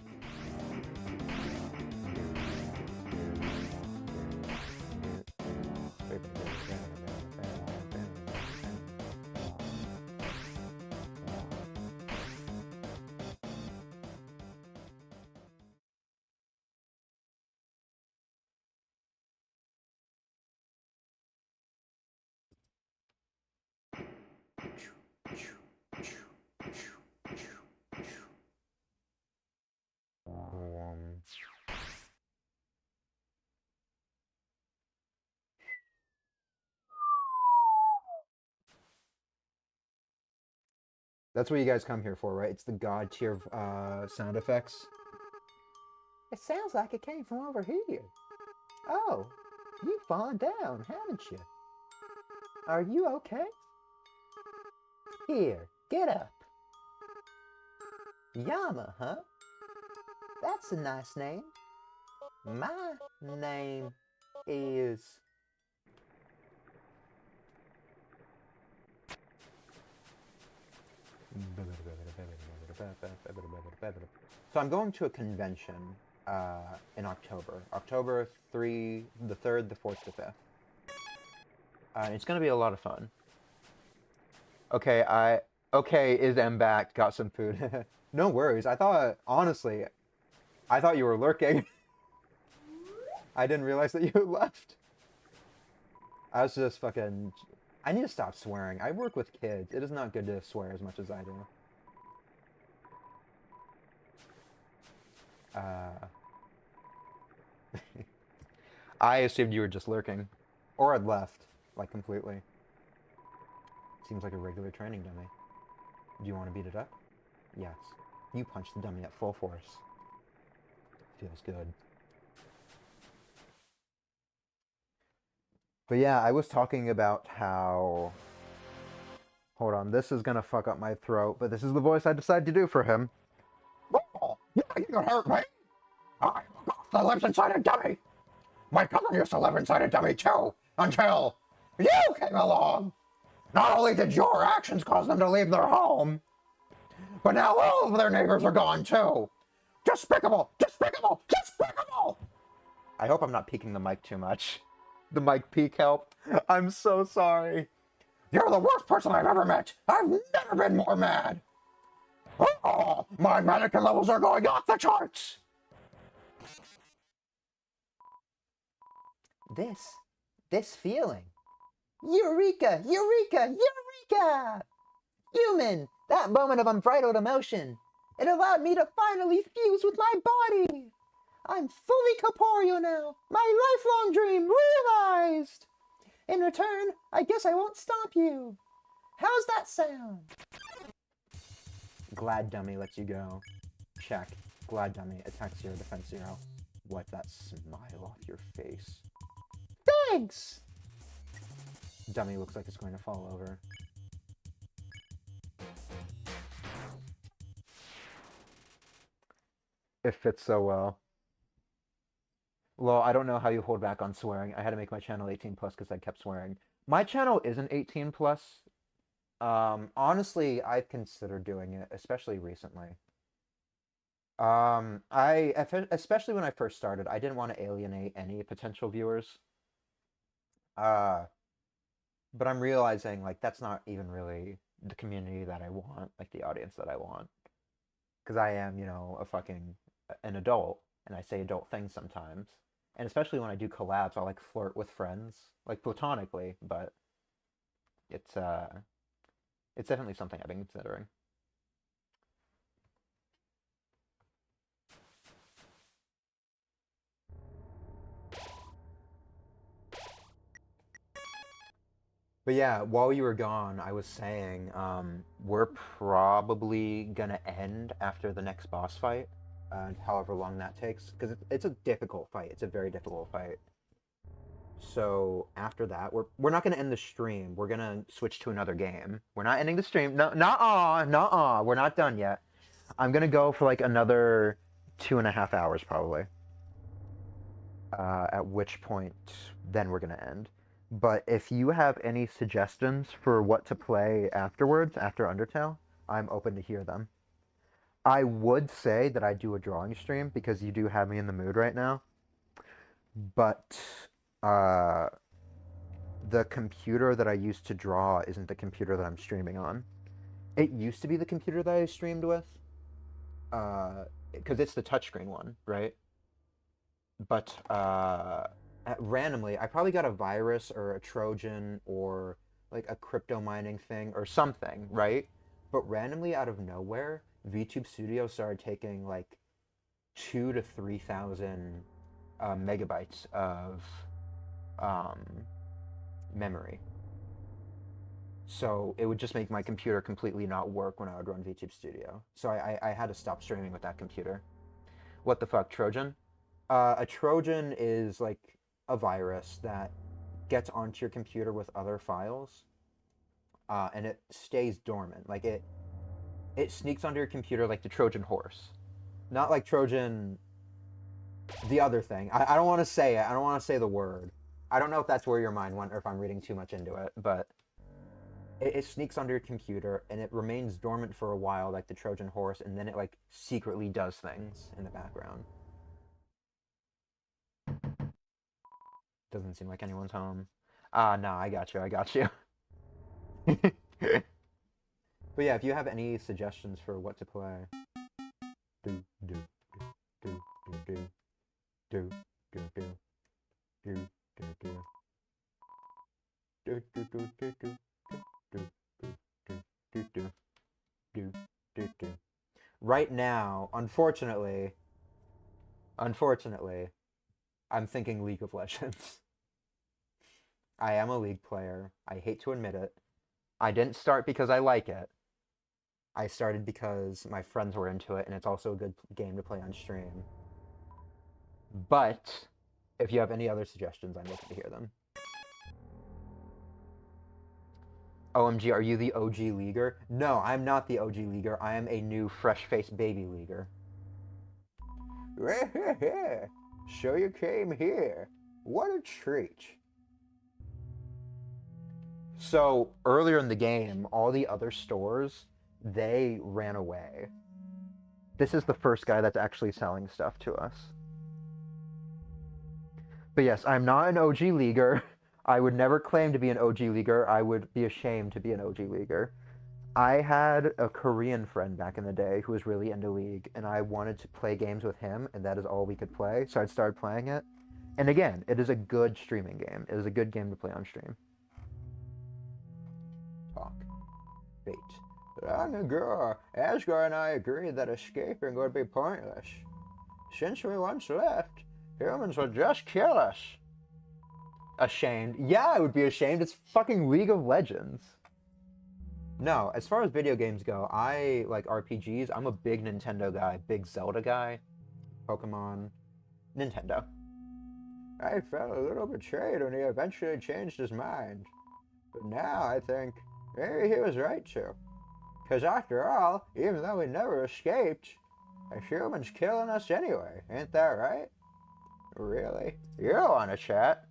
That's what you guys come here for, right? It's the god tier sound effects. It sounds like it came from over here. Oh, you've fallen down, haven't you? Are you okay? Here, get up. Yama, huh? That's a nice name. My name is... So I'm going to a convention in October. October 3, the 3rd, the 4th, the 5th. It's going to be a lot of fun. Okay, is M back? Got some food. No worries. I thought, honestly, I thought you were lurking. I didn't realize that you left. I was just fucking... I need to stop swearing. I work with kids. It is not good to swear as much as I do. I assumed you were just lurking. Or had left, like, completely. Seems like a regular training dummy. Do you want to beat it up? Yes. You punch the dummy at full force. Feels good. But yeah, I was talking about how... Hold on, this is gonna fuck up my throat, but this is the voice I decided to do for him. Oh, you can hurt me. I that lives inside a dummy. My cousin used to live inside a dummy too, until you came along. Not only did your actions cause them to leave their home, but now all of their neighbors are gone too. Despicable! Despicable! Despicable! I hope I'm not peeking the mic too much. The mic peak help. I'm so sorry. You're the worst person I've ever met. I've never been more mad. Oh, my mannequin levels are going off the charts. This feeling. Eureka! Eureka! Eureka! Human! That moment of unbridled emotion. It allowed me to finally fuse with my body. I'm fully corporeal now. My lifelong dream realized. In return, I guess I won't stop you. How's that sound? Glad dummy lets you go. Check. Glad dummy, attack 0, defense 0. Wipe that smile off your face. Thanks! Dummy looks like it's going to fall over. It fits so well. Well, I don't know how you hold back on swearing. I had to make my channel 18 plus because I kept swearing. My channel isn't 18 plus. Honestly, I've considered doing it, especially recently. Especially when I first started, I didn't want to alienate any potential viewers. But I'm realizing, like, that's not even really the community that I want, like, the audience that I want. Because I am, you know, an adult, and I say adult things sometimes. And especially when I do collabs, I like flirt with friends, like platonically, but it's definitely something I've been considering. But yeah, while you were gone, I was saying, we're probably gonna end after the next boss fight. However long that takes, because it's a difficult fight. It's a very difficult fight. So after that, we're not gonna end the stream. We're gonna switch to another game. We're not ending the stream. No, nuh-uh. We're not done yet. I'm gonna go for like another 2.5 hours probably. At which point, then we're gonna end. But if you have any suggestions for what to play afterwards, after Undertale, I'm open to hear them. I would say that I do a drawing stream because you do have me in the mood right now. But the computer that I used to draw isn't the computer that I'm streaming on. It used to be the computer that I streamed with. Because it's the touchscreen one, right? But randomly, I probably got a virus or a Trojan or like a crypto mining thing or something, right? But randomly out of nowhere, VTube Studio started taking like 2 to 3,000 megabytes of memory. So it would just make my computer completely not work when I would run VTube Studio. So I had to stop streaming with that computer. What the fuck, Trojan? A Trojan is like a virus that gets onto your computer with other files, and it stays dormant. Like it sneaks onto your computer like the Trojan horse. Not like Trojan, the other thing. I don't want to say it. I don't want to say the word. I don't know if that's where your mind went or if I'm reading too much into it, but it sneaks onto your computer and it remains dormant for a while like the Trojan horse, and then it like secretly does things in the background. Doesn't seem like anyone's home. No, I got you. But yeah, if you have any suggestions for what to play. Do do do do do do do do do do do do do do do do do do. Right now, unfortunately, I'm thinking League of Legends. I am a League player. I hate to admit it. I didn't start because I like it. I started because my friends were into it, and it's also a good game to play on stream. But if you have any other suggestions, I'm looking to hear them. OMG, are you the OG leaguer? No, I'm not the OG leaguer. I am a new fresh-faced baby leaguer. So you came here. What a treat. So earlier in the game, all the other stores, they ran away. This is the first guy that's actually selling stuff to us. But yes, I'm not an OG leaguer. I would never claim to be an OG leaguer. I would be ashamed to be an OG leaguer. I had a Korean friend back in the day who was really into League, and I wanted to play games with him, and that is all we could play, so I started playing it. And again, it is a good streaming game. It is a good game to play on stream. Talk. Bait. Long ago, Asgard and I agreed that escaping would be pointless. Since we once left, humans would just kill us. Ashamed? Yeah, I would be ashamed. It's fucking League of Legends. No, as far as video games go, I like RPGs. I'm a big Nintendo guy, big Zelda guy, Pokemon, Nintendo. I felt a little betrayed when he eventually changed his mind. But now I think maybe he was right to. Because after all, even though we never escaped, a human's killing us anyway. Ain't that right? Really? You don't want to chat?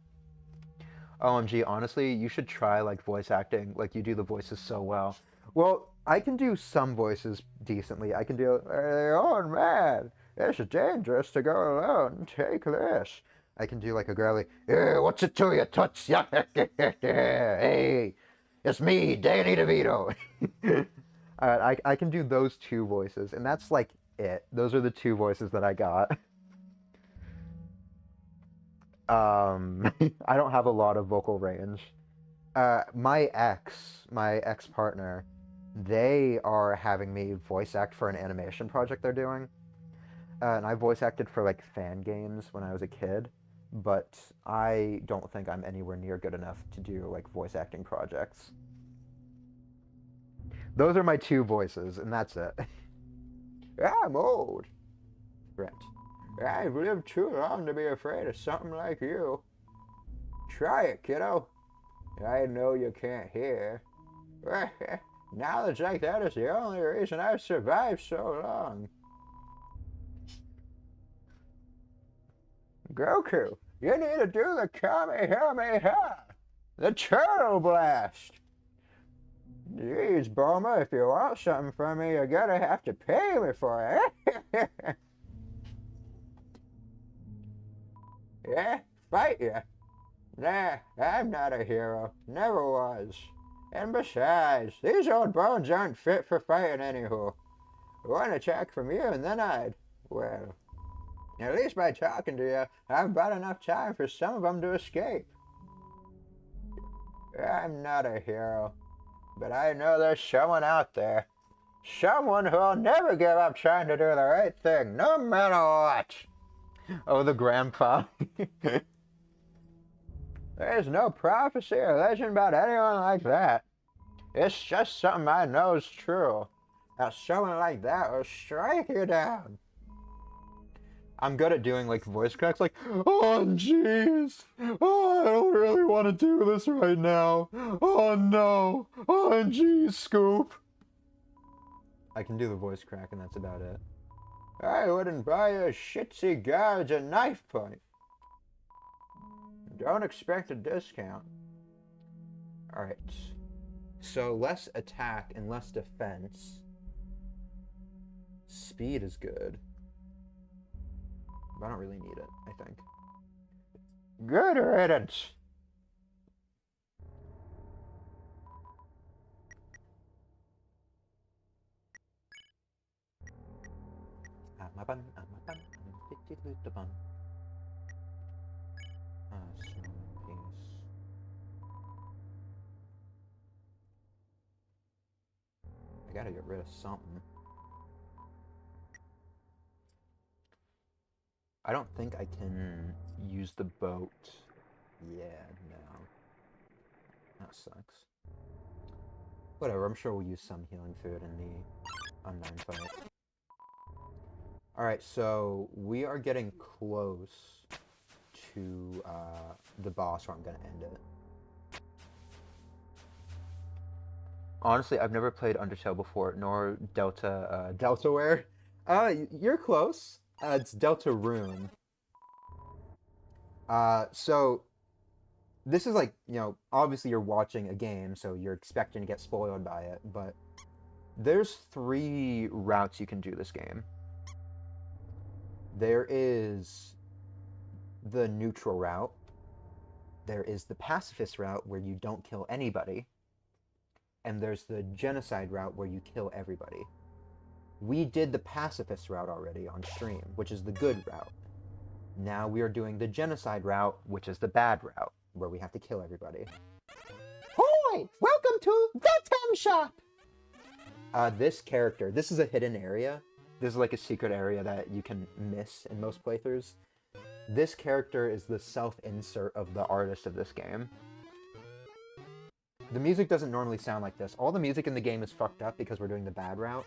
OMG, honestly, you should try like voice acting. Like you do the voices so well. Well, I can do some voices decently. I can do, oh man, it's dangerous to go alone. Take this. I can do like a growly, hey, what's it to you, Toots? Hey, it's me, Danny DeVito. I can do those two voices, and that's like it. Those are the two voices that I got. I don't have a lot of vocal range. My ex-partner, they are having me voice act for an animation project they're doing. And I voice acted for like fan games when I was a kid, but I don't think I'm anywhere near good enough to do like voice acting projects. Those are my two voices, and that's it. I'm old. Brent. I've lived too long to be afraid of something like you. Try it, kiddo. I know you can't hear. Knowledge like that is the only reason I've survived so long. Goku, you need to do the Kamehameha! The Turtle Blast! Jeez, Bulma, if you want something from me, you're gonna have to pay me for it. Yeah? Fight ya? Nah, I'm not a hero. Never was. And besides, these old bones aren't fit for fighting anywho. One attack from you and then well, at least by talking to you, I've bought enough time for some of them to escape. I'm not a hero, but I know there's someone out there. Someone who'll never give up trying to do the right thing, no matter what. Oh, the grandpa. There's no prophecy or legend about anyone like that. It's just something I know is true. That someone like that will strike you down. I'm good at doing like voice cracks, like, oh jeez, oh I don't really want to do this right now. Oh no, oh jeez, Scoop. I can do the voice crack and that's about it. I wouldn't buy a shitsy gouge at knife point. Don't expect a discount. Alright. So less attack and less defense. Speed is good. But I don't really need it, I think. Good riddance. I'm a bun, I'm a bun, I'm a bitty little bun. Snow piece. I gotta get rid of something. I don't think I can use the boat. Yeah, no. That sucks. Whatever, I'm sure we'll use some healing food in the Undyne fight. Alright, so we are getting close to the boss where I'm gonna end it. Honestly, I've never played Undertale before, nor Deltaware. You're close. It's Deltarune. So this is like, you know, obviously you're watching a game, so you're expecting to get spoiled by it, but there's 3 routes you can do this game. There is the neutral route. There is the pacifist route where you don't kill anybody. And there's the genocide route where you kill everybody. We did the pacifist route already on stream, which is the good route. Now we are doing the genocide route, which is the bad route, where we have to kill everybody. Hoi! Welcome to the Tem Shop! This character, this is a hidden area. This is like a secret area that you can miss in most playthroughs. This character is the self-insert of the artist of this game. The music doesn't normally sound like this. All the music in the game is fucked up because we're doing the bad route.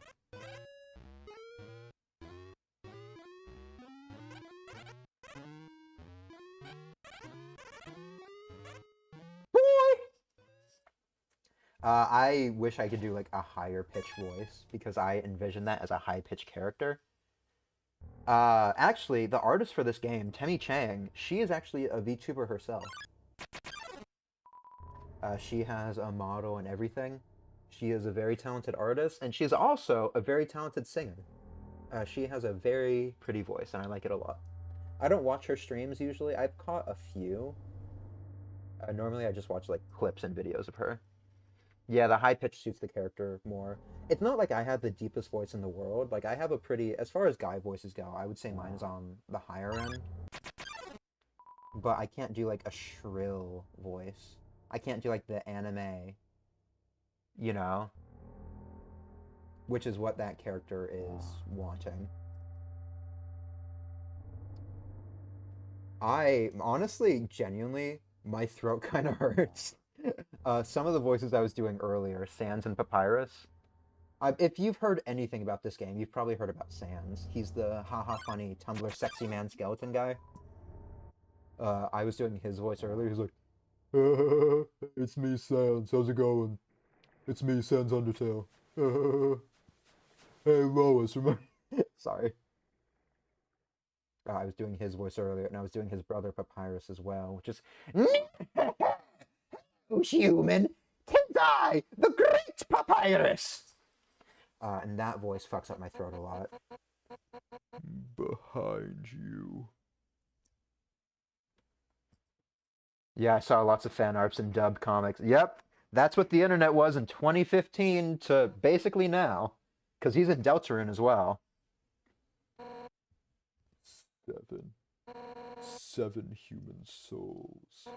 I wish I could do like a higher pitch voice because I envision that as a high pitch character. Actually, the artist for this game, Temi Chang, she is actually a VTuber herself. She has a model and everything. She is a very talented artist, and she is also a very talented singer. She has a very pretty voice, and I like it a lot. I don't watch her streams usually. I've caught a few. Normally I just watch like clips and videos of her. Yeah, the high pitch suits the character more. It's not like I have the deepest voice in the world. Like, I have a pretty, as far as guy voices go, I would say mine is on the higher end. But I can't do like a shrill voice. I can't do like the anime, you know? Which is what that character is wanting. I, honestly, genuinely, my throat kind of hurts. Some of the voices I was doing earlier, Sans and Papyrus. If you've heard anything about this game, you've probably heard about Sans. He's the haha funny Tumblr sexy man skeleton guy. I was doing his voice earlier. He's like, It's me, Sans. How's it going? It's me, Sans Undertale. Hey, Lois, remember? Sorry. I was doing his voice earlier, and I was doing his brother Papyrus as well, which is... Human, 'tis I, the great Papyrus! And that voice fucks up my throat a lot. Behind you. Yeah, I saw lots of fan arts and dubbed comics. Yep, that's what the internet was in 2015 to basically now. Because he's in Deltarune as well. 7 human souls.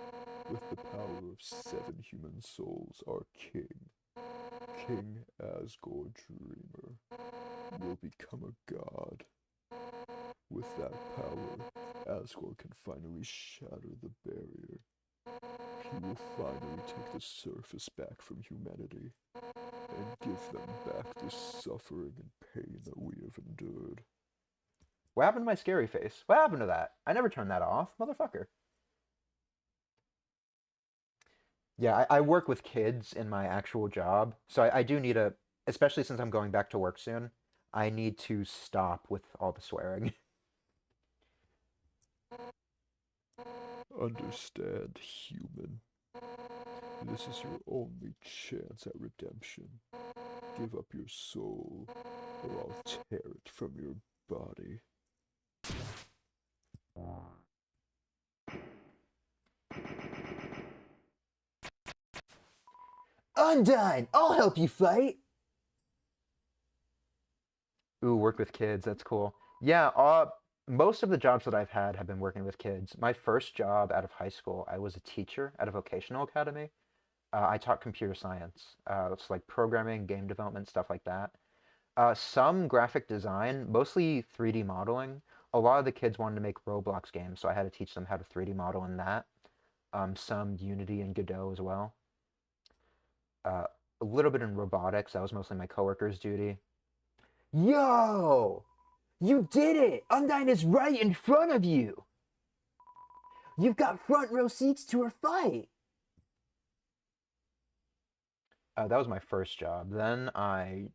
With the power of 7 human souls, our king King Asgore Dreamer will become a god. With that power, Asgore can finally shatter the barrier. He will finally take the surface back from humanity and give them back the suffering and pain that we have endured. What happened to my scary face? What happened to that? I never turned that off, motherfucker. Yeah, I work with kids in my actual job, so I do need a, especially since I'm going back to work soon, I need to stop with all the swearing. Understand, human. This is your only chance at redemption. Give up your soul, or I'll tear it from your body. Undyne, I'll help you fight. Ooh, work with kids, that's cool. Yeah, most of the jobs that I've had have been working with kids. My first job out of high school, I was a teacher at a vocational academy. I taught computer science. It's like programming, game development, stuff like that. Some graphic design, mostly 3D modeling. A lot of the kids wanted to make Roblox games, so I had to teach them how to 3D model in that. Some Unity and Godot as well. A little bit in robotics. That was mostly my coworker's duty. Yo! You did it! Undyne is right in front of you! You've got front row seats to her fight! That was my first job. Then I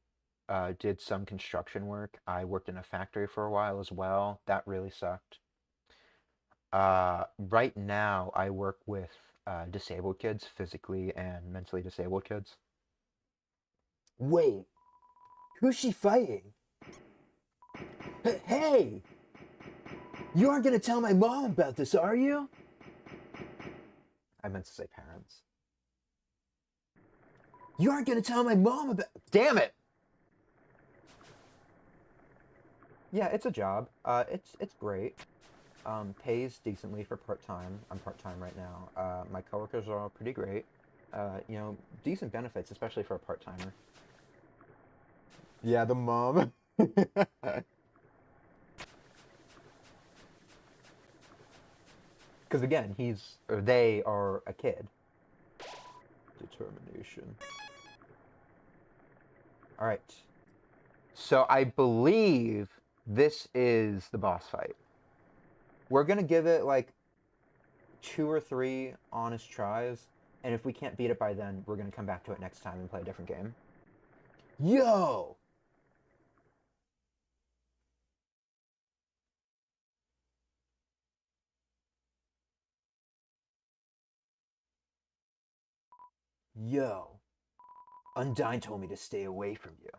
did some construction work. I worked in a factory for a while as well. That really sucked. Right now, I work with disabled kids, physically and mentally disabled kids. Wait, who's she fighting? Hey! You aren't gonna tell my mom about this, are you? I meant to say parents. You aren't gonna tell my mom about... Damn it! Yeah, it's a job. It's great. Pays decently for part-time. I'm part-time right now. My coworkers are all pretty great. You know, decent benefits, especially for a part-timer. Yeah, the mom. Because again, they are a kid. Determination. All right. So I believe this is the boss fight. We're going to give it like 2 or 3 honest tries. And if we can't beat it by then, we're going to come back to it next time and play a different game. Yo! Yo. Undyne told me to stay away from you.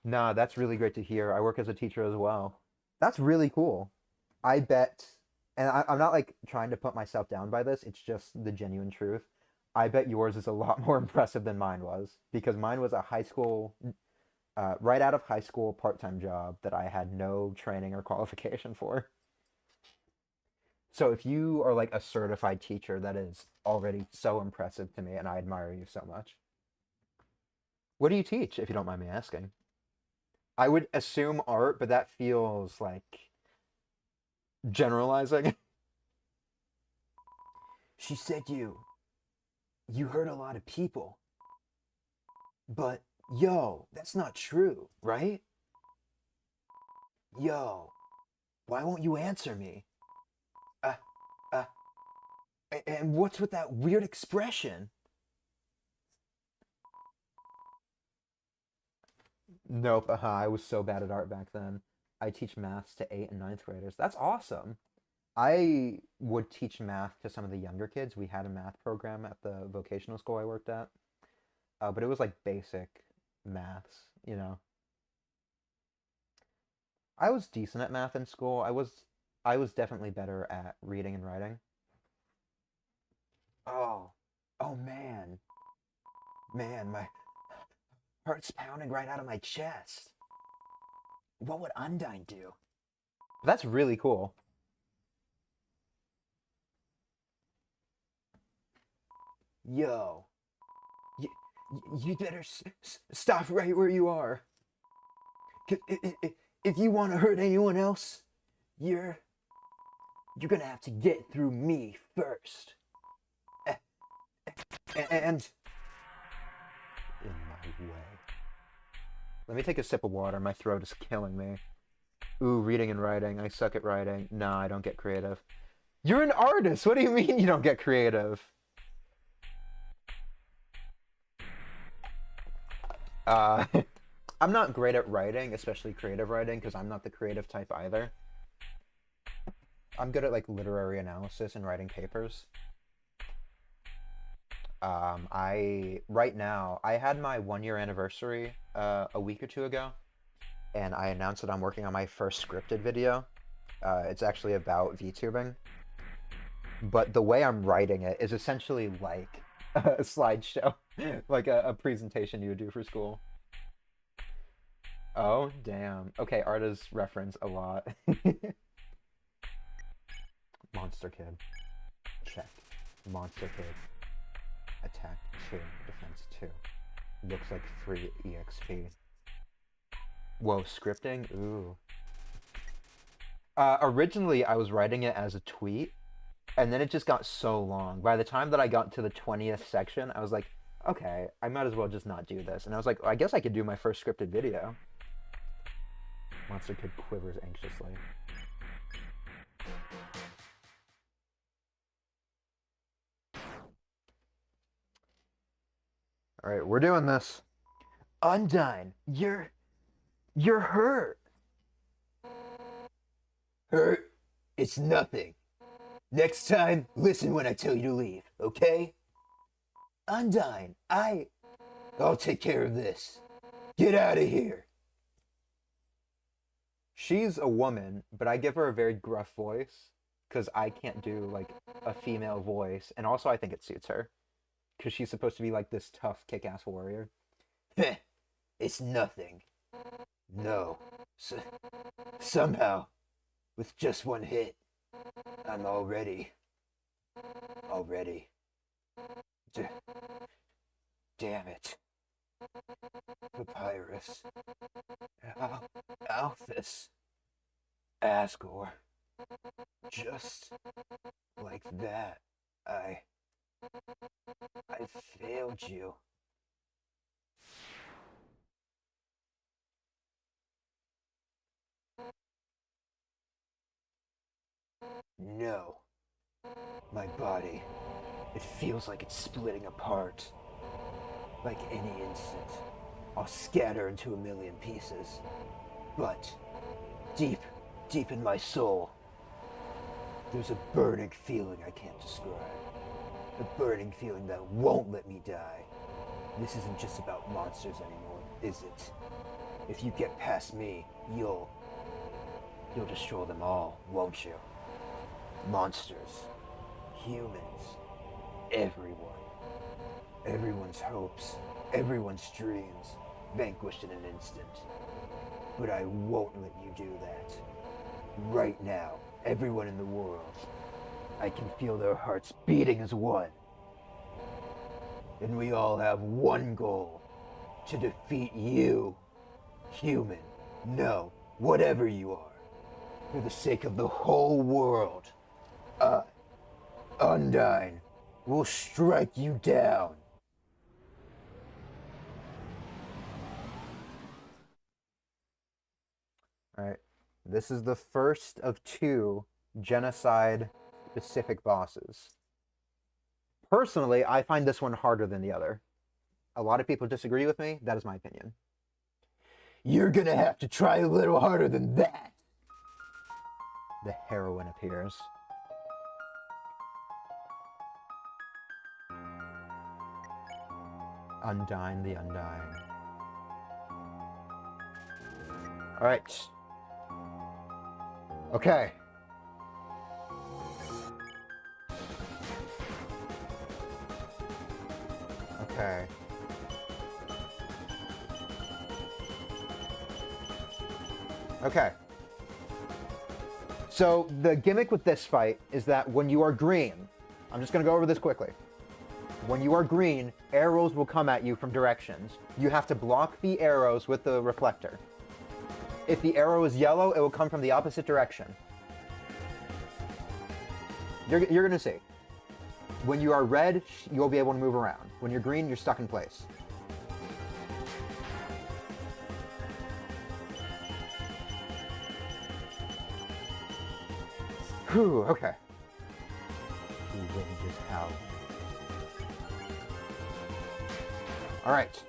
Nah, that's really great to hear. I work as a teacher as well. That's really cool. I bet, and I'm not like trying to put myself down by this, it's just the genuine truth. I bet yours is a lot more impressive than mine was, because mine was a high school, right out of high school part-time job that I had no training or qualification for. So if you are like a certified teacher, that is already so impressive to me, and I admire you so much. What do you teach, if you don't mind me asking? I would assume art, but that feels like generalizing. She said you hurt a lot of people. But, yo, that's not true, right? Yo, why won't you answer me? And what's with that weird expression? Nope, I was so bad at art back then. I teach maths to 8th and 9th graders. That's awesome. I would teach math to some of the younger kids. We had a math program at the vocational school I worked at. But it was like basic maths, you know. I was decent at math in school. I was definitely better at reading and writing. Oh man. Man, my heart's pounding right out of my chest. What would Undyne do? That's really cool. Yo, You better stop right where you are. If you want to hurt anyone else, you're gonna have to get through me first. And in my way. Let me take a sip of water. My throat is killing me. Ooh, reading and writing. I suck at writing. No, I don't get creative. You're an artist. What do you mean you don't get creative? I'm not great at writing, especially creative writing, because I'm not the creative type either. I'm good at like literary analysis and writing papers. Right now, I had my 1-year anniversary a week or two ago, and I announced that I'm working on my first scripted video. It's actually about VTubing, but the way I'm writing it is essentially like a slideshow, like a presentation you would do for school. Oh, damn. Okay, artists reference a lot. Monster Kid. Check. Monster Kid. Attack 2. Defense 2. Looks like free EXP. Whoa, scripting? Ooh. Originally, I was writing it as a tweet, and then it just got so long. By the time that I got to the 20th section, I was like, okay, I might as well just not do this. And I was like, I guess I could do my first scripted video. Monster Kid quivers anxiously. Alright, we're doing this. Undyne, you're hurt. Hurt? It's nothing. Next time, listen when I tell you to leave, okay? Undyne, I'll take care of this. Get out of here. She's a woman, but I give her a very gruff voice because I can't do like a female voice, and also I think it suits her because she's supposed to be like this tough, kick-ass warrior. Heh, it's nothing. No. Somehow, with just one hit, I'm already. Damn it. Papyrus. Alphys. Asgore. Just like that, I failed you. No. My body, it feels like it's splitting apart. Like any instant, I'll scatter into a million pieces. But deep in my soul, there's a burning feeling I can't describe. A burning feeling that won't let me die. This isn't just about monsters anymore, is it? If you get past me, you'll destroy them all, won't you? Monsters, humans, everyone. Everyone's hopes, everyone's dreams, vanquished in an instant. But I won't let you do that. Right now, everyone in the world, I can feel their hearts beating as one. And we all have one goal, to defeat you, human, no, whatever you are, for the sake of the whole world. Undyne will strike you down. Alright, this is the first of 2 genocide-specific bosses. Personally, I find this one harder than the other. A lot of people disagree with me. That is my opinion. You're gonna have to try a little harder than that. The heroine appears. Undyne the Undying. Alright. Okay. Okay. Okay. So the gimmick with this fight is that when you are green, I'm just going to go over this quickly. When you are green, arrows will come at you from directions. You have to block the arrows with the reflector. If the arrow is yellow, it will come from the opposite direction. You're gonna see. When you are red, you'll be able to move around. When you're green, you're stuck in place. Whew, okay. Ooh, wind is howling. All right.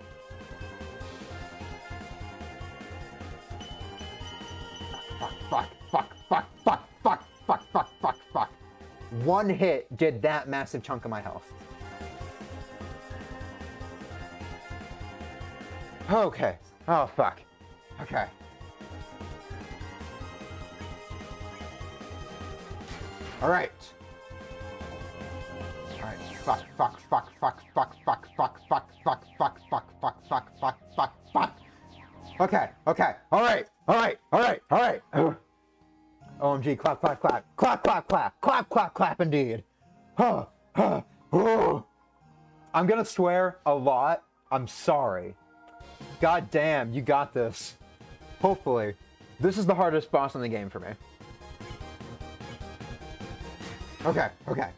Fuck. One hit did that massive chunk of my health. Okay. Oh, fuck. Okay. All right. All right. Fuck. Okay. All right. OMG, clap, indeed. I'm gonna swear a lot. I'm sorry. God damn, you got this. Hopefully. This is the hardest boss in the game for me. Okay. Okay.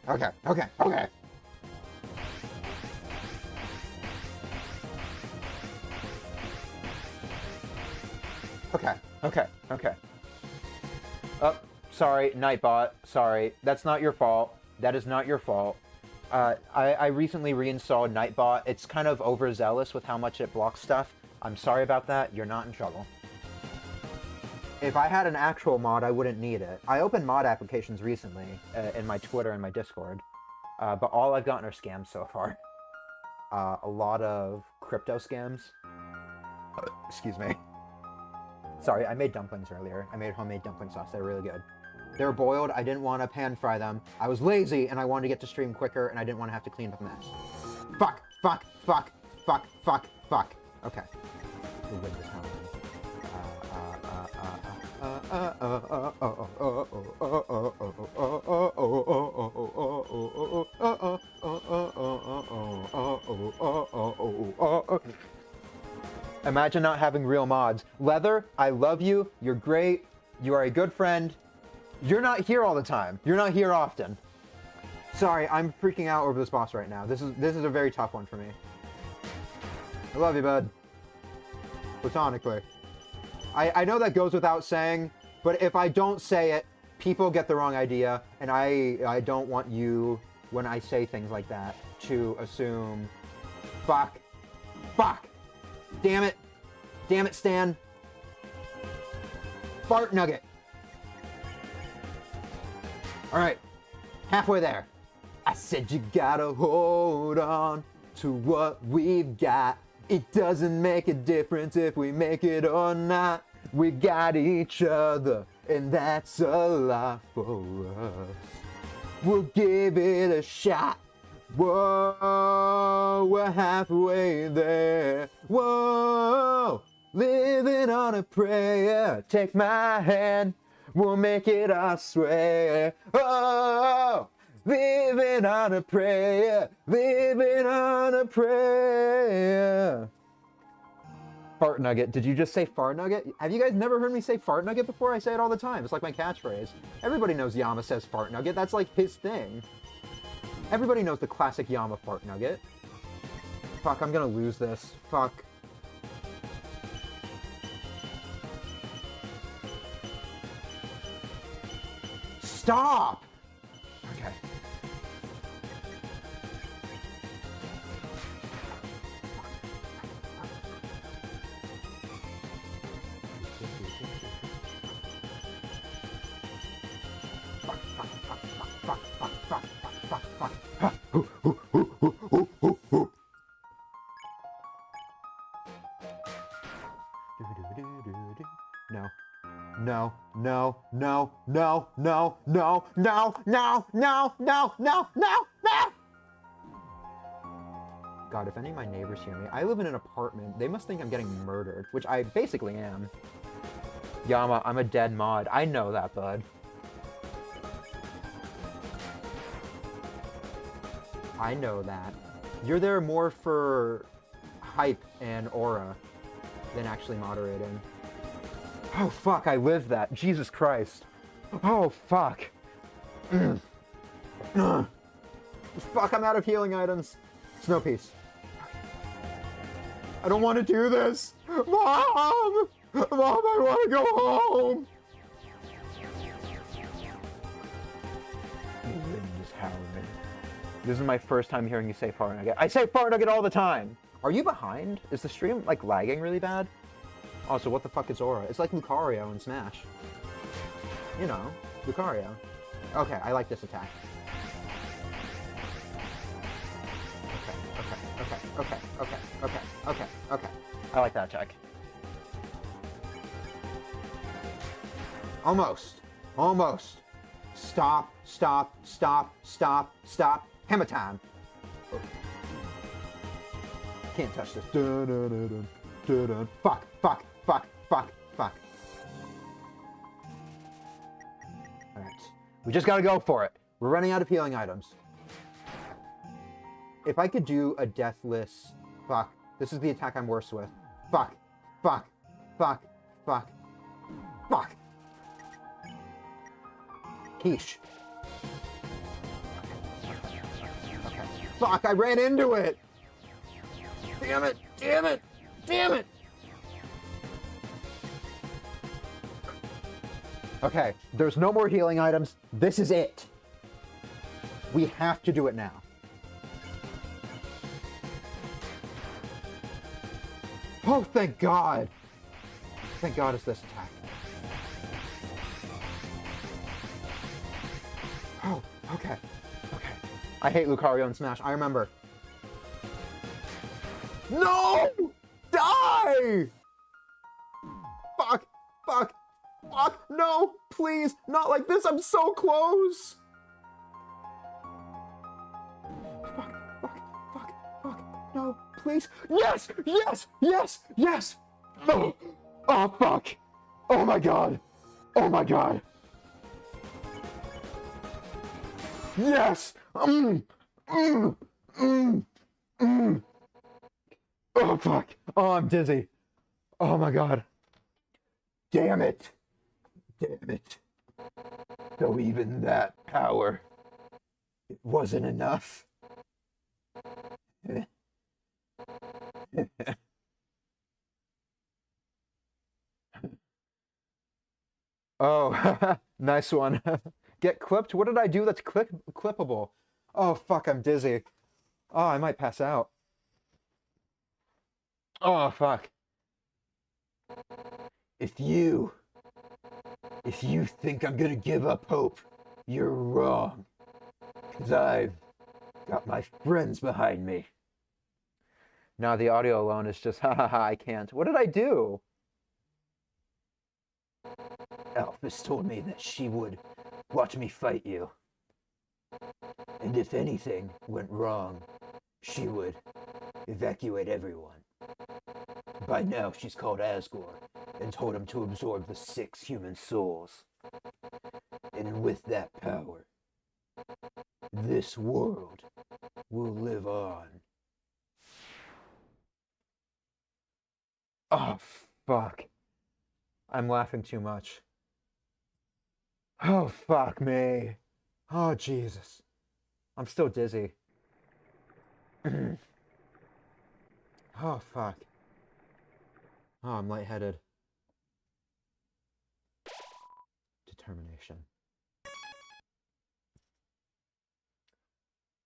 Oh, sorry, Nightbot. Sorry. That's not your fault. That is not your fault. I recently reinstalled Nightbot. It's kind of overzealous with how much it blocks stuff. I'm sorry about that. You're not in trouble. If I had an actual mod, I wouldn't need it. I opened mod applications recently in my Twitter and my Discord, but all I've gotten are scams so far. A lot of crypto scams. Excuse me. Sorry, I made dumplings earlier. I made homemade dumpling sauce. They're really good. They were boiled. I didn't want to pan fry them. I was lazy and I wanted to get to stream quicker and I didn't want to have to clean up a mess. Fuck. Okay. The wind is howling. Imagine not having real mods. Leather, I love you. You're great. You are a good friend. You're not here all the time. You're not here often. Sorry, I'm freaking out over this boss right now. This is a very tough one for me. I love you, bud. Platonically. I know that goes without saying, but if I don't say it, people get the wrong idea, and I don't want you, when I say things like that, to assume, fuck. Damn it, Stan. Fart nugget. All right, halfway there. I said you gotta hold on to what we've got. It doesn't make a difference if we make it or not. We got each other, and that's a lot for us. We'll give it a shot. Whoa, we're halfway there. Whoa, living on a prayer. Take my hand, we'll make it, I swear. Oh, living on a prayer. Living on a prayer. Fart nugget. Did you just say fart nugget? Have you guys never heard me say fart nugget before? I say it all the time. It's like my catchphrase. Everybody knows Yama says fart nugget. That's like his thing. Everybody knows the classic Yama fart nugget. Fuck, I'm gonna lose this. Fuck. Stop! Okay. No. God, if any of my neighbors hear me, I live in an apartment. They must think I'm getting murdered, which I basically am. Yama, I'm a dead mod. I know that, bud. I know that. You're there more for hype and aura than actually moderating. Oh fuck, I lived that. Jesus Christ. Oh fuck. Fuck, I'm out of healing items. Snow piece. I don't want to do this. Mom! Mom, I want to go home. The wind is howling. This is my first time hearing you say fart nugget. I say fart nugget all the time. Are you behind? Is the stream like lagging really bad? Also, what the fuck is aura? It's like Lucario in Smash. You know, Lucario. Okay, I like this attack. Okay. I like that attack. Almost. Stop. Hammer time. Oh. Can't touch this. Fuck. Alright. We just gotta go for it. We're running out of healing items. If I could do a deathless... Fuck. This is the attack I'm worse with. Fuck. Quiche. Okay. Fuck, I ran into it! Damn it! Okay, there's no more healing items. This is it. We have to do it now. Oh, thank God. Thank God it's this attack. Oh, okay. I hate Lucario in Smash. I remember. No! Die! Fuck! No! Please! Not like this! I'm so close! Fuck! No! Please! Yes! Oh, fuck! Oh my god! Yes! Oh, fuck! Oh, I'm dizzy. Oh my god. Damn it. Though even that power, it wasn't enough. Oh, nice one. Get clipped? What did I do that's clippable? Oh, fuck, I'm dizzy. Oh, I might pass out. Oh, fuck. If you think I'm gonna give up hope, you're wrong. 'Cause I've got my friends behind me. Now the audio alone is just, I can't. What did I do? Alphys told me that she would watch me fight you. And if anything went wrong, she would evacuate everyone. By now, she's called Asgore and told him to absorb the 6 human souls. And with that power, this world will live on. Oh, fuck. I'm laughing too much. Oh, fuck me. Oh, Jesus. I'm still dizzy. Oh, fuck. Oh, I'm lightheaded. Determination.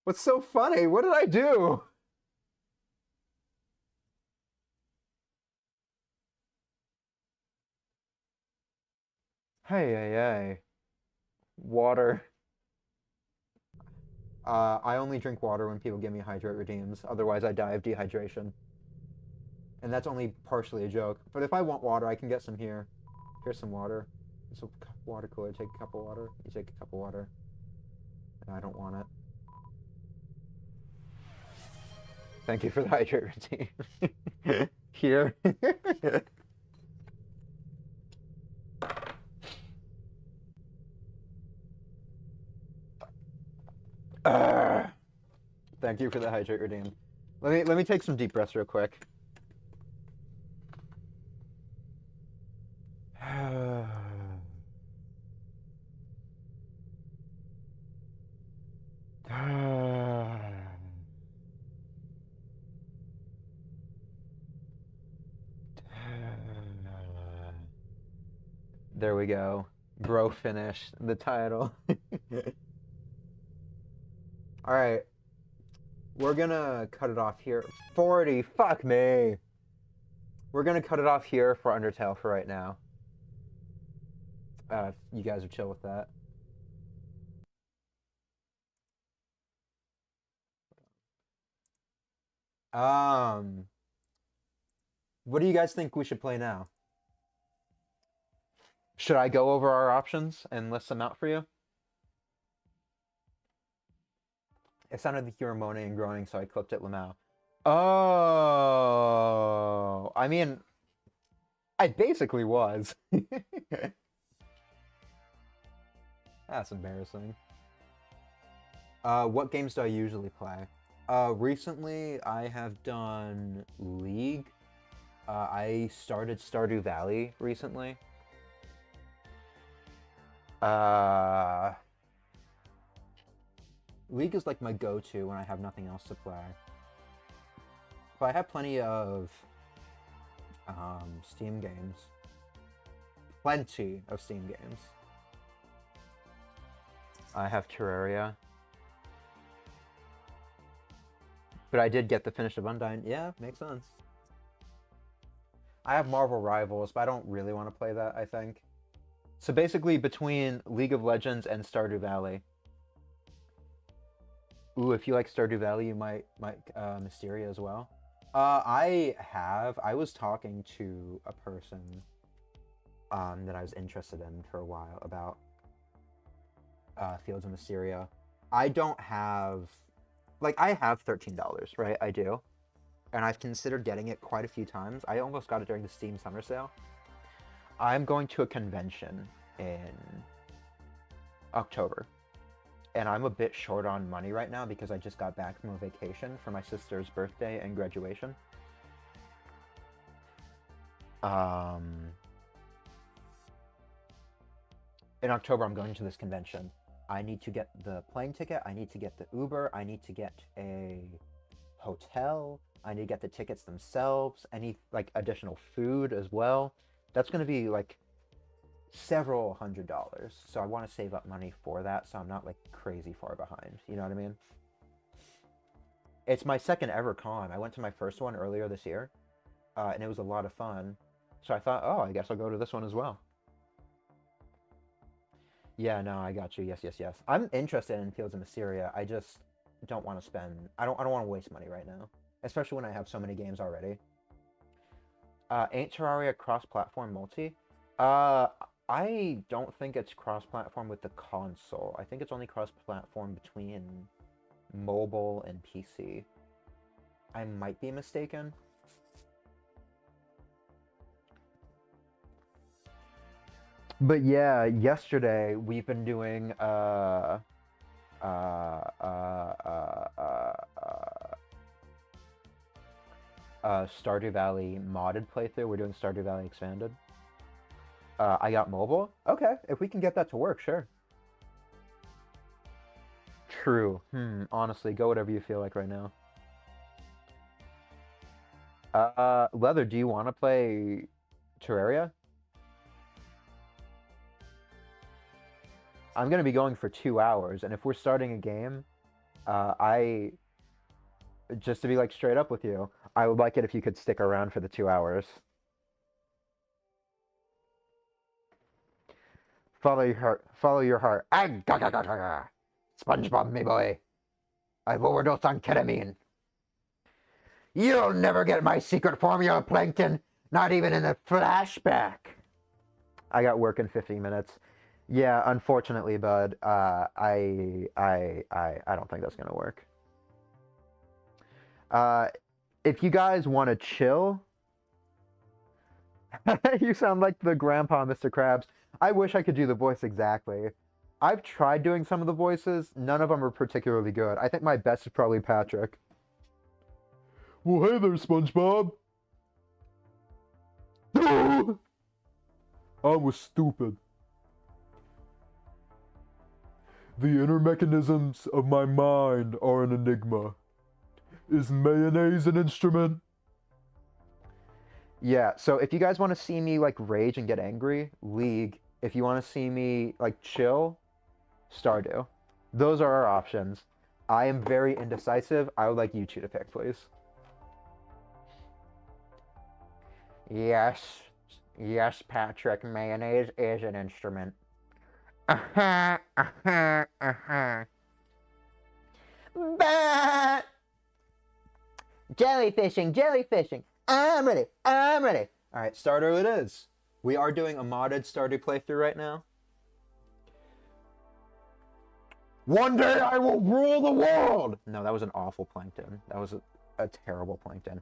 What's so funny? What did I do? Hey. Water. I only drink water when people give me hydrate redeems. Otherwise, I die of dehydration. And that's only partially a joke. But if I want water, I can get some here. Here's some water. It's a water cooler. Take a cup of water. You take a cup of water. And I don't want it. Thank you for the hydrate redeem. Here. Thank you for the hydrate redeem. Let me take some deep breaths real quick. There we go. Bro finished the title. Alright. We're gonna cut it off here. 40, fuck me. We're gonna cut it off here for Undertale for right now. You guys are chill with that. What do you guys think we should play now? Should I go over our options and list them out for you? It sounded like you were moaning and groaning, so I clipped it, Lamau. Oh, I mean, I basically was. That's embarrassing. What games do I usually play? Recently, I have done League. I started Stardew Valley recently. League is like my go-to when I have nothing else to play. But I have plenty of Steam games. Plenty of Steam games. I have Terraria. But I did get the finish of Undyne. Yeah, makes sense. I have Marvel Rivals, but I don't really want to play that, I think. So basically, between League of Legends and Stardew Valley. Ooh, if you like Stardew Valley, you might Mysteria as well. I was talking to a person that I was interested in for a while about Fields of Mysteria. I don't have... Like, I have $13, right? I do. And I've considered getting it quite a few times. I almost got it during the Steam Summer Sale. I'm going to a convention in October. And I'm a bit short on money right now because I just got back from a vacation for my sister's birthday and graduation. In October, I'm going to this convention. I need to get the plane ticket, I need to get the Uber, I need to get a hotel, I need to get the tickets themselves, any like additional food as well. That's going to be like several $100s. So I want to save up money for that so I'm not like crazy far behind. You know what I mean? It's my second ever con. I went to my first one earlier this year and it was a lot of fun. So I thought, oh, I guess I'll go to this one as well. Yeah, no, I got you. Yes, yes, yes. I'm interested in Fields of Mysteria. I just don't want to spend... I don't want to waste money right now. Especially when I have so many games already. Ain't Terraria cross-platform multi? I don't think it's cross-platform with the console. I think it's only cross-platform between mobile and PC. I might be mistaken. But yeah, yesterday we've been doing Stardew Valley modded playthrough. We're doing Stardew Valley Expanded. I got mobile? Okay, if we can get that to work, sure. True. Honestly, go whatever you feel like right now. Leather, do you want to play Terraria? I'm going to be going for 2 hours, and if we're starting a game, just to be like straight up with you, I would like it if you could stick around for the 2 hours. Follow your heart. Follow your heart. SpongeBob, me boy. I've overdosed on ketamine. You'll never get my secret formula, Plankton. Not even in a flashback. I got work in 15 minutes. Yeah, unfortunately, bud. I don't think that's gonna work. If you guys want to chill, you sound like the grandpa, Mr. Krabs. I wish I could do the voice exactly. I've tried doing some of the voices. None of them are particularly good. I think my best is probably Patrick. Well, hey there, SpongeBob. I was stupid. The inner mechanisms of my mind are an enigma. Is mayonnaise an instrument? Yeah, so if you guys want to see me like rage and get angry, League. If you want to see me like chill, Stardew. Those are our options. I am very indecisive. I would like you two to pick, please. Yes. Yes, Patrick. Mayonnaise is an instrument. Bah! Jellyfishing, jellyfishing. I'm ready. I'm ready. All right, Stardew it is. We are doing a modded Stardew playthrough right now. One day I will rule the world! No, that was an awful plankton. That was a terrible plankton.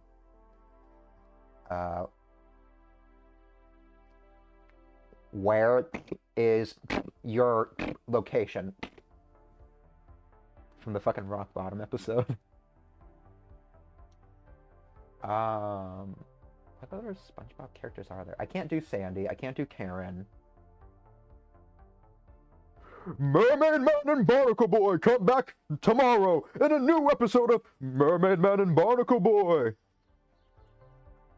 Where is your location? From the fucking Rock Bottom episode. What other SpongeBob characters are there? I can't do Sandy. I can't do Karen. Mermaid Man and Barnacle Boy come back tomorrow in a new episode of Mermaid Man and Barnacle Boy.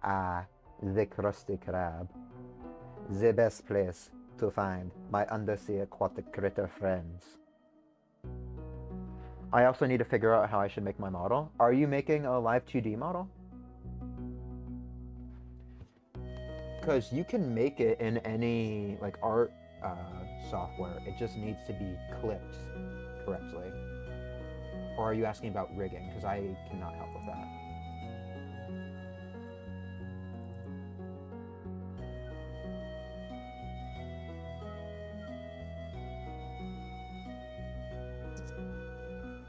Ah, the Krusty Krab. The best place to find my undersea aquatic critter friends. I also need to figure out how I should make my model. Are you making a live 2D model? Because you can make it in any like art software. It just needs to be clipped correctly. Or are you asking about rigging? Because I cannot help with that.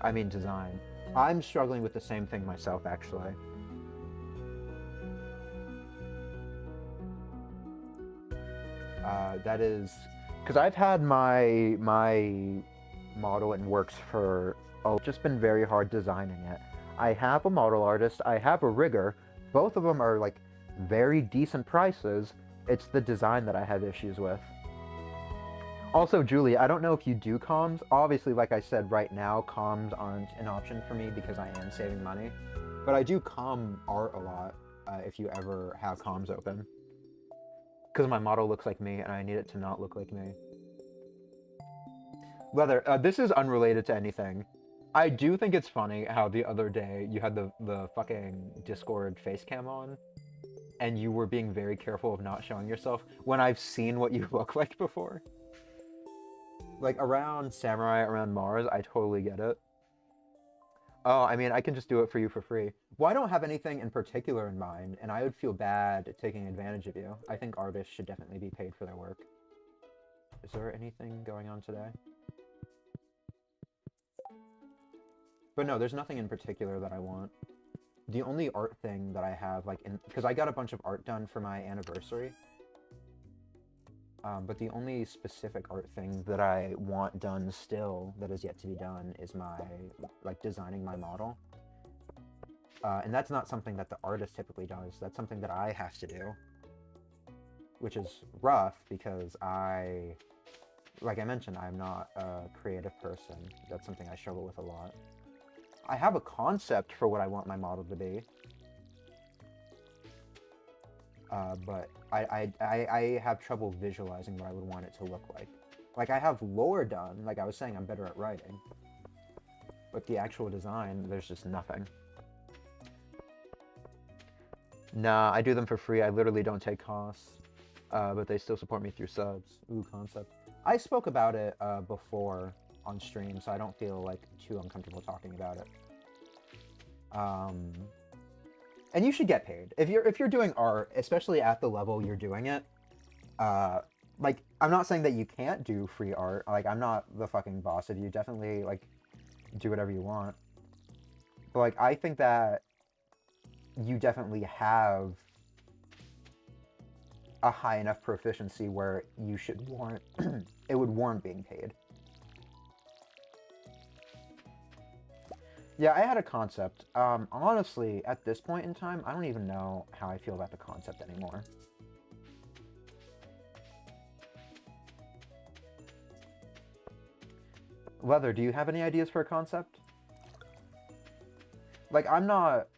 I mean design. I'm struggling with the same thing myself, actually. That is because I've had my model in works for just been very hard designing it. I have a model artist, I have a rigger. Both of them are like very decent prices. It's the design that I have issues with. Also, Julie, I don't know if you do comms. Obviously, like I said, right now, comms aren't an option for me because I am saving money. But I do comm art a lot if you ever have comms open. Because my model looks like me, and I need it to not look like me. Leather, this is unrelated to anything. I do think it's funny how the other day you had the fucking Discord face cam on, and you were being very careful of not showing yourself when I've seen what you look like before. Like, around Samurai, around Mars, I totally get it. Oh, I mean, I can just do it for you for free. Well, I don't have anything in particular in mind, and I would feel bad taking advantage of you. I think artists should definitely be paid for their work. Is there anything going on today? But no, there's nothing in particular that I want. The only art thing that I have, like, because I got a bunch of art done for my anniversary. But the only specific art thing that I want done still that is yet to be done is my, like, designing my model. And that's not something that the artist typically does. That's something that I have to do. Which is rough because like I mentioned, I'm not a creative person. That's something I struggle with a lot. I have a concept for what I want my model to be. But I have trouble visualizing what I would want it to look like. Like, I have lore done, like I was saying, I'm better at writing. But the actual design, there's just nothing. Nah, I do them for free. I literally don't take costs. But they still support me through subs. Ooh, concept. I spoke about it before on stream, so I don't feel like too uncomfortable talking about it. And you should get paid. If you're doing art, especially at the level you're doing it, like, I'm not saying that you can't do free art. Like, I'm not the fucking boss of you. Definitely, like, do whatever you want. But, like, I think that you definitely have a high enough proficiency where you should warrant, it would warrant being paid. Yeah, I had a concept. Honestly, at this point in time, I don't even know how I feel about the concept anymore. Leather, do you have any ideas for a concept? Like, I'm not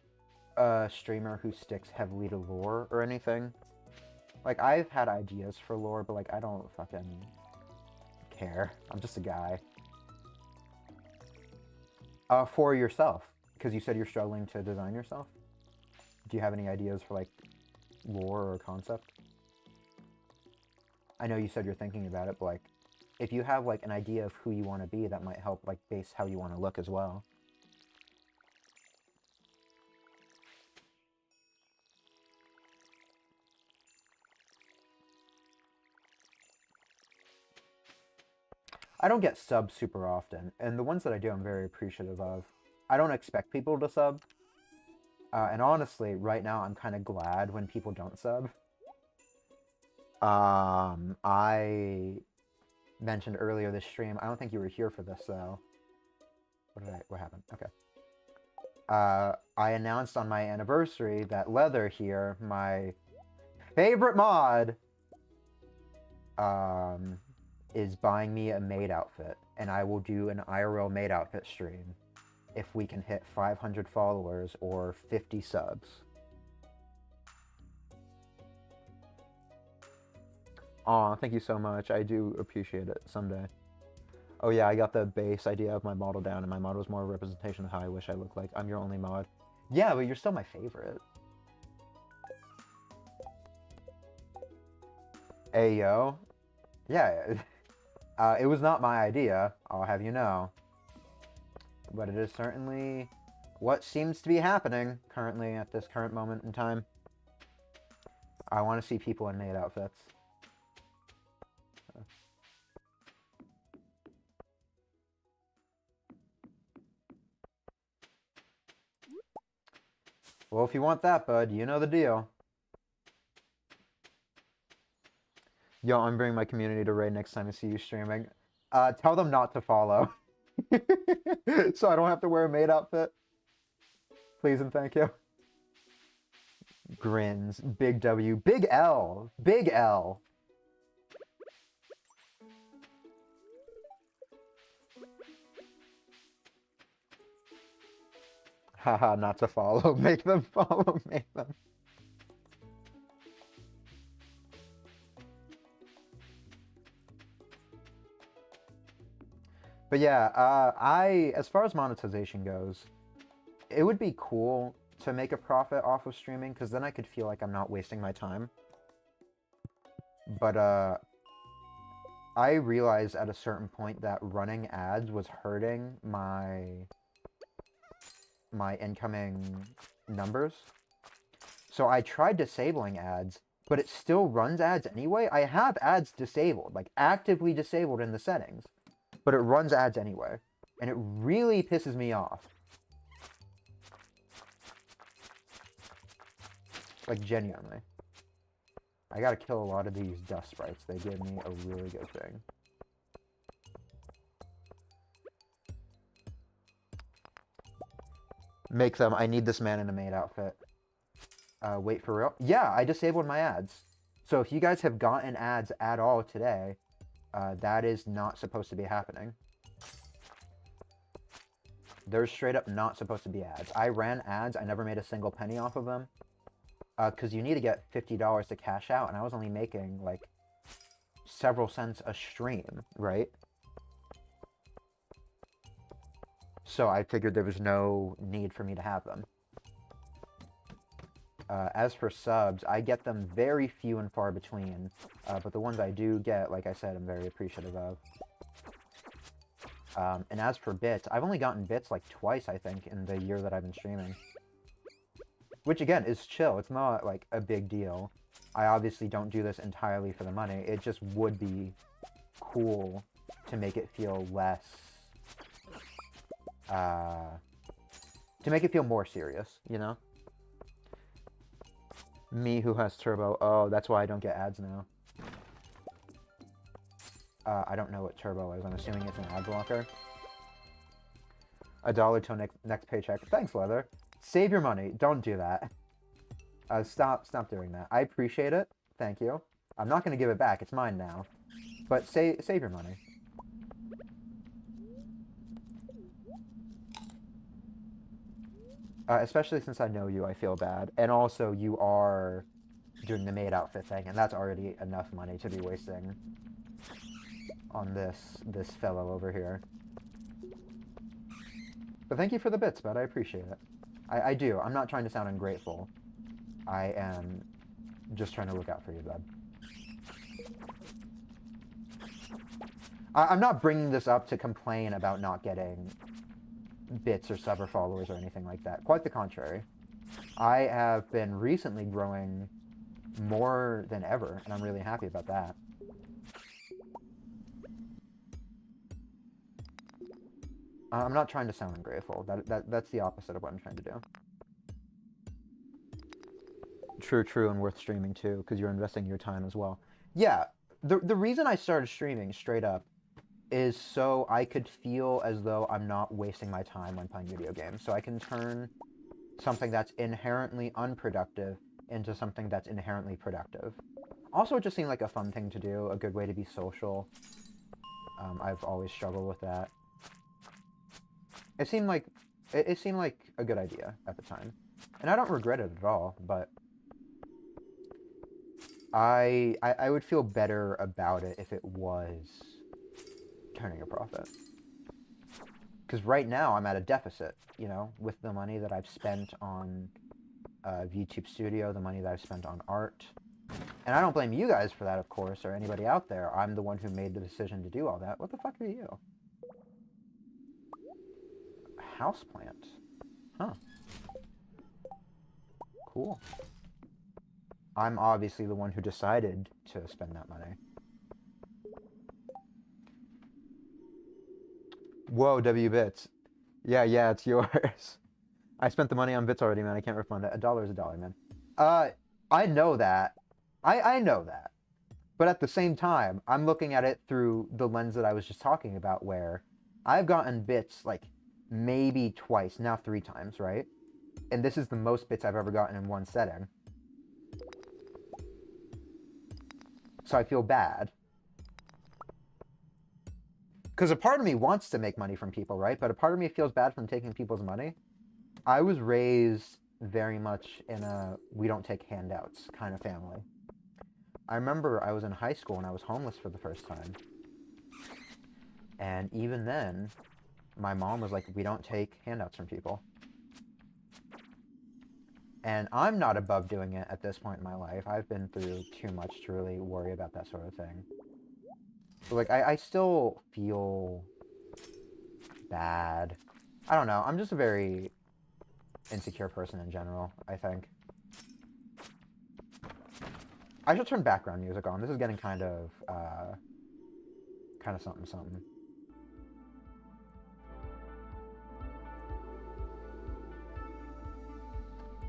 a streamer who sticks heavily to lore or anything. Like, I've had ideas for lore, but, like, I don't fucking care. I'm just a guy. For yourself, because you said you're struggling to design yourself. Do you have any ideas for, like, lore or concept? I know you said you're thinking about it, but, like, if you have, like, an idea of who you want to be, that might help, like, base how you want to look as well. I don't get subs super often, and the ones that I do, I'm very appreciative of. I don't expect people to sub. And honestly, right now, I'm kind of glad when people don't sub. I mentioned earlier this stream, I don't think you were here for this, though. What happened? Okay. I announced on my anniversary that Leather here, my favorite mod, is buying me a maid outfit, and I will do an IRL maid outfit stream if we can hit 500 followers or 50 subs. Aw, thank you so much. I do appreciate it someday. Oh yeah, I got the base idea of my model down, and my model was more a representation of how I wish I looked like. I'm your only mod. Yeah, but you're still my favorite. Ayo. Yeah, it was not my idea, I'll have you know. But it is certainly what seems to be happening currently at this current moment in time. I want to see people in maid outfits. Well, if you want that, bud, you know the deal. Yo, I'm bringing my community to raid next time I see you streaming. Tell them not to follow. So I don't have to wear a maid outfit. Please and thank you. Grins. Big W. Big L. Big L. Haha, not to follow. Make them follow. Make them. But yeah, as far as monetization goes, it would be cool to make a profit off of streaming, because then I could feel like I'm not wasting my time. But I realized at a certain point that running ads was hurting my incoming numbers. So I tried disabling ads, but it still runs ads anyway. I have ads disabled, like actively disabled in the settings, but it runs ads anyway, and it really pisses me off. Like, genuinely. I gotta kill a lot of these dust sprites. They give me a really good thing. Make them. I need this man in a maid outfit. Wait for real? Yeah, I disabled my ads. So if you guys have gotten ads at all today, that is not supposed to be happening. There's straight up not supposed to be ads. I ran ads. I never made a single penny off of them. Because you need to get $50 to cash out, and I was only making, like, several cents a stream, right? So I figured there was no need for me to have them. As for subs, I get them very few and far between, but the ones I do get, like I said, I'm very appreciative of. And as for bits, I've only gotten bits like twice, I think, in the year that I've been streaming. Which, again, is chill. It's not, like, a big deal. I obviously don't do this entirely for the money. It just would be cool to make it feel less... to make it feel more serious, you know? Me who has turbo. Oh, that's why I don't get ads now. I don't know what turbo is. I'm assuming it's an ad blocker. $1 till next paycheck. Thanks, Leather. Save your money. Don't do that. Stop doing that. I appreciate it. Thank you. I'm not going to give it back. It's mine now. But save your money. Especially since I know you, I feel bad. And also, you are doing the maid outfit thing, and that's already enough money to be wasting on this fellow over here. But thank you for the bits, bud. I appreciate it. I do. I'm not trying to sound ungrateful. I am just trying to look out for you, bud. I'm not bringing this up to complain about not getting bits or sub or followers or anything like that. Quite the contrary. I have been recently growing more than ever, and I'm really happy about that. I'm not trying to sound ungrateful. That's the opposite of what I'm trying to do. True, and worth streaming too, because you're investing your time as well. Yeah, the reason I started streaming, straight up, is so I could feel as though I'm not wasting my time when playing video games. So I can turn something that's inherently unproductive into something that's inherently productive. Also, it just seemed like a fun thing to do, a good way to be social. I've always struggled with that. It seemed like a good idea at the time, and I don't regret it at all. But I would feel better about it if it was turning a profit. Because right now I'm at a deficit, you know, with the money that I've spent on YouTube Studio, the money that I've spent on art. And I don't blame you guys for that, of course, or anybody out there. I'm the one who made the decision to do all that. What the fuck are you? Houseplant. Huh. Cool. I'm obviously the one who decided to spend that money. Whoa, W-Bits. Yeah, it's yours. I spent the money on bits already, man. I can't refund it. $1 is $1, man. I know that. I know that. But at the same time, I'm looking at it through the lens that I was just talking about, where I've gotten bits, like, maybe twice, now 3 times, right? And this is the most bits I've ever gotten in one setting. So I feel bad. Because a part of me wants to make money from people, right? But a part of me feels bad from taking people's money. I was raised very much in a we don't take handouts kind of family. I remember I was in high school and I was homeless for the first time. And even then, my mom was like, we don't take handouts from people. And I'm not above doing it at this point in my life. I've been through too much to really worry about that sort of thing. But, like, I still feel bad. I don't know. I'm just a very insecure person in general, I think. I should turn background music on. This is getting kind of something.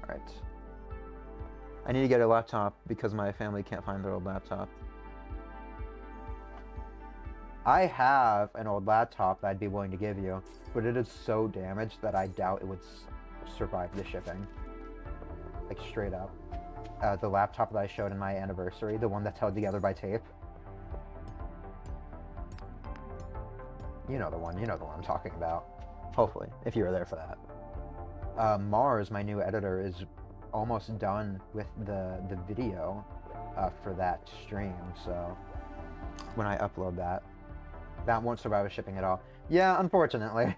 Alright. I need to get a laptop because my family can't find their old laptop. I have an old laptop that I'd be willing to give you, but it is so damaged that I doubt it would survive the shipping. Like, straight up. The laptop that I showed in my anniversary, the one that's held together by tape. You know the one I'm talking about. Hopefully, if you were there for that. Mars, my new editor, is almost done with the video for that stream, so when I upload that won't survive shipping at all. Yeah, unfortunately.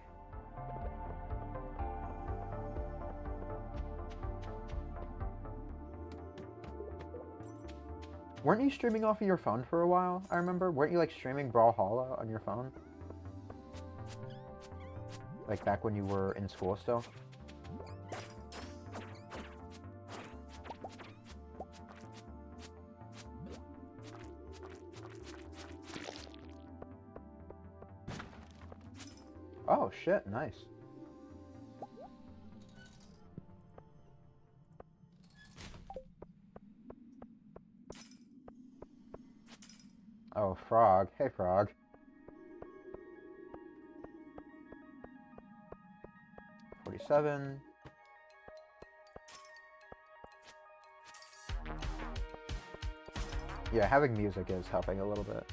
Weren't you streaming off of your phone for a while, I remember? Weren't you, like, streaming Brawlhalla on your phone? Like, back when you were in school still? Oh, shit, nice. Oh, Frog. Hey, Frog. 47. Yeah, having music is helping a little bit.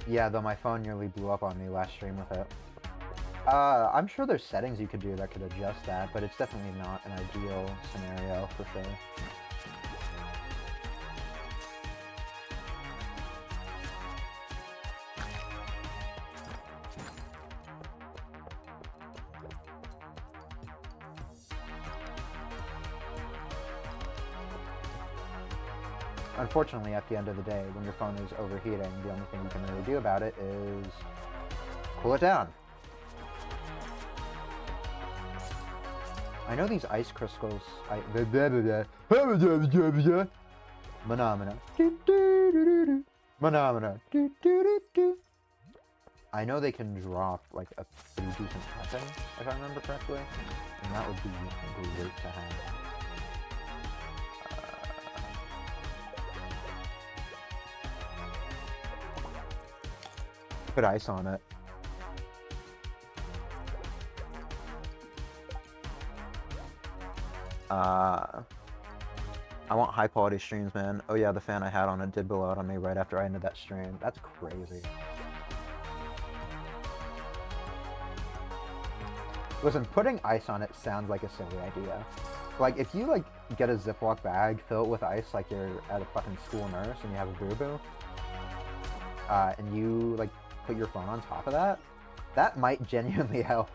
Yeah, though my phone nearly blew up on me last stream with it. I'm sure there's settings you could do that could adjust that, but it's definitely not an ideal scenario for sure. Unfortunately, at the end of the day, when your phone is overheating, the only thing you can really do about it is cool it down. I know these ice crystals. Phenomena. Phenomena. I know they can drop like a pretty decent weapon, if I remember correctly, and that would be great to have. Put ice on it. I want high quality streams, man. Oh yeah, the fan I had on it did blow out on me right after I ended that stream. That's crazy. Listen, putting ice on it sounds like a silly idea. Like, if you, like, get a Ziploc bag, fill it with ice like you're at a fucking school nurse and you have a boo-boo, and you, like, put your phone on top of that, that might genuinely help.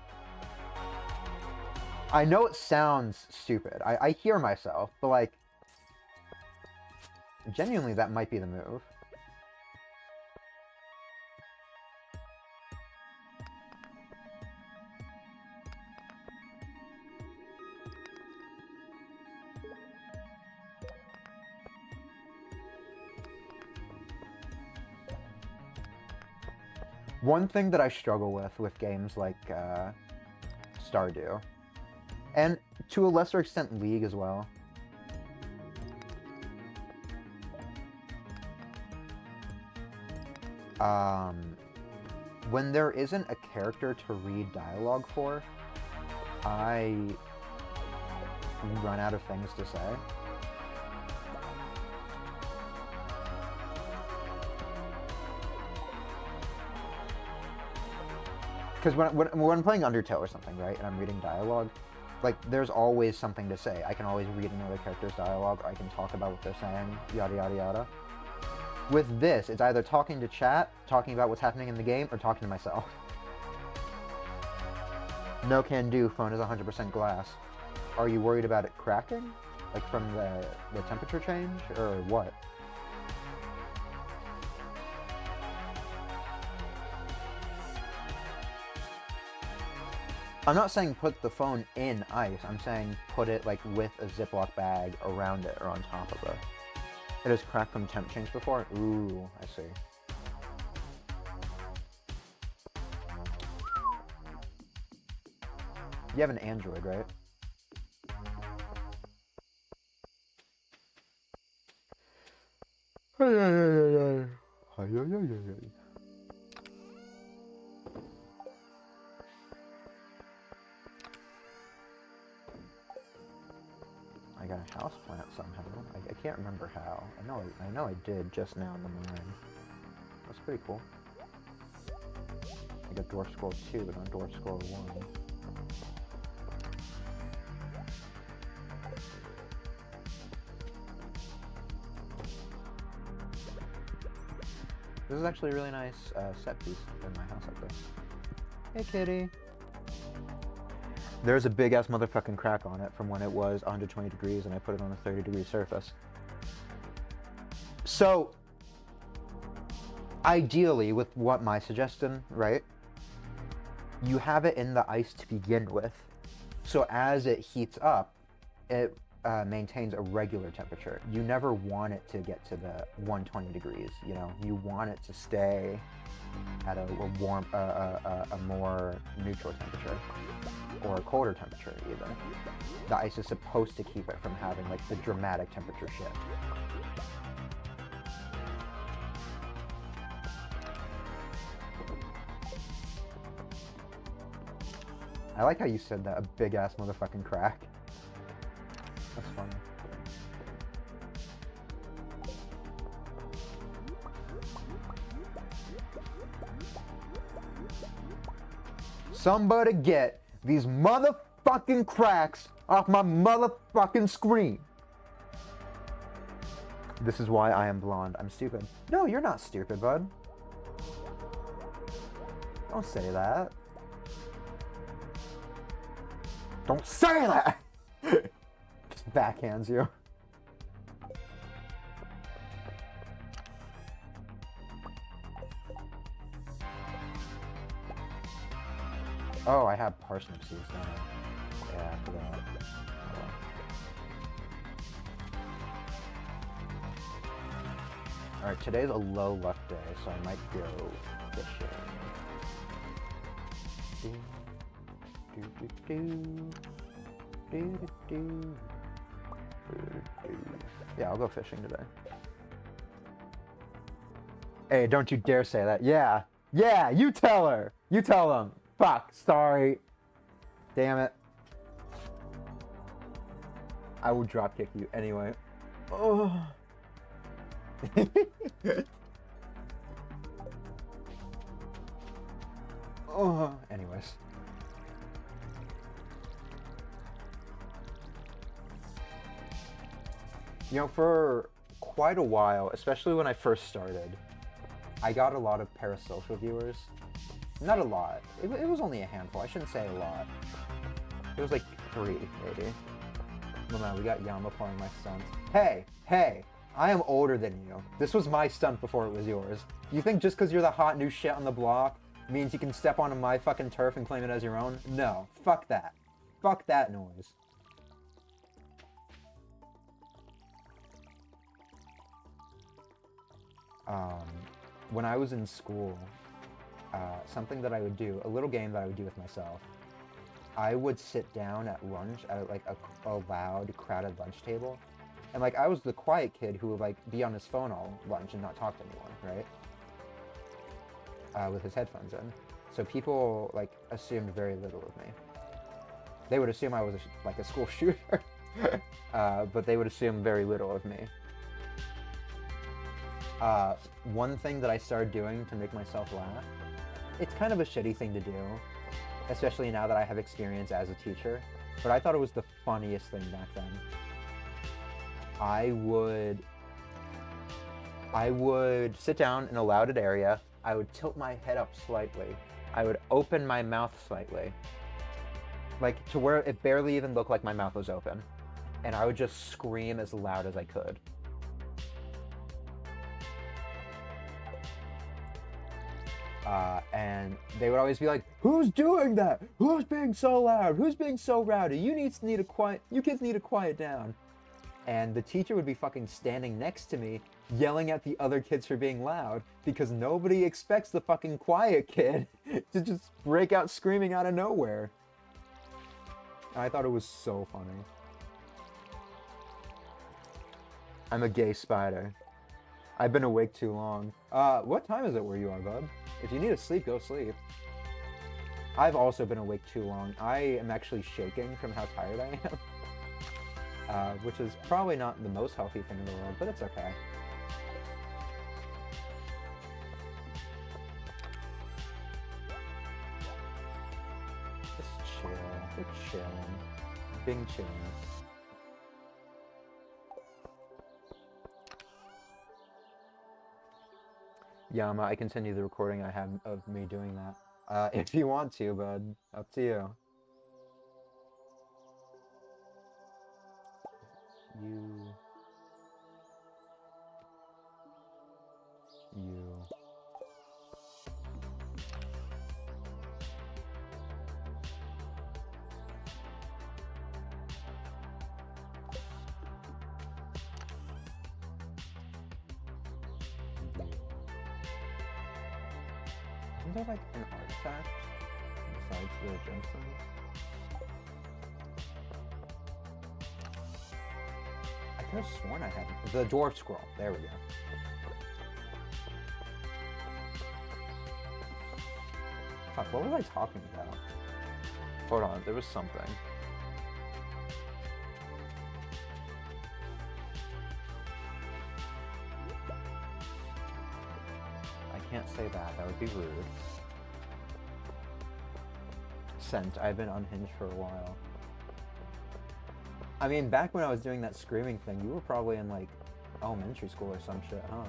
I know it sounds stupid. I hear myself, but, like, genuinely that might be the move. One thing that I struggle with games like Stardew, and to a lesser extent League as well, when there isn't a character to read dialogue for, I run out of things to say. Because when I'm playing Undertale or something, right, and I'm reading dialogue, like, there's always something to say. I can always read another character's dialogue, or I can talk about what they're saying, yada yada yada. With this, it's either talking to chat, talking about what's happening in the game, or talking to myself. No can do, phone is 100% glass. Are you worried about it cracking? Like from the temperature change, or what? I'm not saying put the phone in ice, I'm saying put it like with a Ziploc bag around it or on top of it. It has cracked from temp change before? Ooh, I see. You have an Android, right? I got a houseplant somehow. I can't remember how. I know I did just now in the mine. That's pretty cool. I got Dwarf Scroll 2, but not Dwarf Scroll 1. This is actually a really nice set piece in my house up there. Hey, kitty. There's a big-ass motherfucking crack on it from when it was 120 degrees and I put it on a 30-degree surface. So, ideally, with what my suggestion, right, you have it in the ice to begin with. So as it heats up, it maintains a regular temperature. You never want it to get to the 120 degrees, you know? You want it to stay at a more neutral temperature, or a colder temperature even. The ice is supposed to keep it from having like the dramatic temperature shift. I like how you said that, a big-ass motherfucking crack. That's funny. Somebody get these motherfucking cracks off my motherfucking screen. This is why I am blonde. I'm stupid. No, you're not stupid, bud. Don't say that. Don't say that! Just backhands you. Oh, I have parsnip seeds, don't I? Yeah, I forgot. Alright, today's a low luck day, so I might go fishing. Yeah, I'll go fishing today. Hey, don't you dare say that. Yeah, yeah, you tell her. You tell them. Fuck, sorry. Damn it. I will dropkick you anyway. Oh. Oh, anyways. You know, for quite a while, especially when I first started, I got a lot of parasocial viewers. Not a lot. It was only a handful. I shouldn't say a lot. It was like 3, maybe. No, man, we got Yama playing my stunts. Hey, hey, I am older than you. This was my stunt before it was yours. You think just because you're the hot new shit on the block means you can step onto my fucking turf and claim it as your own? No. Fuck that. Fuck that noise. When I was in school, something that I would do, a little game that I would do with myself, I would sit down at lunch at like a loud, crowded lunch table, and like I was the quiet kid who would like be on his phone all lunch and not talk to anyone, right? With his headphones in. So people like assumed very little of me. They would assume I was like a school shooter, but they would assume very little of me. One thing that I started doing to make myself laugh, it's kind of a shitty thing to do, especially now that I have experience as a teacher, but I thought it was the funniest thing back then. I would sit down in a louded area, I would tilt my head up slightly, I would open my mouth slightly, like to where it barely even looked like my mouth was open, and I would just scream as loud as I could. And they would always be like, "Who's doing that? Who's being so loud? Who's being so rowdy? You kids need to quiet down." And the teacher would be fucking standing next to me, yelling at the other kids for being loud, because nobody expects the fucking quiet kid to just break out screaming out of nowhere. And I thought it was so funny. I'm a gay spider. I've been awake too long. What time is it where you are, bud? If you need to sleep, go sleep. I've also been awake too long. I am actually shaking from how tired I am. Which is probably not the most healthy thing in the world, but it's okay. Just chill. We're chilling. Being chilling. Yama, I continue the recording I have of me doing that. If you want to, bud. Up to you. Isn't there like an artifact besides the gemstones? I could have sworn I had the dwarf scroll. There we go. Fuck, what was I talking about? Hold on, there was something. I can't say that, that would be rude. Sent, I've been unhinged for a while. I mean, back when I was doing that screaming thing, you were probably in, like, elementary school or some shit, huh?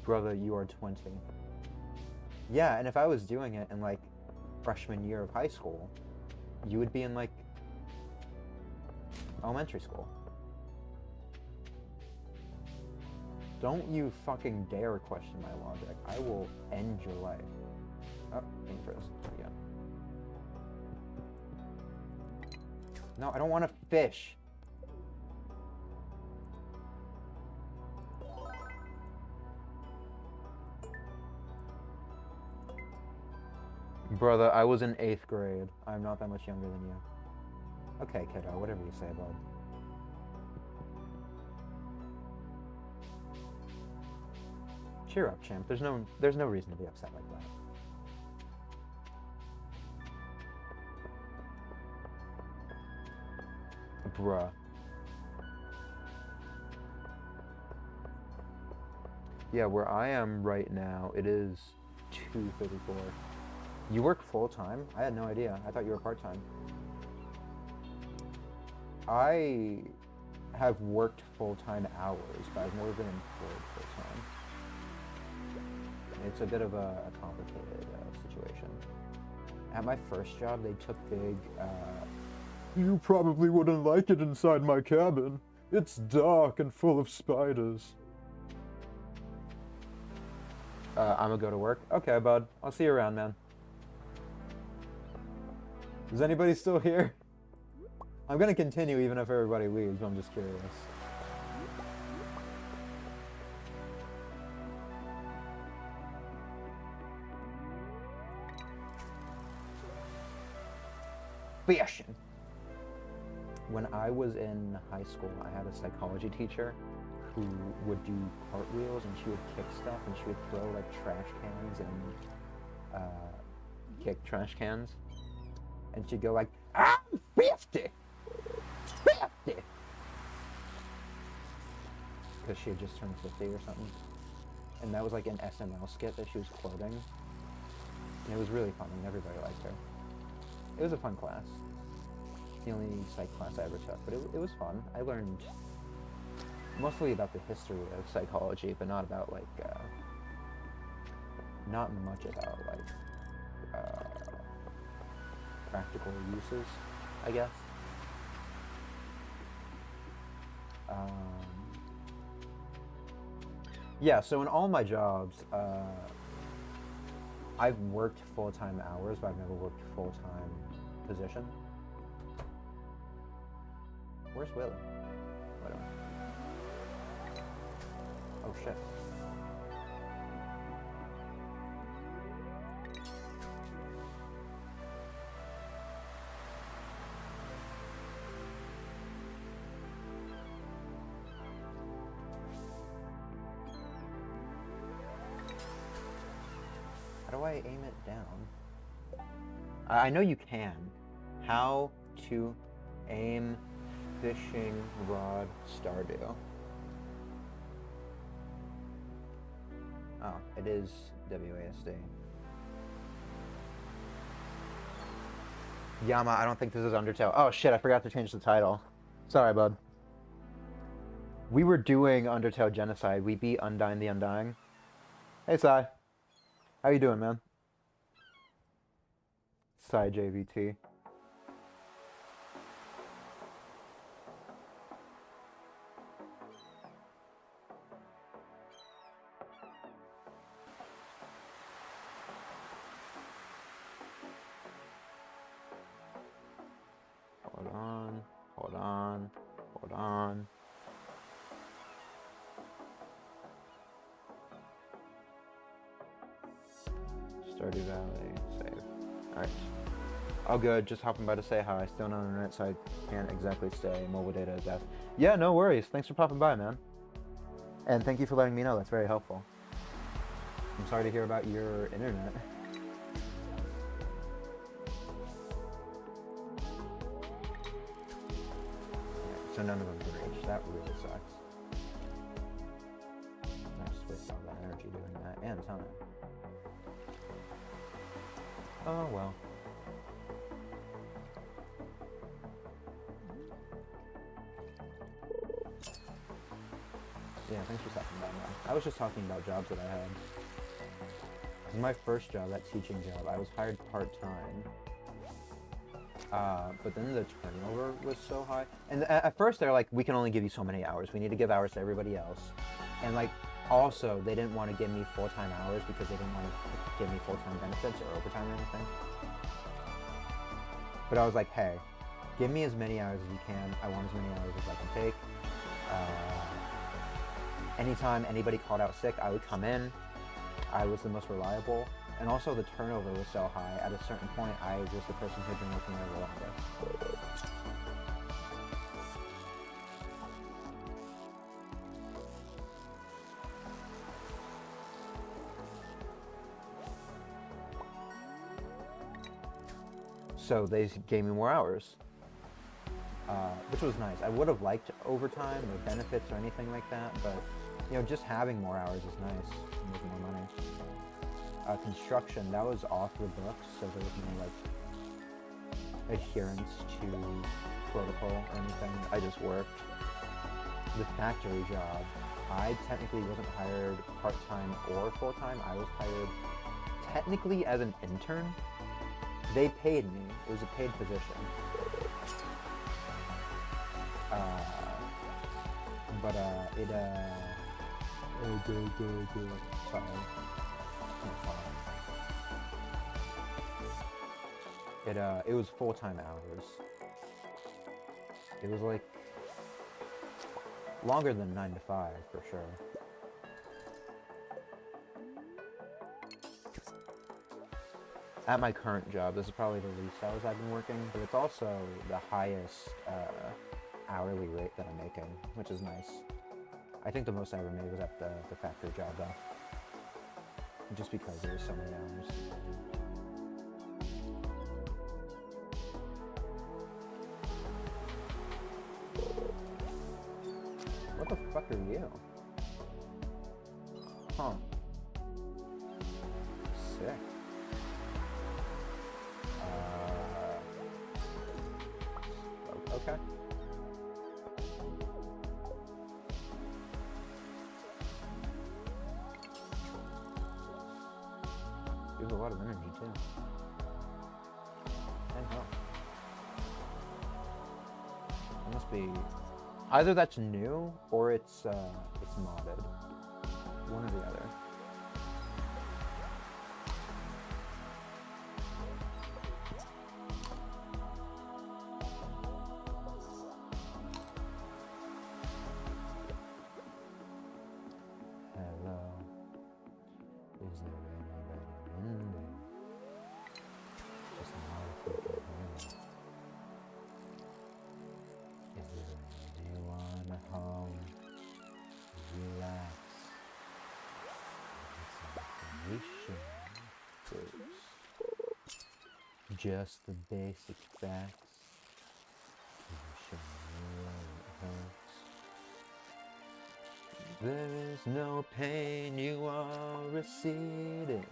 Brother, you are 20. Yeah, and if I was doing it in, like, freshman year of high school, you would be in, like, elementary school. Don't you fucking dare question my logic. I will end your life. Oh, interest. Yeah. No, I don't want to fish. Brother, I was in 8th grade. I'm not that much younger than you. Okay, kiddo, whatever you say, bud. Cheer up, champ. There's no reason to be upset like that. Bruh. Yeah, where I am right now, it is 2:34. You work full-time? I had no idea. I thought you were part-time. I have worked full-time hours, but I've never been employed full-time. It's a bit of a complicated situation. At my first job, they took big, You probably wouldn't like it inside my cabin. It's dark and full of spiders. I'm gonna go to work. Okay, bud. I'll see you around, man. Is anybody still here? I'm gonna continue even if everybody leaves, but I'm just curious. Fishing. When I was in high school, I had a psychology teacher who would do cartwheels, and she would kick stuff, and she would throw like trash cans and kick trash cans. And she'd go like, I'm 50! 50! Because she had just turned 50 or something. And that was like an SNL skit that she was quoting. And it was really funny, and everybody liked her. It was a fun class. It's the only psych class I ever took, but it was fun. I learned mostly about the history of psychology, but not about like, not much about like, practical uses, I guess. Yeah, so in all my jobs, I've worked full-time hours, but I've never worked full-time position. Where's Willie? Wait a minute. Oh shit. How do I aim it down? I know you can. How to aim fishing rod Stardew. Oh, it is WASD. Yama, I don't think this is Undertale. Oh shit, I forgot to change the title. Sorry, bud. We were doing Undertale Genocide. We beat Undyne the Undying. Hey, Sai. How you doing, man? Sai JVT. Hold on, hold on, hold on. Stardew Valley. Save. Alright. Oh good, just hopping by to say hi. Still no internet, so I can't exactly stay. Mobile data is F. Yeah, no worries. Thanks for popping by, man. And thank you for letting me know. That's very helpful. I'm sorry to hear about your internet. Yeah, so none of them can reach. That really sucks. I just waste all that energy doing that and time. Oh well. Yeah, thanks for stopping by, man. I was just talking about jobs that I had. This is my first job, that teaching job. I was hired part-time. But then the turnover was so high. And at first they're like, we can only give you so many hours. We need to give hours to everybody else. And like, also, they didn't want to give me full-time hours because they didn't want to give me full-time benefits or overtime or anything. But I was like, hey, give me as many hours as you can. I want as many hours as I can take. Anytime anybody called out sick, I would come in. I was the most reliable. And also the turnover was so high. At a certain point, I was the person who'd been working there the longest. So they gave me more hours, which was nice. I would have liked overtime or benefits or anything like that, but you know, just having more hours is nice to make more money. Construction, that was off the books, so there was no like adherence to protocol or anything. I just worked. The factory job, I technically wasn't hired part-time or full-time. I was hired technically as an intern. They paid me. It was a paid position. Sorry. It was full-time hours. It was like longer than 9 to 5 for sure. At my current job, this is probably the least hours I've been working, but it's also the highest hourly rate that I'm making, which is nice. I think the most I ever made was at the factory job though, just because there was so many hours. What the fuck are you? Huh. Sick. Okay. You have a lot of energy too. And health. It must be either that's new or it's modded. One or the other. Just the basic facts. There is no pain you are receding.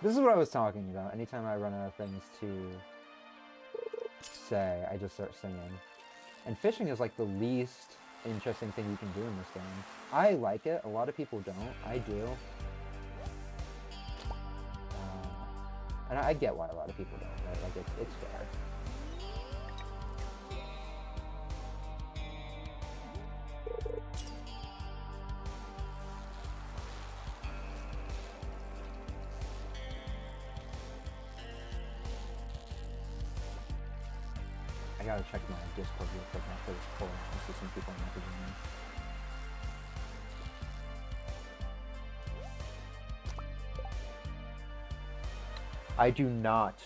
This is what I was talking about. Anytime I run out of things to say, I just start singing. And fishing is like the least interesting thing you can do in this game. I like it. A lot of people don't. I do. And I get why a lot of people don't, right? Like, it's fair. I gotta check my Discord real quick after this poll. I see some people messaging me. I do not.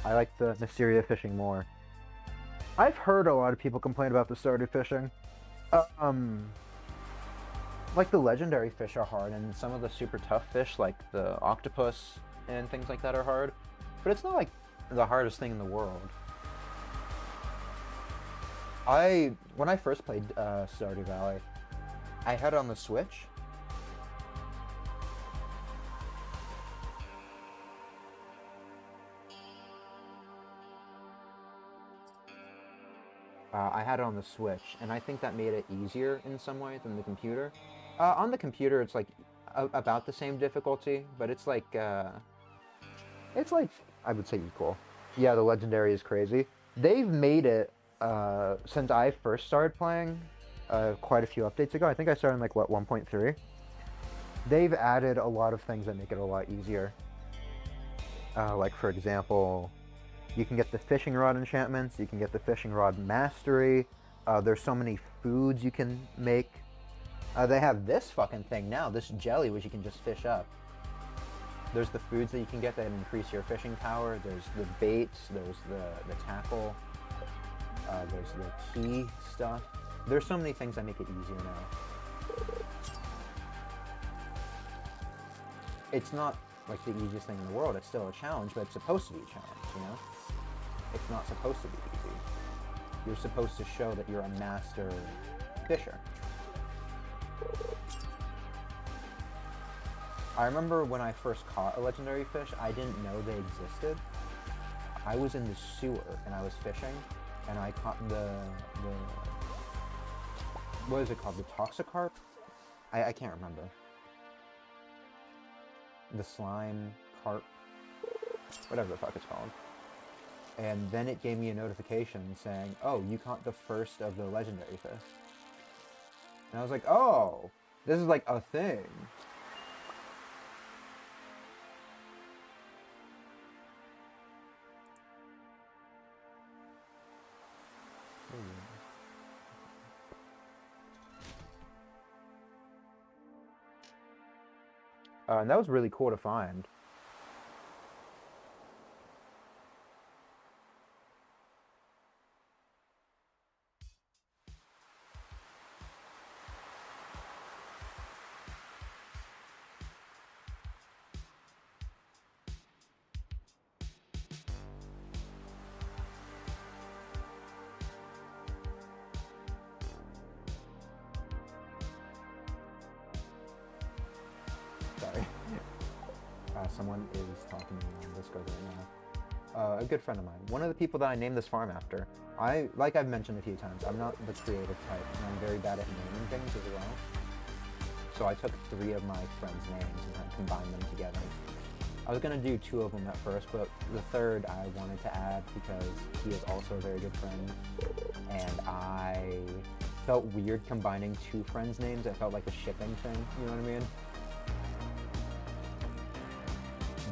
I like the Mysteria fishing more. I've heard a lot of people complain about the Stardew fishing. Like the legendary fish are hard, and some of the super tough fish, like the octopus and things like that, are hard. But it's not like the hardest thing in the world. When I first played Stardew Valley, I had it on the Switch. I had it on the Switch, and I think that made it easier in some way than the computer. On the computer, it's like about the same difficulty, but it's like I would say equal. Yeah, the legendary is crazy. They've made it since I first started playing quite a few updates ago. I think I started in like what 1.3. They've added a lot of things that make it a lot easier. Like for example, you can get the fishing rod enchantments, you can get the fishing rod mastery, there's so many foods you can make. They have this fucking thing now, this jelly, which you can just fish up. There's the foods that you can get that increase your fishing power, there's the baits, there's the tackle, there's the key stuff. There's so many things that make it easier now. It's not like the easiest thing in the world, it's still a challenge, but it's supposed to be a challenge, you know? It's not supposed to be easy. You're supposed to show that you're a master fisher. I remember when I first caught a legendary fish, I didn't know they existed. I was in the sewer and I was fishing, and I caught the what is it called? The toxicarp? I can't remember. The slime carp, whatever the fuck it's called. And then it gave me a notification saying, oh, you caught the first of the legendary fish. And I was like, oh, this is like a thing. And that was really cool to find. Sorry. Someone is talking to me on Discord right now. A good friend of mine. One of the people that I named this farm after. Like I've mentioned a few times, I'm not the creative type, and I'm very bad at naming things as well. So I took 3 of my friends' names and I combined them together. I was going to do 2 of them at first, but the third I wanted to add because he is also a very good friend. And I felt weird combining 2 friends' names. It felt like a shipping thing, you know what I mean?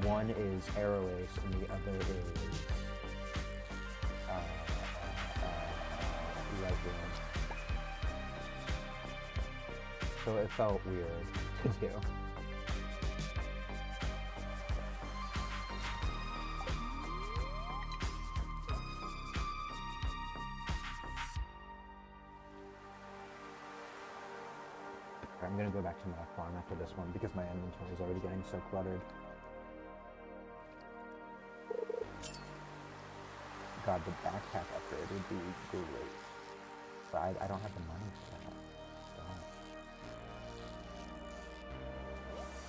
One is Aeroace and the other is Lesbian. So it felt weird to do. I'm gonna go back to my farm after this one because my inventory is already getting so cluttered. God, the backpack upgrade would be great. But I don't have the money for that.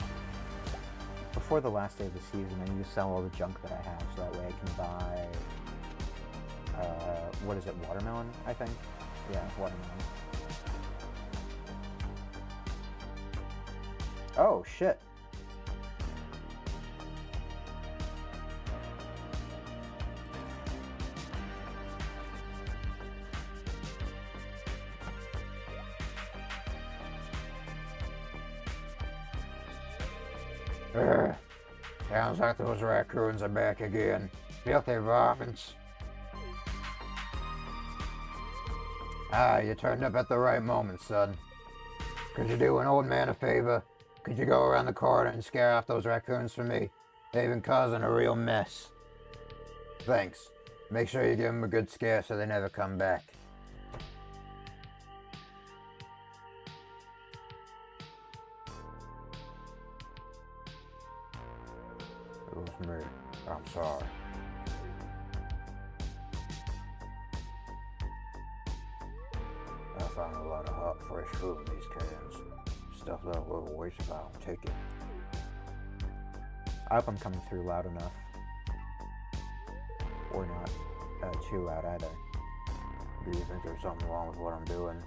So. Before the last day of the season, I need to sell all the junk that I have so that way I can buy, what is it, watermelon, I think? Yeah, watermelon. Oh, shit. Sounds like those raccoons are back again. Filthy varmints. Ah, you turned up at the right moment, son. Could you do an old man a favor? Could you go around the corner and scare off those raccoons for me? They've been causing a real mess. Thanks. Make sure you give them a good scare so they never come back. It was me. I'm sorry. I found a lot of hot, fresh food in these cans. Stuff that I will waste if I don't take it. I hope I'm coming through loud enough. Or not too loud either. Do you think there's something wrong with what I'm doing?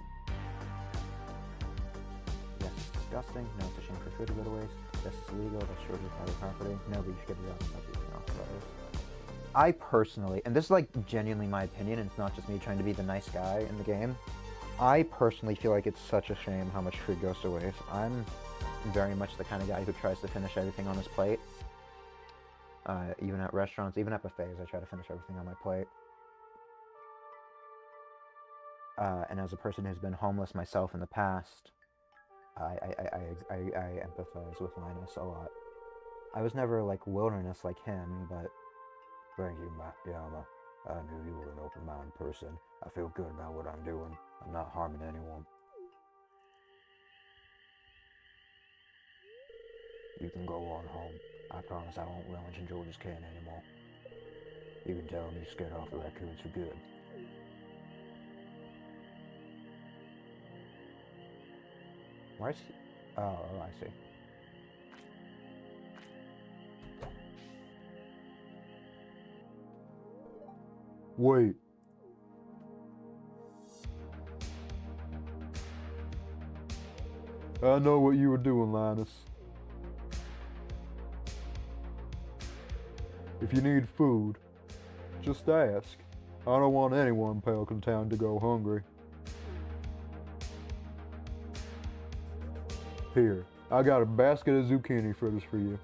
Yes, it's disgusting. No, it's a shame for food to go to waste. Yes, it's illegal. That's short of private property. No, but you should get it out and stop using off-roaders. I personally, and this is like genuinely my opinion, and it's not just me trying to be the nice guy in the game. I personally feel like it's such a shame how much food goes to waste. I'm very much the kind of guy who tries to finish everything on his plate. Even at restaurants, even at buffets, I try to finish everything on my plate. And as a person who's been homeless myself in the past, I empathize with Linus a lot. I was never like wilderness like him, but Thank you, Yama. I knew you were an open-minded person. I feel good about what I'm doing. I'm not harming anyone. You can go on home. I promise I won't rummage in George's can anymore. You can tell him you scared off the raccoons for good. where's he? Oh, I see. Wait. I know what you were doing, Linus. If you need food, just ask. I don't want anyone in Pelican Town to go hungry. Here, I got a basket of zucchini fritters for you.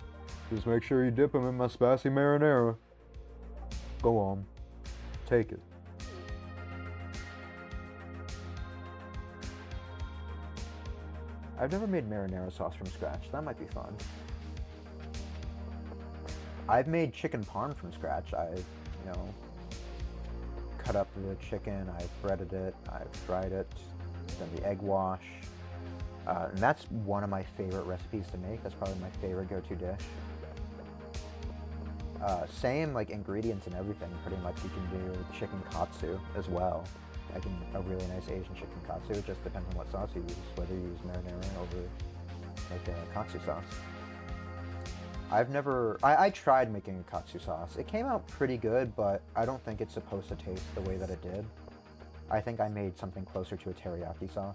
Just make sure you dip them in my spicy marinara. Go on, take it. I've never made marinara sauce from scratch. That might be fun. I've made chicken parm from scratch. I, cut up the chicken, I breaded it, I fried it, done the egg wash. And that's one of my favorite recipes to make. That's probably my favorite go-to dish. Same like ingredients and everything. Pretty much you can do chicken katsu as well. Like a really nice Asian chicken katsu. It just depends on what sauce you use, whether you use marinara over like a katsu sauce. I tried making a katsu sauce. It came out pretty good, but I don't think it's supposed to taste the way that it did. I think I made something closer to a teriyaki sauce.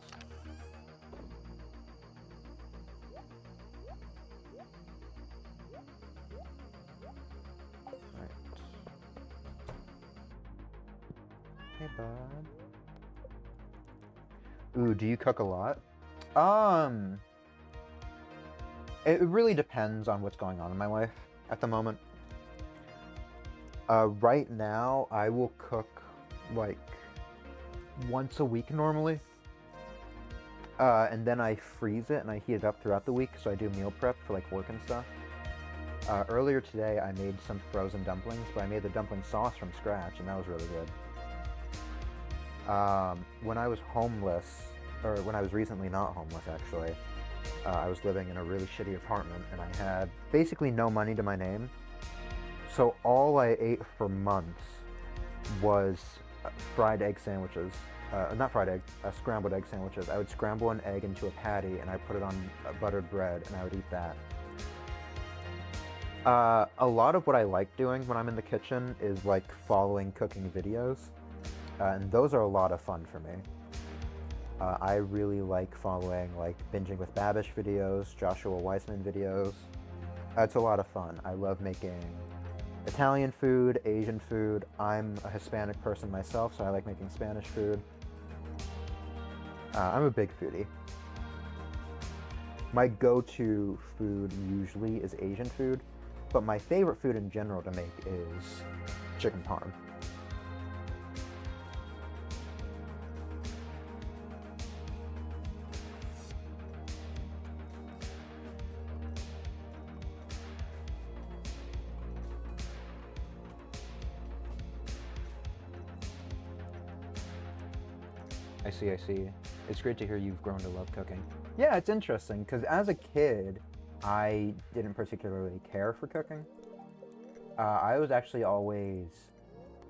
Right. Hey, bud. Ooh, do you cook a lot? It really depends on what's going on in my life at the moment. Right now, I will cook like once a week normally. And then I freeze it and I heat it up throughout the week, so I do meal prep for like work and stuff. Earlier today, I made some frozen dumplings, but I made the dumpling sauce from scratch, and that was really good. When I was homeless, or when I was recently not homeless actually, I was living in a really shitty apartment and I had basically no money to my name. So all I ate for months was fried egg sandwiches. Not fried egg, scrambled egg sandwiches. I would scramble an egg into a patty and I put it on buttered bread and I would eat that. A lot of what I like doing when I'm in the kitchen is like following cooking videos. And those are a lot of fun for me. I really like following like Binging with Babish videos, Joshua Weissman videos. It's a lot of fun. I love making Italian food, Asian food. I'm a Hispanic person myself, so I like making Spanish food. I'm a big foodie. My go-to food usually is Asian food, but my favorite food in general to make is chicken parm. I see, I see. It's great to hear you've grown to love cooking. Yeah, it's interesting, because as a kid, I didn't particularly care for cooking. I was actually always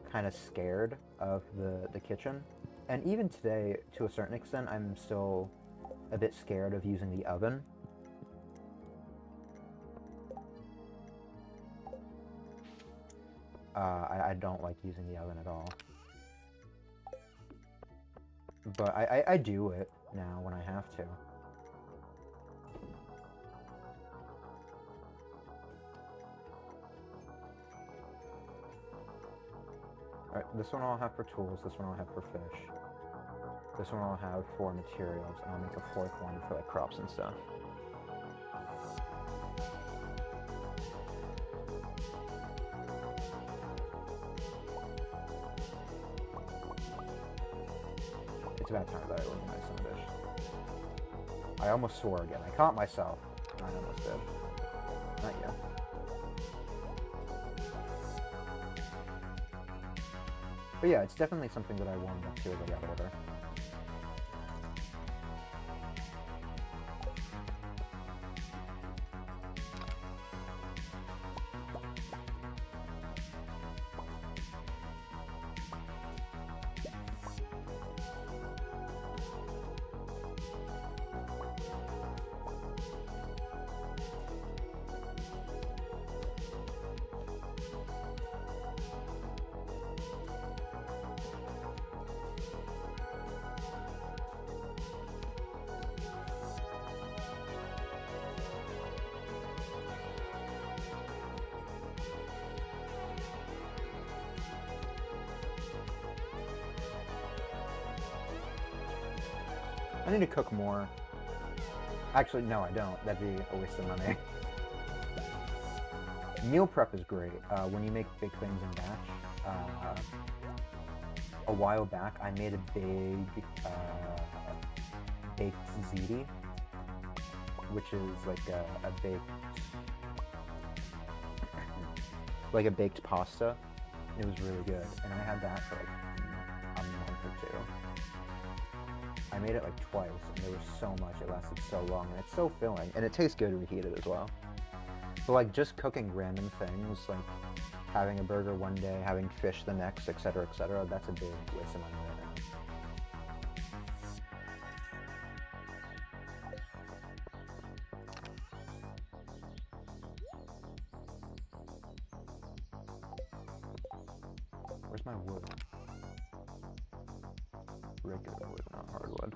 kind of scared of the kitchen. And even today, to a certain extent, I'm still a bit scared of using the oven. I don't like using the oven at all. But I do it now when I have to. Alright, this one I'll have for tools, this one I'll have for fish. This one I'll have for materials, and I'll make a fourth one for like crops and stuff. It's about time that I organize some of this. I almost swore again. I caught myself. I almost did. Not yet. But yeah, it's definitely something that I warmed up to as I got older. I need to cook more. Actually, no, I don't. That'd be a waste of money. Meal prep is great when you make big things in batch. A while back, I made a big baked ziti, which is like a baked pasta. It was really good, and I had that for like a month or two. I made it like twice, and there was so much, it lasted so long, and it's so filling, and it tastes good reheated as well. So like just cooking random things, like having a burger one day, having fish the next, etc., that's a big waste of money right now. Where's my wood? Regular wood, not hardwood.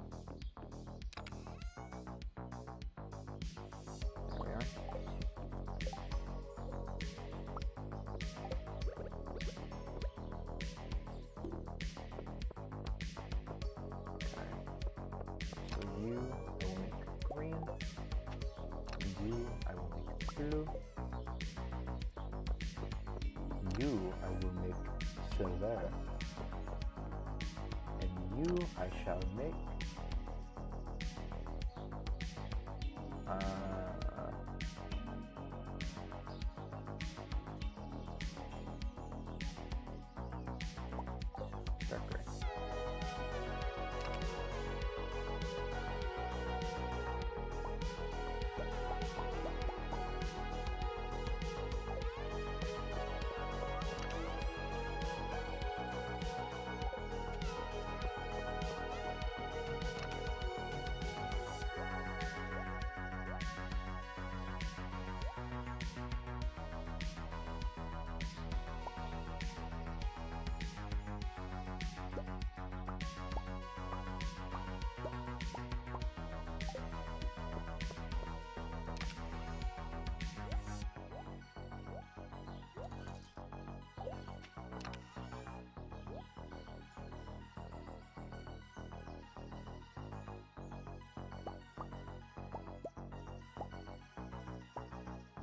There we are. Okay. So you, I will make green. You, I will make blue. You, I will make silver. You, I shall make dark gray.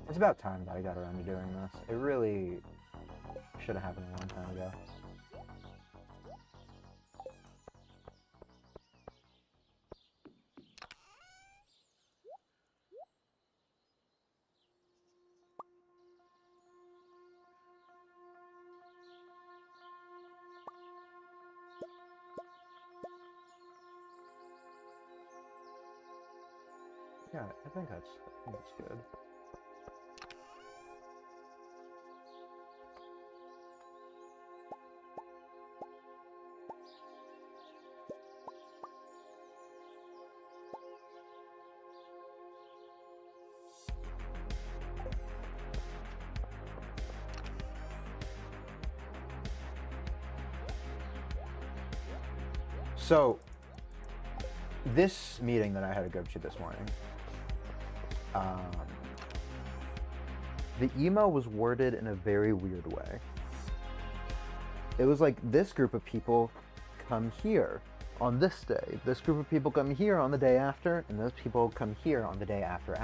It's about time that I got around to doing this. It really should have happened a long time ago. Yeah, I think that's good. So, this meeting that I had to go to this morning, the email was worded in a very weird way. It was like, this group of people come here on this day, this group of people come here on the day after, and those people come here on the day after.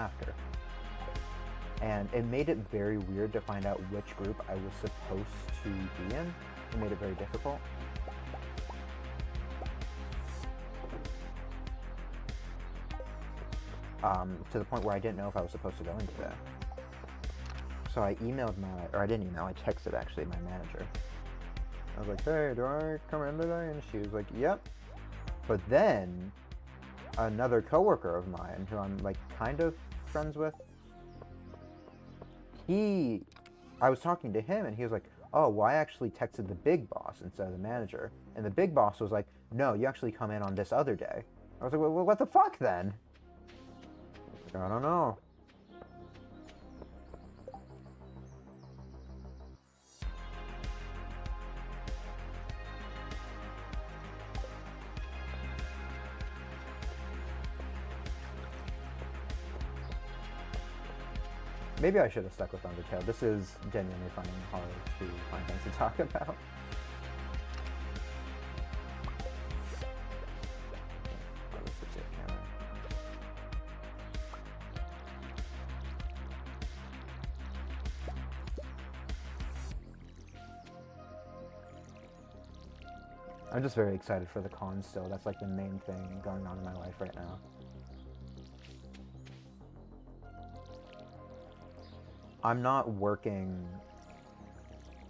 And it made it very weird to find out which group I was supposed to be in. It made it very difficult. To the point where I didn't know if I was supposed to go in today. So I emailed I texted actually my manager. I was like, hey, do I come in today? And she was like, yep. But then another coworker of mine who I'm like kind of friends with, I was talking to him and he was like, oh, well, I actually texted the big boss instead of the manager. And the big boss was like, no, you actually come in on this other day. I was like, well, what the fuck then? I don't know. Maybe I should have stuck with Undertale. This is genuinely finding it hard to find things to talk about. I'm just very excited for the con still. That's like the main thing going on in my life right now. I'm not working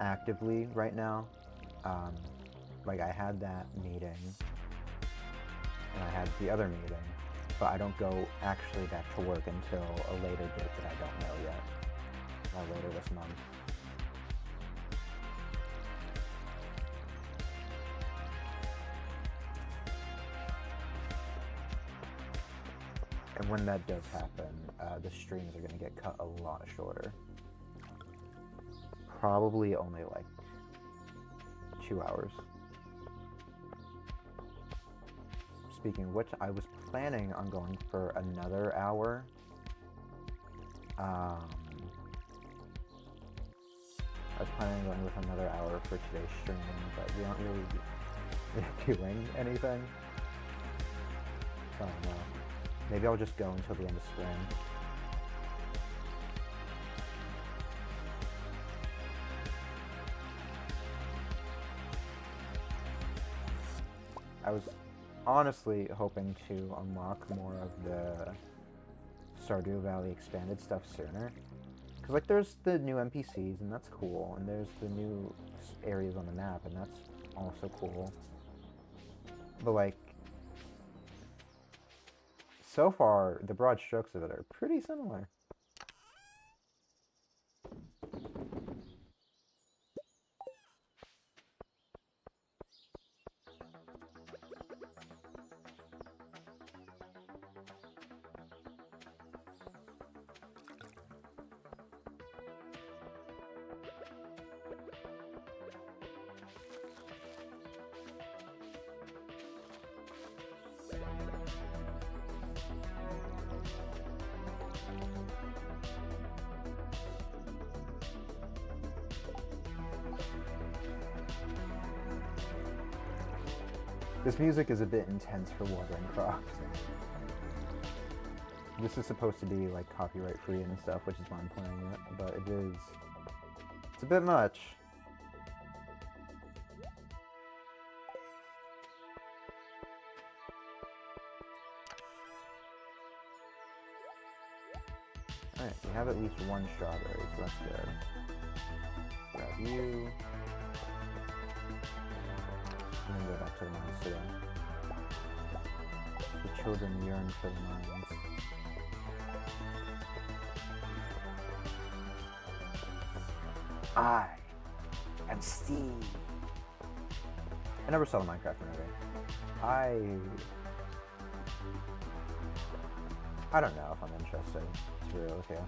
actively right now. Like I had that meeting and I had the other meeting, but I don't go actually back to work until a later date that I don't know yet, or later this month. And when that does happen, the streams are going to get cut a lot shorter. Probably only like 2 hours. Speaking of which, I was planning on going for another hour. I was planning on going with another hour for today's stream, but we aren't really doing anything. So I don't know. Maybe I'll just go until the end of spring. I was honestly hoping to unlock more of the Stardew Valley expanded stuff sooner. Because, like, there's the new NPCs, and that's cool, and there's the new areas on the map, and that's also cool. But, like, so far, the broad strokes of it are pretty similar. This music is a bit intense for watering crops. This is supposed to be like copyright free and stuff, which is why I'm playing it, but it's a bit much. Alright, we have at least one strawberry, so that's good. Grab you. I'm gonna go back to the mines today. The children yearn for the mines. I am Steve. I never saw the Minecraft movie. I don't know if I'm interested, to be real with you.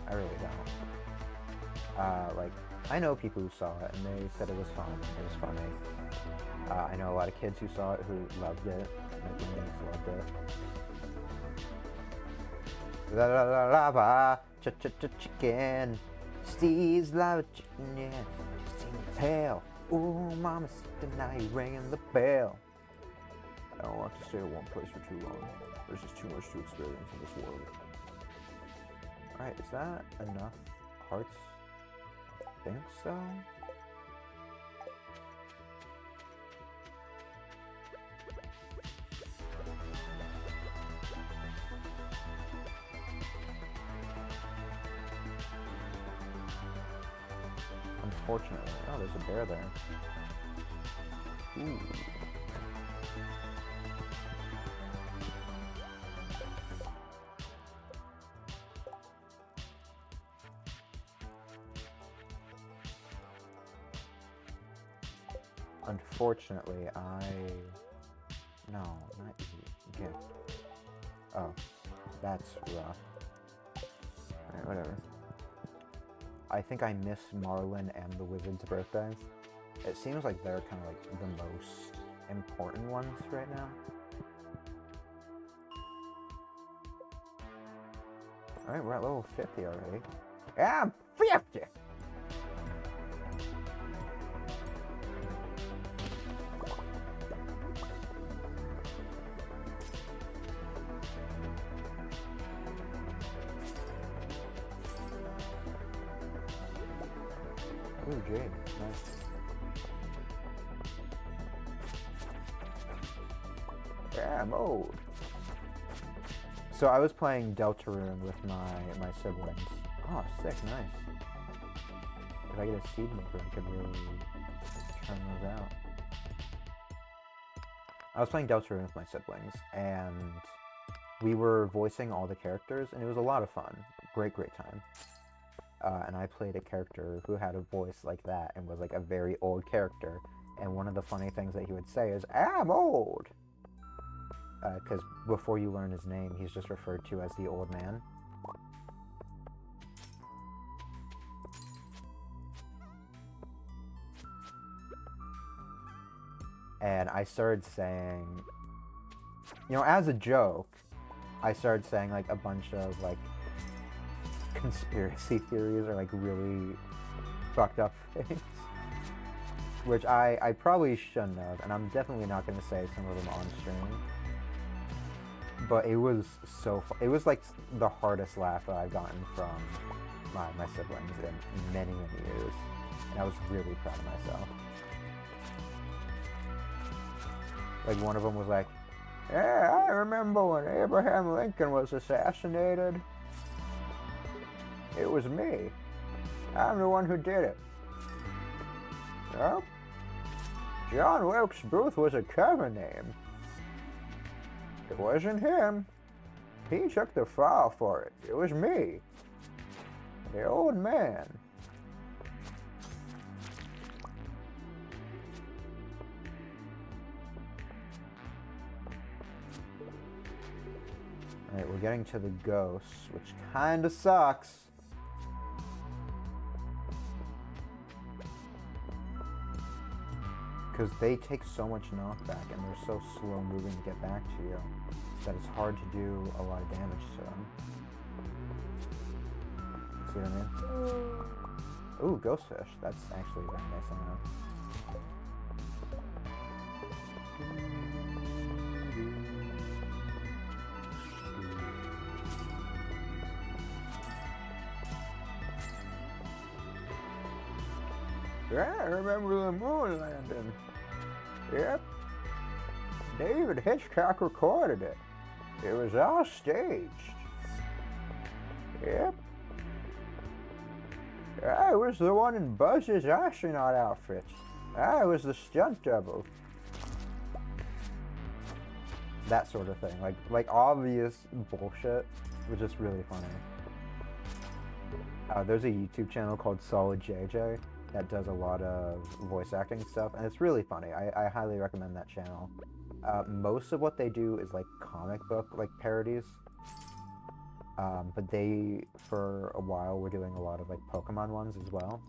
I really don't. Like, I know people who saw it and they said it was fun, it was funny. I know a lot of kids who saw it who loved it. My teammates loved it. La la la lava, chicken. Steve's lava chicken, yeah. Sing the pail. Ooh, mama, now you ringing the bell. I don't like to stay at one place for too long. There's just too much to experience in this world. Alright, is that enough hearts? I think so. Unfortunately. Oh, there's a bear there. Ooh. Unfortunately, no, not you. Okay. Oh, that's rough. Alright, whatever. I think I miss Marlin and the Wizard's birthdays. It seems like they're kind of like the most important ones right now. Alright, we're at level 50 already. Yeah, I'm 50! Ooh, Jade. Nice. Yeah, I'm old. So I was playing Deltarune with my siblings. Oh, sick, nice. If I get a seed maker, I could really turn those out. I was playing Deltarune with my siblings, and we were voicing all the characters, and it was a lot of fun. Great time. And I played a character who had a voice like that and was like a very old character. And one of the funny things that he would say is, "I'm old!" Because before you learn his name, he's just referred to as the old man. And I started saying, you know, as a joke, I started saying like a bunch of like conspiracy theories or like really fucked up things, which I probably shouldn't have, and I'm definitely not going to say some of them on stream, but it was so fun. It was like the hardest laugh that I've gotten from my siblings in many years, and I was really proud of myself. Like one of them was like, "Yeah, I remember when Abraham Lincoln was assassinated. It was me. I'm the one who did it." Yep. John Wilkes Booth was a cover name. It wasn't him. He took the fall for it. It was me. The old man. Alright, we're getting to the ghosts, which kinda sucks. Because they take so much knockback and they're so slow moving to get back to you that it's hard to do a lot of damage to them. See what I mean? Ooh, ghostfish. That's actually very nice, I know. Yeah, I remember the moon landing. Yep. David Hitchcock recorded it. It was all staged. Yep. I was the one in Buzz's astronaut outfit. I was the stunt double. That sort of thing. Like obvious bullshit, which is really funny. There's a YouTube channel called Solid JJ that does a lot of voice acting stuff, and it's really funny. I highly recommend that channel. Most of what they do is like comic book like parodies, but they for a while were doing a lot of like Pokemon ones as well.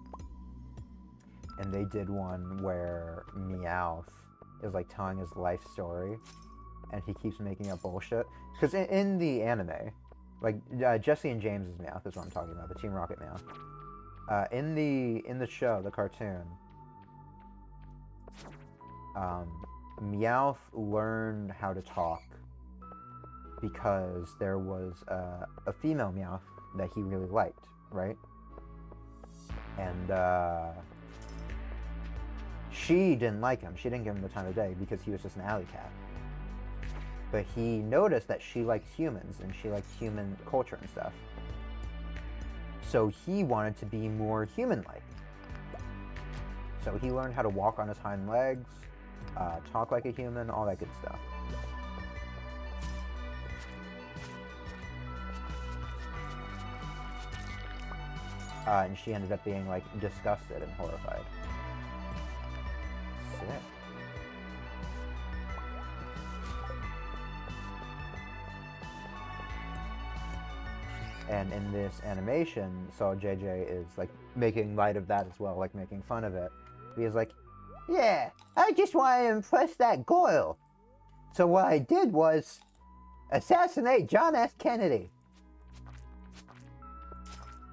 And they did one where Meowth is like telling his life story, and he keeps making up bullshit. Because in the anime, like Jesse and James's Meowth is what I'm talking about, the Team Rocket Meowth. In the show, the cartoon, Meowth learned how to talk because there was a female Meowth that he really liked, right? And she didn't like him. She didn't give him the time of day because he was just an alley cat. But he noticed that she liked humans and she liked human culture and stuff. So he wanted to be more human-like. So he learned how to walk on his hind legs, talk like a human, all that good stuff. And she ended up being like disgusted and horrified. Sick. And in this animation, so JJ is like making light of that as well, like making fun of it. He's like, yeah, I just want to impress that girl. So what I did was assassinate John F. Kennedy.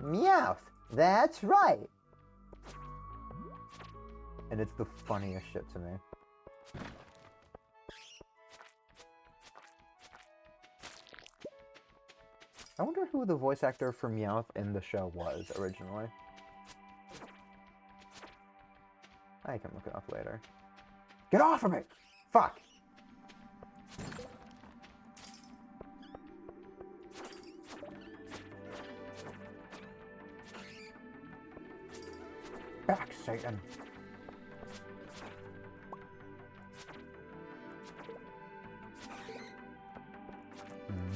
Meowth, that's right. And it's the funniest shit to me. I wonder who the voice actor for Meowth in the show was originally. I can look it up later. Get off of me! Fuck! Back, Satan!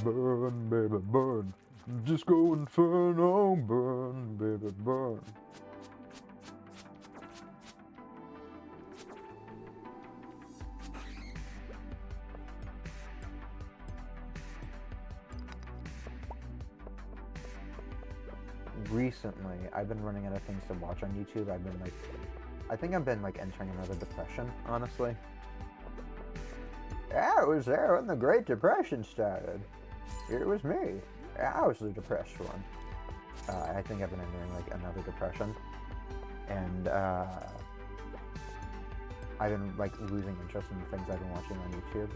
Burn, baby, burn. Just go inferno, burn, baby, burn. Recently, I've been running out of things to watch on YouTube. I think I've been like entering another depression, honestly. I was there when the Great Depression started. It was me. I was the depressed one. I think I've been entering like another depression. And I've been like losing interest in the things I've been watching on YouTube.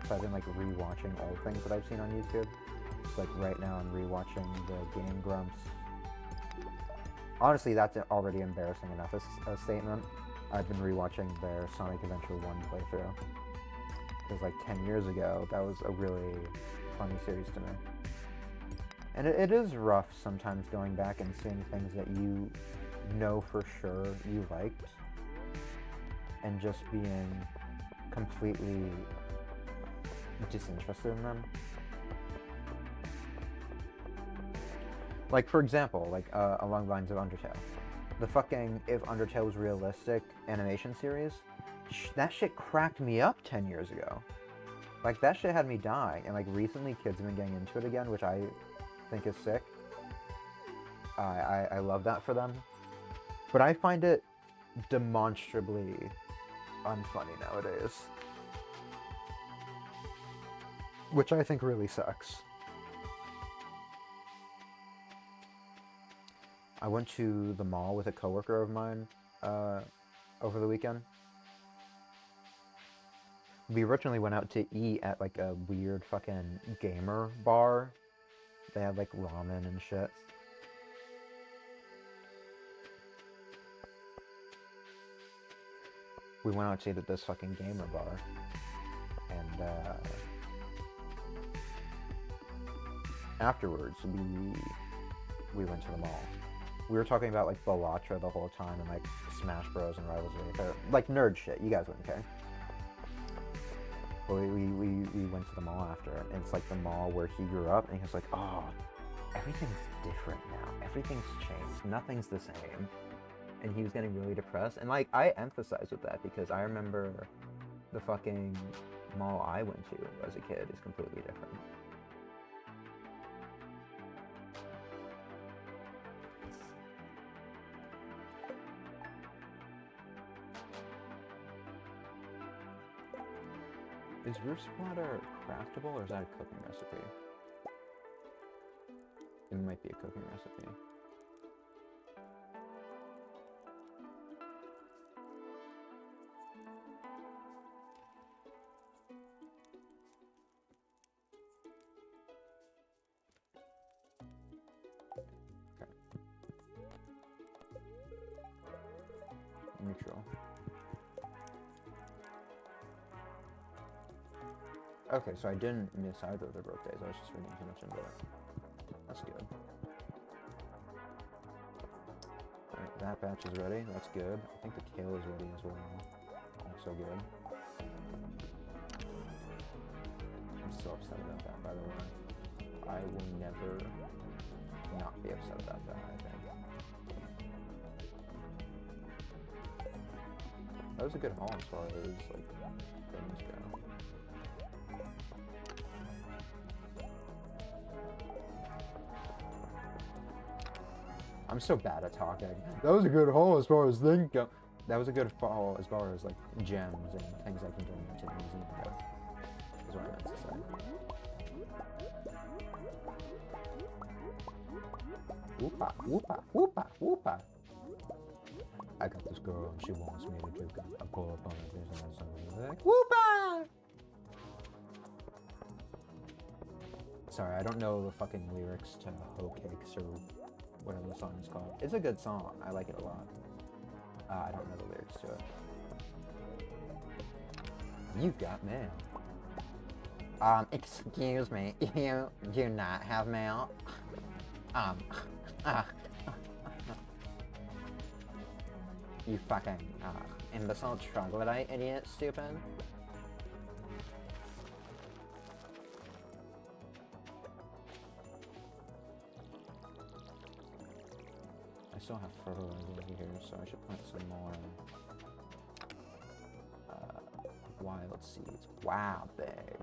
So I've been like rewatching old things that I've seen on YouTube. So like right now I'm rewatching the Game Grumps. Honestly, that's already embarrassing enough as a statement. I've been rewatching their Sonic Adventure 1 playthrough. Because like 10 years ago, that was a really funny series to me. And it is rough sometimes going back and seeing things that you know for sure you liked and just being completely disinterested in them. Like, for example, like along the lines of Undertale. The fucking If Undertale Was Realistic animation series, that shit cracked me up 10 years ago. Like, that shit had me dying, and like recently kids have been getting into it again, which I think is sick. I love that for them. But I find it demonstrably unfunny nowadays. Which I think really sucks. I went to the mall with a coworker of mine over the weekend. We originally went out to eat at like a weird fucking gamer bar. They had like ramen and shit. We went out to eat at this fucking gamer bar. And afterwards we went to the mall. We were talking about like Bellatra the whole time and like Smash Bros and Rivals of the like nerd shit. You guys wouldn't care. But we went to the mall after, and it's like the mall where he grew up, and he was like, oh, everything's different now. Everything's changed. Nothing's the same. And he was getting really depressed. And like, I empathize with that because I remember the fucking mall I went to as a kid is completely different. Is root splatter craftable or is that a cooking recipe? It might be a cooking recipe. Okay. Neutral. Okay, so I didn't miss either of their birthdays. I was just reading too much into it. That's good. Alright, that batch is ready. That's good. I think the kale is ready as well. Also good. I'm so upset about that, by the way. I will never not be upset about that, I think. That was a good haul as far as, like, things go. I'm so bad at talking. That was a good haul as far as things go. That was a good haul as far as like gems and things I can donate to the museum go. Is what I meant to say. Whoopa, whoopa, whoopa, whoopa. I got this girl and she wants me to do a pull up on her business and something like whoopa! Sorry, I don't know the fucking lyrics to Hoe Cakes or whatever the song is called. It's a good song. I like it a lot. I don't know the lyrics to it. You've got mail. Excuse me, you do not have mail? You fucking, imbecile troglodyte idiot, stupid. I still have fertilizer here, so I should plant some more wild seeds. Wow, big.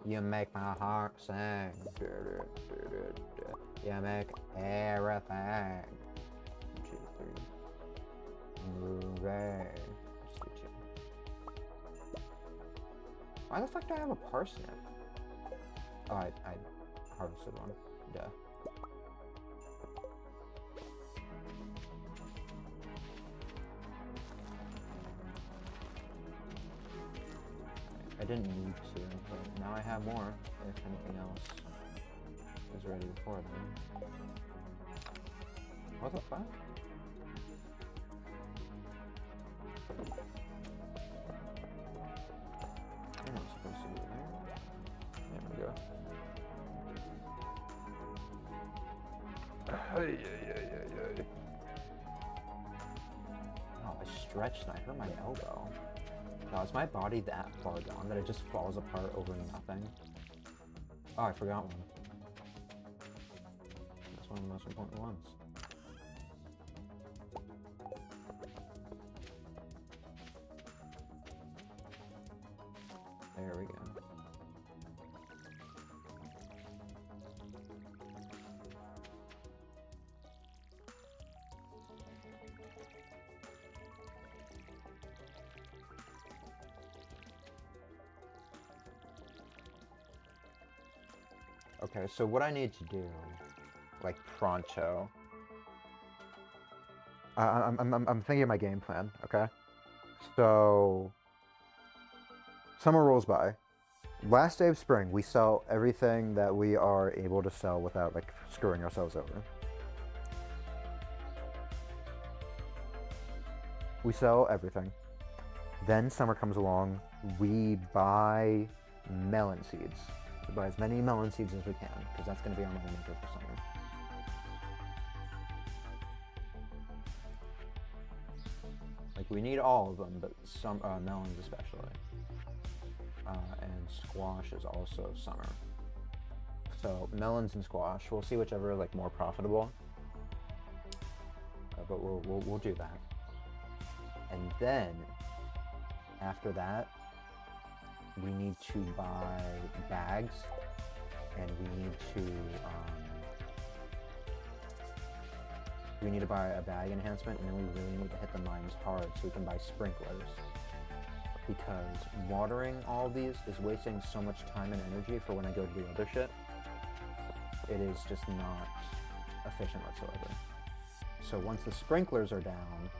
You make my heart sing. You make everything. 1, 2, 3. Moving. Just do 2. Why the fuck do I have a parsnip? Oh, I harvested one. Duh. I didn't need to, but now I have more, if anything else is ready for them. What the fuck? You're not supposed to be there. There we go. Oh, I stretched and I hurt my elbow. Now, is my body that far gone that it just falls apart over nothing? Oh, I forgot one. That's one of the most important ones. There we go. Okay, so what I need to do, like pronto. I'm thinking of my game plan. Okay, so summer rolls by. Last day of spring, we sell everything that we are able to sell without like screwing ourselves over. We sell everything. Then summer comes along. We buy melon seeds. We buy as many melon seeds as we can, because that's going to be our money maker for summer. Like, we need all of them, but some melons especially. And squash is also summer. So melons and squash. We'll see whichever is like more profitable. But we'll do that. And then after that, we need to buy bags, and we need to buy a bag enhancement, and then we really need to hit the mines hard so we can buy sprinklers. Because watering all of these is wasting so much time and energy for when I go to do other shit. It is just not efficient whatsoever. So once the sprinklers are down,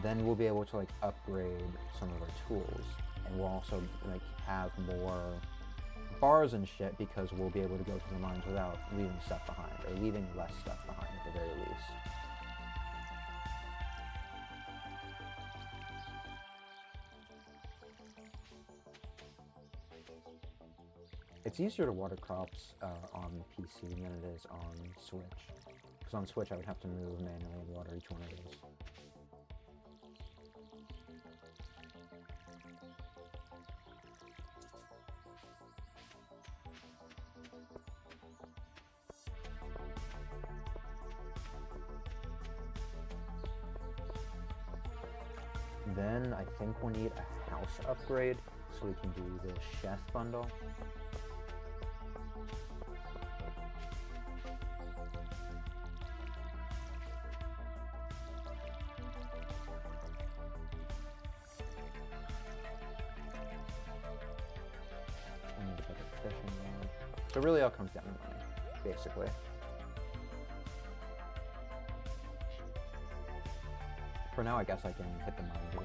then we'll be able to like upgrade some of our tools, and we'll also like have more bars and shit because we'll be able to go to the mines without leaving stuff behind, or leaving less stuff behind at the very least. It's easier to water crops on PC than it is on Switch. Because on Switch I would have to move manually and water each one of those. Then I think we'll need a house upgrade so we can do the chef bundle. So really all comes down to money, basically. For now, I guess I can hit the mines again.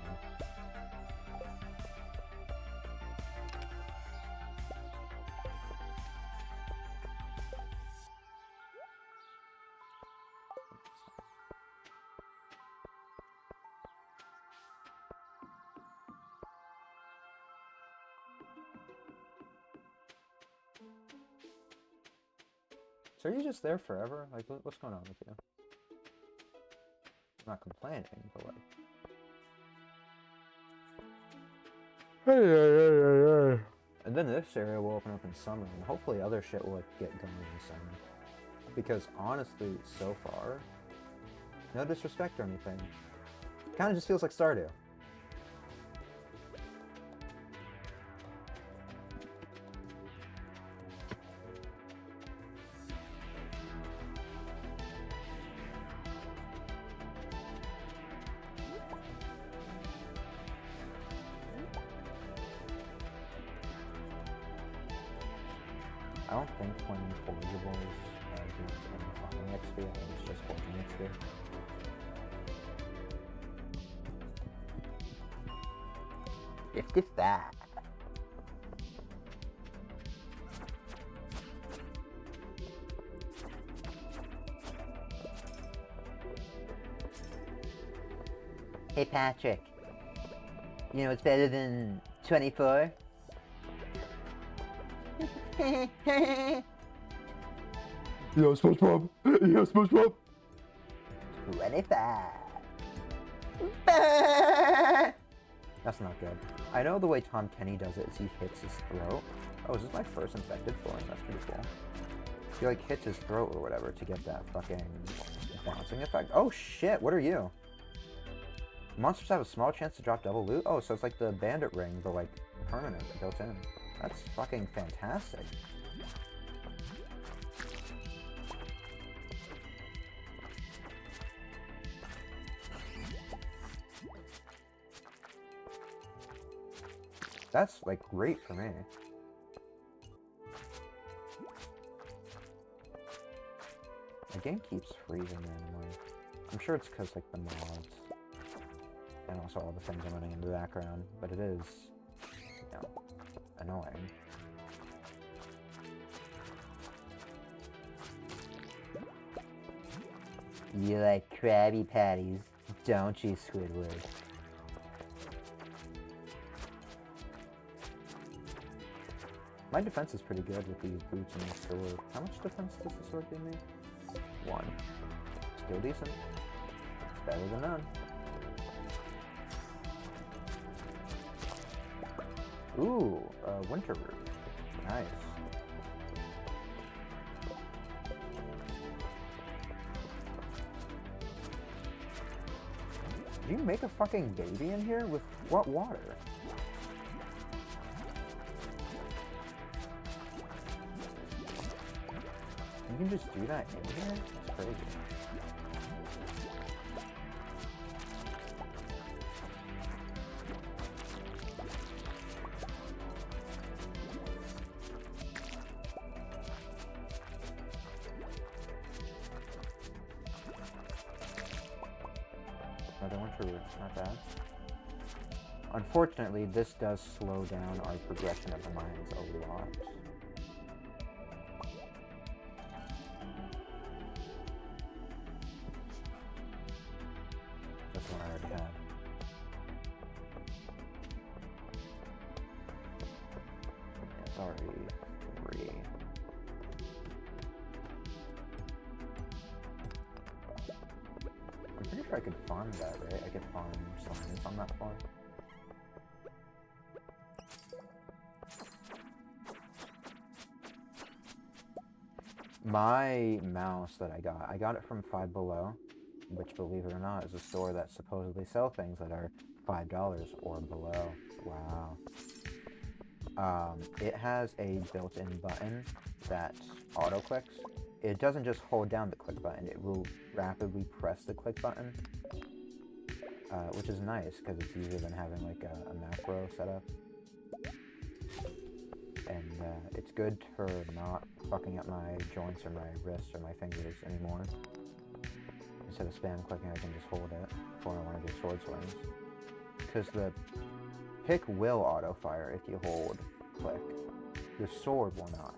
So are you just there forever? Like, what's going on with you? I'm not complaining, but like... And then this area will open up in summer, and hopefully other shit will like, get going in summer. Because honestly, so far, no disrespect or anything, it kind of just feels like Stardew. I don't think when forageables do any farming XP, I think it's just foraging XP. If that. Hey Patrick, you know what's better than 24? Yeah, SpongeBob! Yeah, SpongeBob! 25. That's not good. I know the way Tom Kenny does it is he hits his throat. Oh, is this my first infected flooring? That's pretty cool. He like hits his throat or whatever to get that fucking bouncing effect. Oh shit, what are you? Monsters have a small chance to drop double loot? Oh, so it's like the bandit ring, but like permanent, built in. That's fucking fantastic. That's like great for me. The game keeps freezing randomly. I'm sure it's because like the mods and also all the things I'm running in the background, but it is, you know, annoying. You like Krabby Patties, don't you, Squidward? My defense is pretty good with these boots and the sword. How much defense does the sword give me? 1. Still decent. It's better than none. Ooh, winter root. Nice. Did you make a fucking baby in here? With what water? You can just do that in here? That's crazy. Another one for roots, not bad. Unfortunately, this does slow down our progression of the mines a lot. This one I already had. Yeah, it's already 3. I'm pretty sure I could farm that, right? I could farm science on that farm. My mouse that I got it from Five Below, which, believe it or not, is a store that supposedly sell things that are $5 or below. Wow. It has a built-in button that auto-clicks. It doesn't just hold down the click button, it will rapidly press the click button, which is nice because it's easier than having like a macro setup. And it's good for not fucking up my joints or my wrists or my fingers anymore. Instead of spam clicking, I can just hold it before I want to do sword swings. Because the pick will auto fire if you hold click. The sword will not.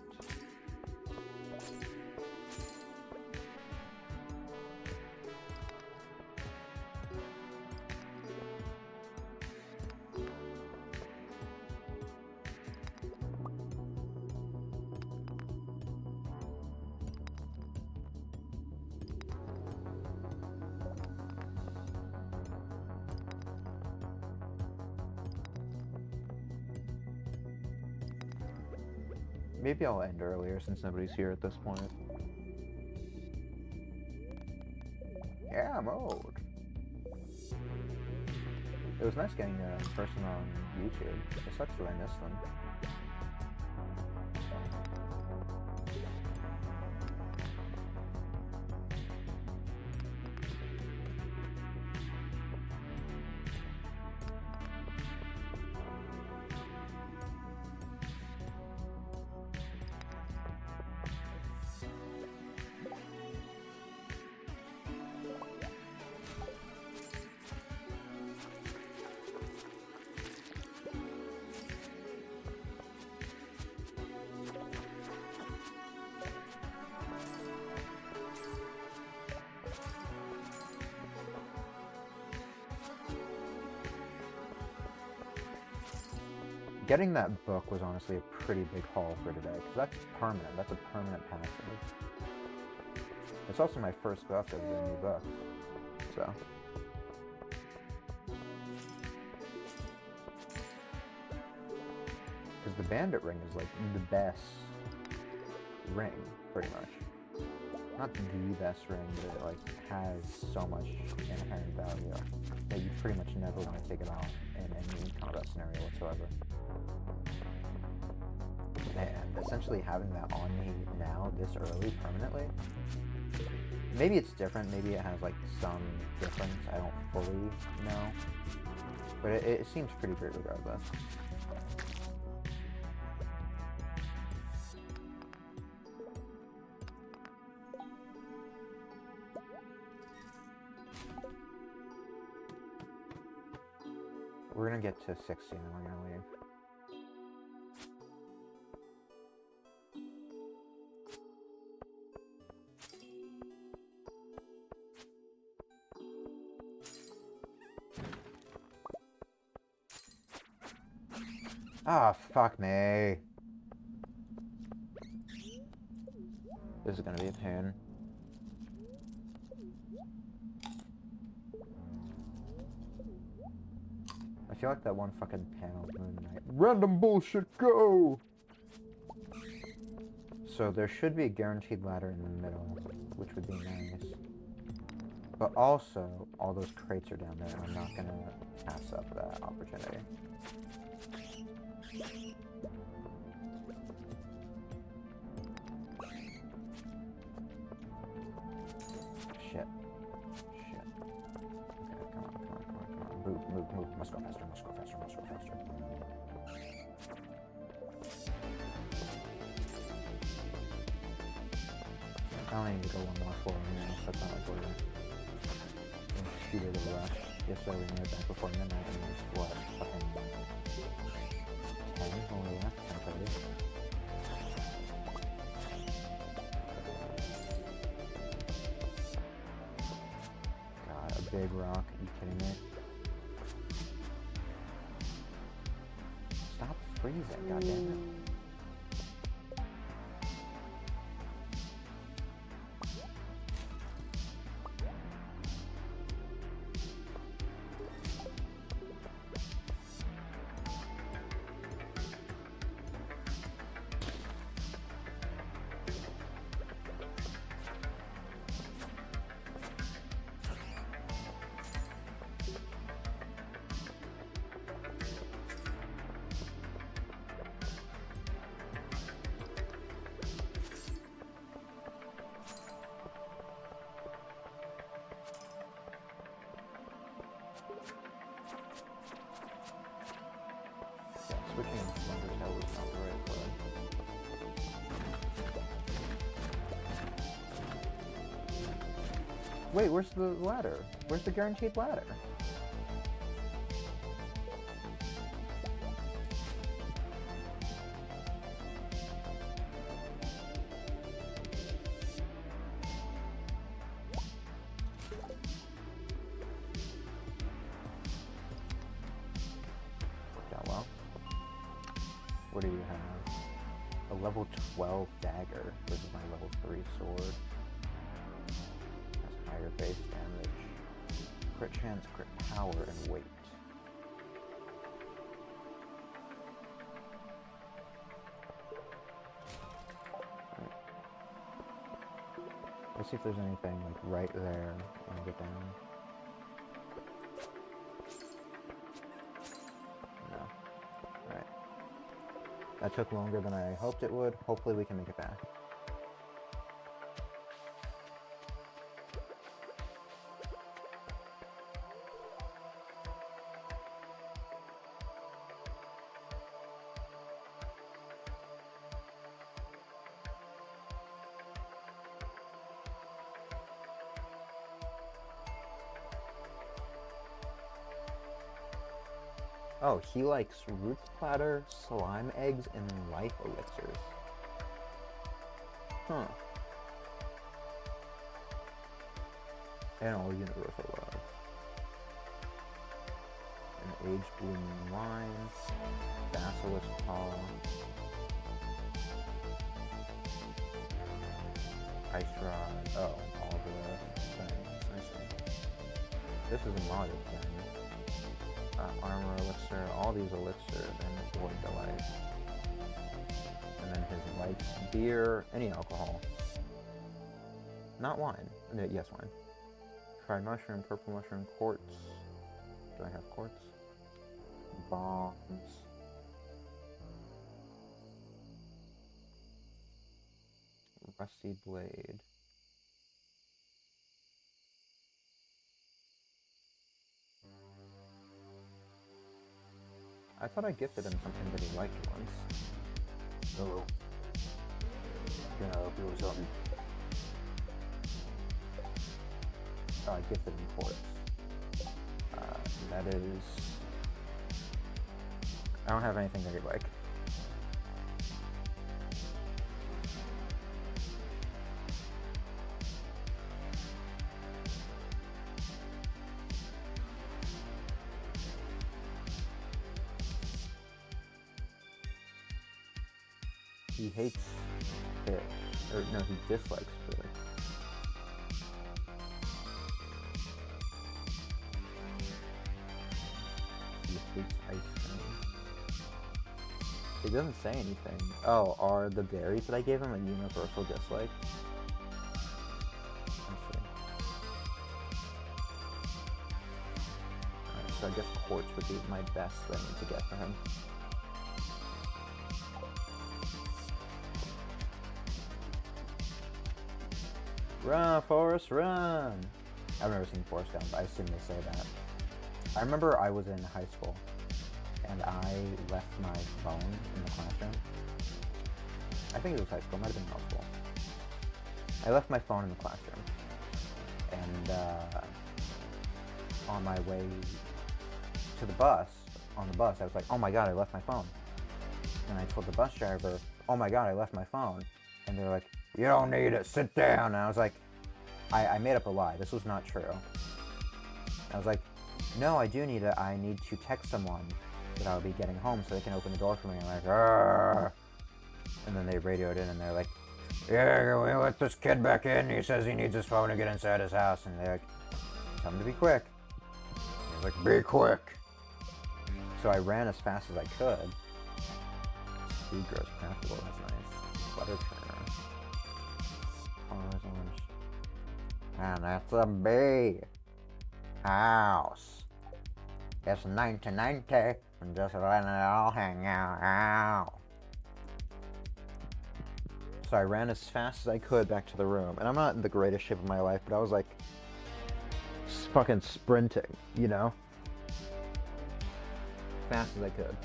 Maybe I'll end earlier since nobody's here at this point. Yeah, I'm old. It was nice getting a person on YouTube. It sucks that I missed them. Getting that book was honestly a pretty big haul for today, because that's permanent. That's a permanent passive. It's also my first book of the new books, so. Because the bandit ring is like the best ring, pretty much. Not the best ring, but it like has so much inherent value that you pretty much never want to take it off in any combat scenario whatsoever. And essentially having that on me now, this early, permanently, maybe it's different, maybe it has like some difference, I don't fully know, but it seems pretty great regardless. We're gonna get to 60 and then we're gonna leave. Ah, fuck me. This is gonna be a pain. I feel like that one fucking panel Moon Knight. Random bullshit, go! So there should be a guaranteed ladder in the middle, which would be nice. But also, all those crates are down there, and I'm not gonna pass up that opportunity. Shit. Shit. Okay, come on, come on, come on, come on. Move, move, move. Must go faster, must go faster, must go faster. I only need to go one more floor in there, so that's not like we're gonna shoot it to the left. Yesterday we made it back before midnight, and it was what, fucking 10 when we left? 10:30? God, a big rock, are you kidding me? Stop freezing, goddammit. Switching Slender was not the right play. Wait, where's the ladder? Where's the guaranteed ladder? Worked out well. What do you have? A level 12 dagger versus my level 3 sword. Has higher base damage, crit chance, crit power, and weight. Let's see if there's anything like right there when I get down. No. Alright. That took longer than I hoped it would. Hopefully we can make it back. Oh, he likes root platter, slime eggs, and life elixirs. Huh. And all universal love. An aged blooming wine, basilisk paw, ice rod. Oh, all the things. I see. This is a modded thing. Armor elixir, all these elixirs, and void delight. And then his likes beer, any alcohol. Not wine. No, yes, wine. Fried mushroom, purple mushroom, quartz. Do I have quartz? Bombs. Rusty blade. I thought I gifted him something that he liked once. Hello. Can I help you with something? Oh, I gifted him quartz. That is... I don't have anything that he like. He hates fish. Or no, he dislikes fish. He hates ice cream. He doesn't say anything. Oh, are the berries that I gave him a universal dislike? Let's see. Alright, so I guess quartz would be my best thing to get for him. Run, Forrest, run! I've never seen Forrest Gump, but I assume they say that. I remember I was in high school, and I left my phone in the classroom. I think it was high school, might have been middle school. I left my phone in the classroom, and on my way to the bus, I was like, oh my god, I left my phone. And I told the bus driver, oh my god, I left my phone. And they're like, you don't need it, sit down. And I was like, I made up a lie, this was not true. I was like, no, I do need it, I need to text someone that I'll be getting home so they can open the door for me. I'm like, argh. And then they radioed in and they're like, yeah, we let this kid back in, he says he needs his phone to get inside his house. And they're like, tell him to be quick. And I was like, be quick. So I ran as fast as I could. Speed grows craftable, that's nice. Butter churner. Cars orange. And that's a bee house. It's 1990 and just letting it all hang out. So I ran as fast as I could back to the room. And I'm not in the greatest shape of my life, but I was like fucking sprinting, you know? Fast as I could.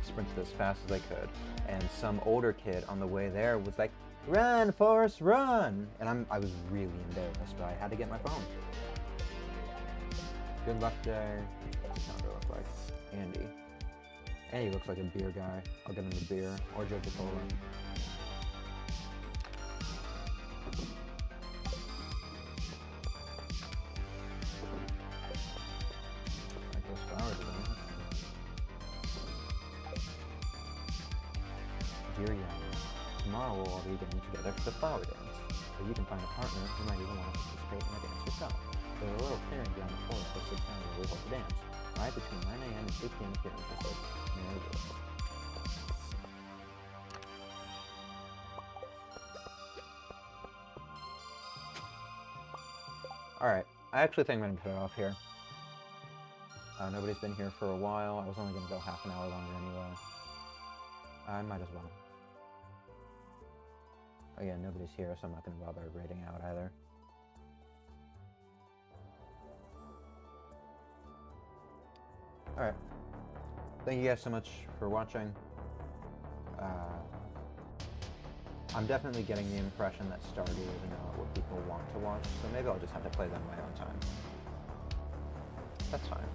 Sprinted as fast as I could. And some older kid on the way there was like, run, Forrest, run! And I was really embarrassed, but I had to get my phone. Good luck day. What's the founder look like? Andy. Andy looks like a beer guy. I'll get him a beer or Coca-Cola. Like those flowers are nice. Dear Young, tomorrow we'll all be getting together for the flower dance. If you can find a partner, you might even want to participate in the dance yourself. There's a little clearing beyond the forest that's the town where we hold the dance. Right between 9 a.m. and 8 p.m. if you're interested. Mary Lewis. Alright, I actually think I'm going to cut it off here. Nobody's been here for a while. I was only going to go half an hour longer anyway. I might as well. Oh yeah, nobody's here, so I'm not going to bother rating out either. Alright. Thank you guys so much for watching. I'm definitely getting the impression that Stardew is not what people want to watch, so maybe I'll just have to play them my own time. That's fine.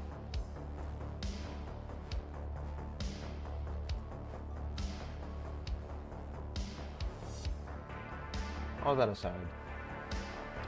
All that aside,